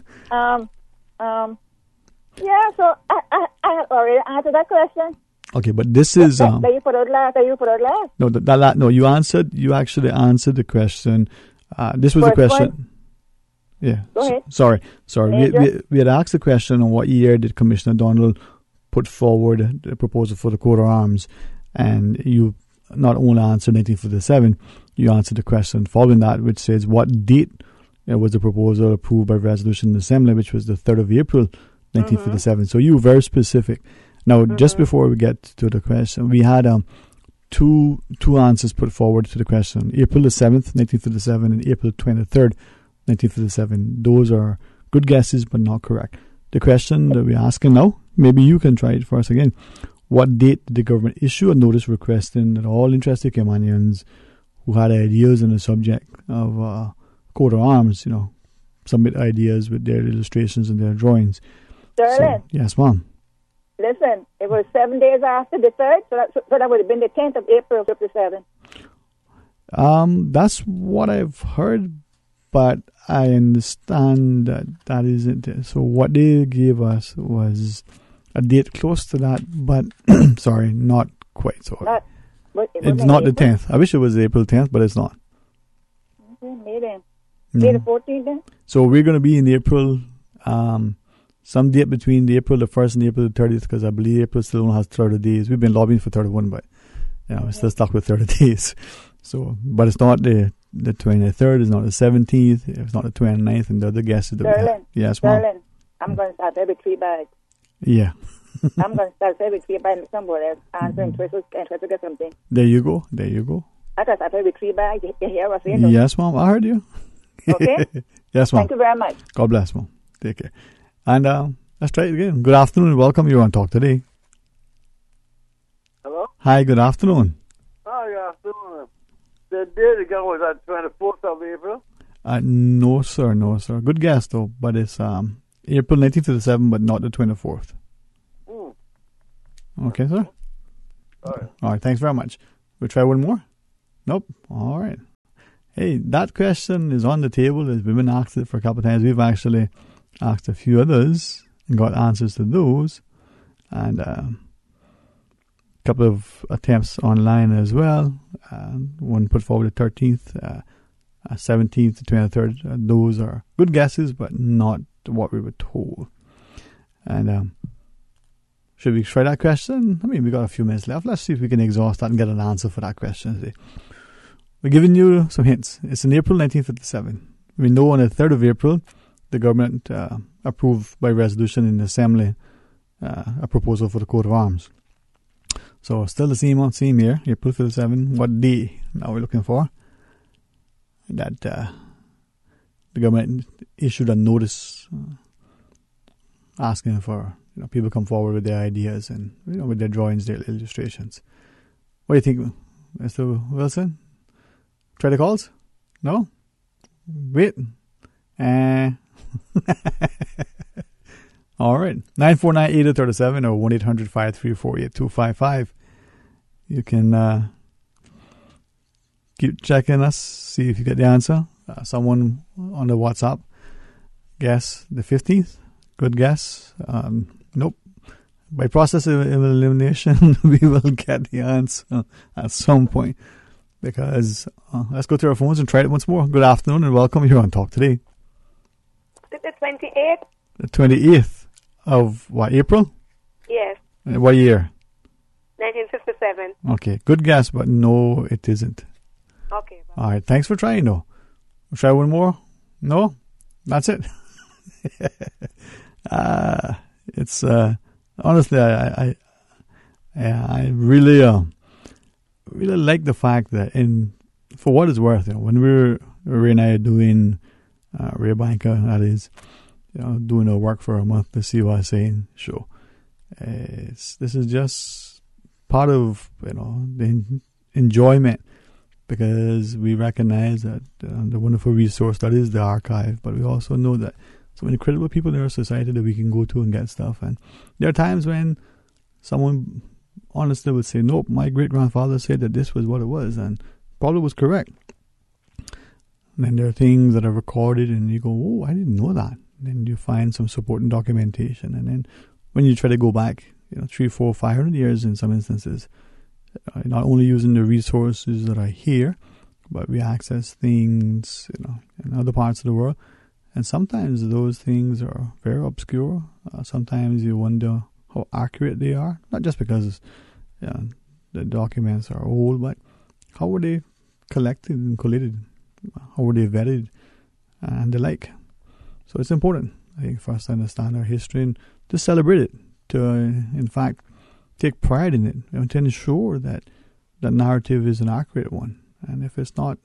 Yeah, so I already answered that question. Okay, but this is... That you put out last. No, you actually answered the question. This was the question... Point? Yeah. Go ahead. Sorry. We had asked the question on what year did Commissioner Donald put forward the proposal for the coat of arms, and you not only answered 1957, you answered the question following that, which says what date was the proposal approved by resolution in the Assembly, which was the 3rd of April 1957. So you were very specific. Now, just before we get to the question, we had two answers put forward to the question: April the 7th, 1957, and April 23rd, 1957. Those are good guesses, but not correct. The question that we're asking now, maybe you can try it for us again. What date did the government issue a notice requesting that all interested Caymanians who had ideas on the subject of coat of arms, submit ideas with their illustrations and their drawings? Sterling. So, yes, Mom. Listen, it was 7 days after the 3rd, so that would have been the 10th of April, 57. That's what I've heard, but I understand that isn't it. So what they gave us was a date close to that, but sorry, not quite. So it's not the 10th. I wish it was April 10th, but it's not. Okay, maybe. May the 14th then? So we're going to be in April, some date between the April the 1st and April the 30th, because I believe April still only has 30 days. We've been lobbying for 31, but we're still stuck with 30 days. So, but it's not the 23rd, it's not the 17th, it's not the 29th, and the other guesses that we have. Yes, Mom. Sterling, I'm going to start every 3 bags. Yeah. I'm going to start every 3 bags somewhere else, answering questions and try to get something. There you go. I can start every 3 bags. You hear what I'm saying? Yes, Mom, I heard you. Okay? Yes, Mom. Thank you very much. God bless, Mom. Take care. And let's try it again. Good afternoon and welcome. You're on Talk Today. Hello? Hi, good afternoon. Oh, good afternoon. The day ago was at 24th of April? No, sir. Good guess, though. But it's April 1957, but not the 24th. Okay, sir? All right, thanks very much. We'll try one more? Nope. All right. Hey, that question is on the table. We've been asked it for a couple of times. We've actually asked a few others and got answers to those. And a couple of attempts online as well. One put forward the 13th, 17th, the 23rd. Those are good guesses, but not what we were told. And should we try that question? I mean, we got a few minutes left. Let's see if we can exhaust that and get an answer for that question. We're giving you some hints. It's in April 1957. We know on the 3rd of April, the government approved by resolution in the Assembly a proposal for the coat of arms. So still the same year, April 57. What day now we're looking for? That the government issued a notice asking for people come forward with their ideas and with their drawings, their illustrations. What do you think, Mr. Wilson? Try the calls? No? Wait. All right. 949-8037 or 1-800-534-8255. You can keep checking us, see if you get the answer. Someone on the WhatsApp guess the 15th. Good guess. Nope. By process of elimination, we will get the answer at some point. Because let's go to our phones and try it once more. Good afternoon and welcome. You're on Talk Today. The 28th? The 28th of what, April? Yes. What year? 1957. Okay, good guess, but no, it isn't. Okay. Bye. All right, thanks for trying, though. We'll try one more? No? That's it? It's honestly, I Yeah, I really like the fact that, for what it's worth, when Ray and I are doing Ray Banker, that is, doing our work for a month, the CYSA show. This is just part of the enjoyment, because we recognize that the wonderful resource that is the archive, but we also know that some incredible people in our society that we can go to and get stuff. And there are times when someone honestly would say, nope, my great-grandfather said that this was what it was, and probably was correct. And then there are things that are recorded and you go, oh, I didn't know that. And then you find some supporting documentation. And then when you try to go back, 300, 400, 500 years in some instances, not only using the resources that are here, but we access things, in other parts of the world. And sometimes those things are very obscure. Sometimes you wonder how accurate they are, not just because the documents are old, but how were they collected and collated? How were they vetted and the like? So it's important, I think, for us to understand our history and to celebrate it, to, in fact, take pride in it, and to ensure that the narrative is an accurate one. And if it's not,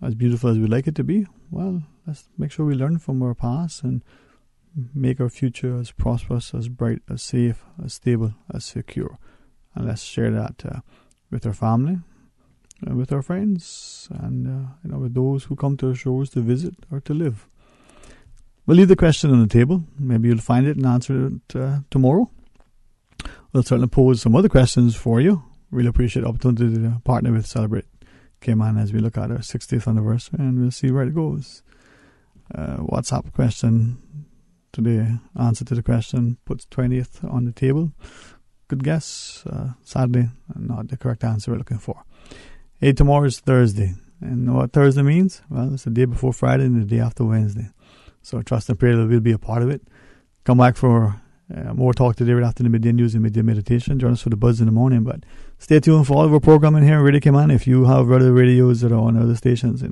as beautiful as we'd like it to be, well, let's make sure we learn from our past and make our future as prosperous, as bright, as safe, as stable, as secure. And let's share that with our family, with our friends, and with those who come to our shows to visit or to live. We'll leave the question on the table. Maybe you'll find it and answer it tomorrow. We'll certainly pose some other questions for you. Really appreciate the opportunity to partner with Celebrate Cayman as we look at our 60th anniversary, and we'll see where it goes. WhatsApp question today, answer to the question, puts 20th on the table. Good guess. Sadly, not the correct answer we're looking for. Hey, tomorrow is Thursday. And what Thursday means? Well, it's the day before Friday and the day after Wednesday. So trust and pray that we'll be a part of it. Come back for more talk today right after the midday news and midday meditation. Join us for the buzz in the morning. But stay tuned for all of our programming here on Radio Cayman. If you have other radios that are on other stations,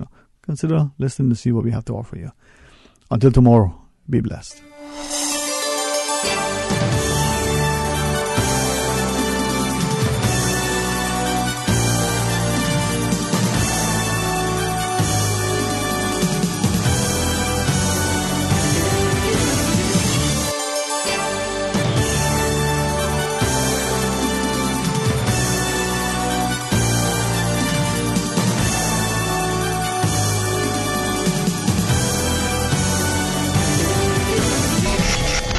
consider listening to see what we have to offer you. Until tomorrow, be blessed.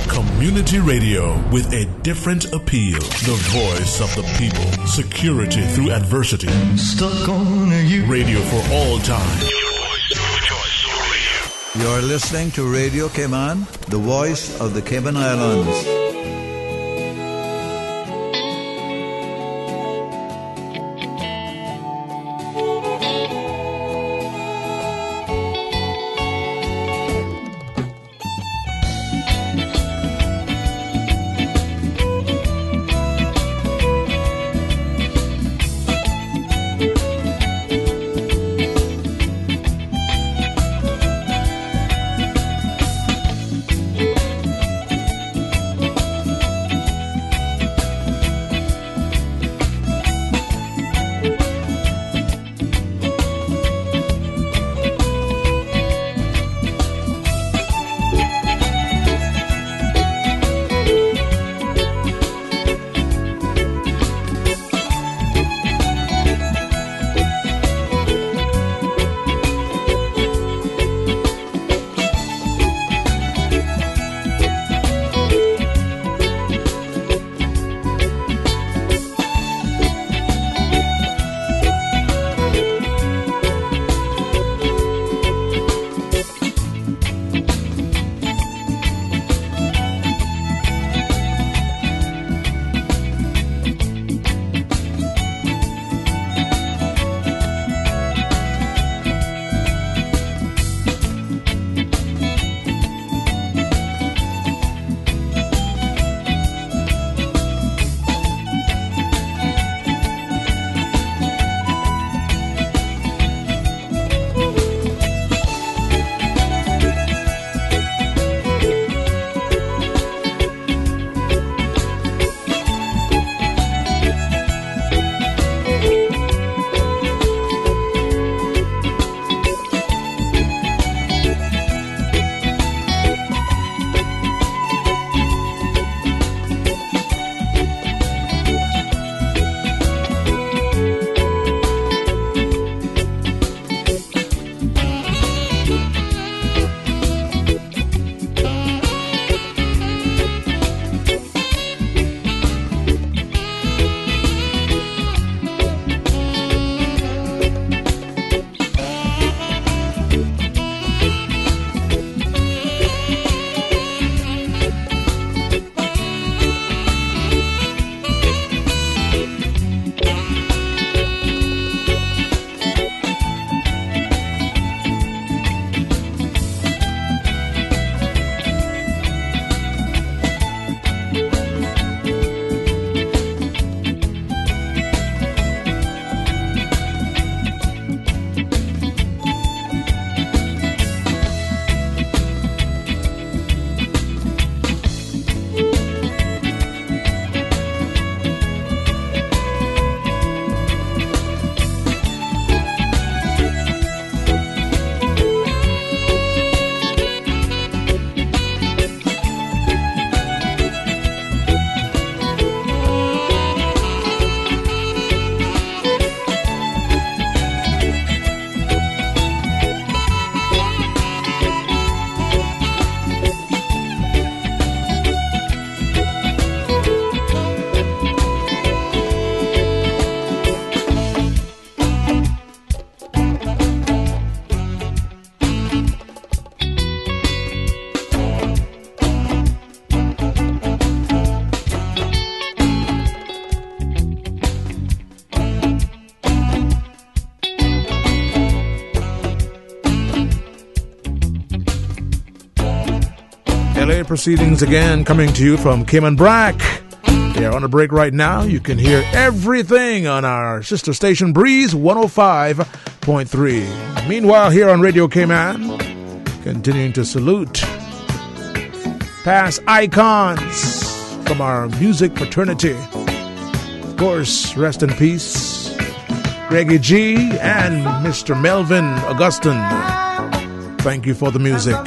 Community radio with a different appeal. The voice of the people. Security through adversity. Stuck on you. Radio for all time. You're listening to Radio Cayman, the voice of the Cayman Islands. LA proceedings again coming to you from Cayman Brack. We are on a break right now. You can hear everything on our sister station Breeze 105.3. Meanwhile, here on Radio Cayman, continuing to salute past icons from our music fraternity. Of course, rest in peace, Greggy G and Mr. Melvin Augustin. Thank you for the music.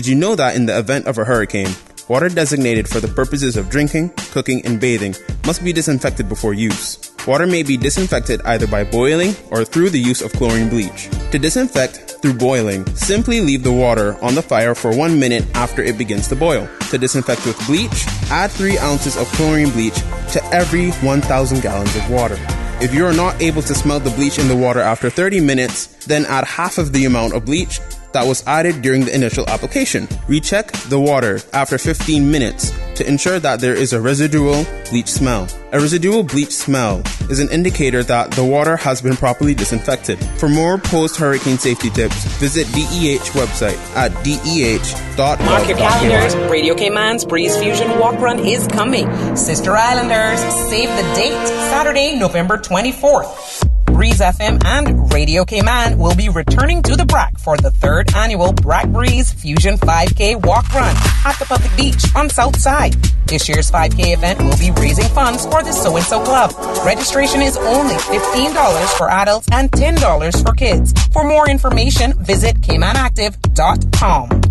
Did you know that in the event of a hurricane, water designated for the purposes of drinking, cooking, and bathing must be disinfected before use? Water may be disinfected either by boiling or through the use of chlorine bleach. To disinfect through boiling, simply leave the water on the fire for 1 minute after it begins to boil. To disinfect with bleach, add 3 ounces of chlorine bleach to every 1,000 gallons of water. If you are not able to smell the bleach in the water after 30 minutes, then add half of the amount of bleach that was added during the initial application. Recheck the water after 15 minutes to ensure that there is a residual bleach smell. A residual bleach smell is an indicator that the water has been properly disinfected. For more post-hurricane safety tips, visit DEH website at deh.gov. Mark your calendars. Radio Cayman's Breeze Fusion Walk Run is coming. Sister Islanders, save the date. Saturday, November 24th. Breeze FM and Radio Cayman will be returning to the BRAC for the 3rd annual BRAC Breeze Fusion 5K Walk Run at the public beach on South Side. This year's 5K event will be raising funds for the So-and-So Club. Registration is only $15 for adults and $10 for kids. For more information, visit caymanactive.com.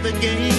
The game.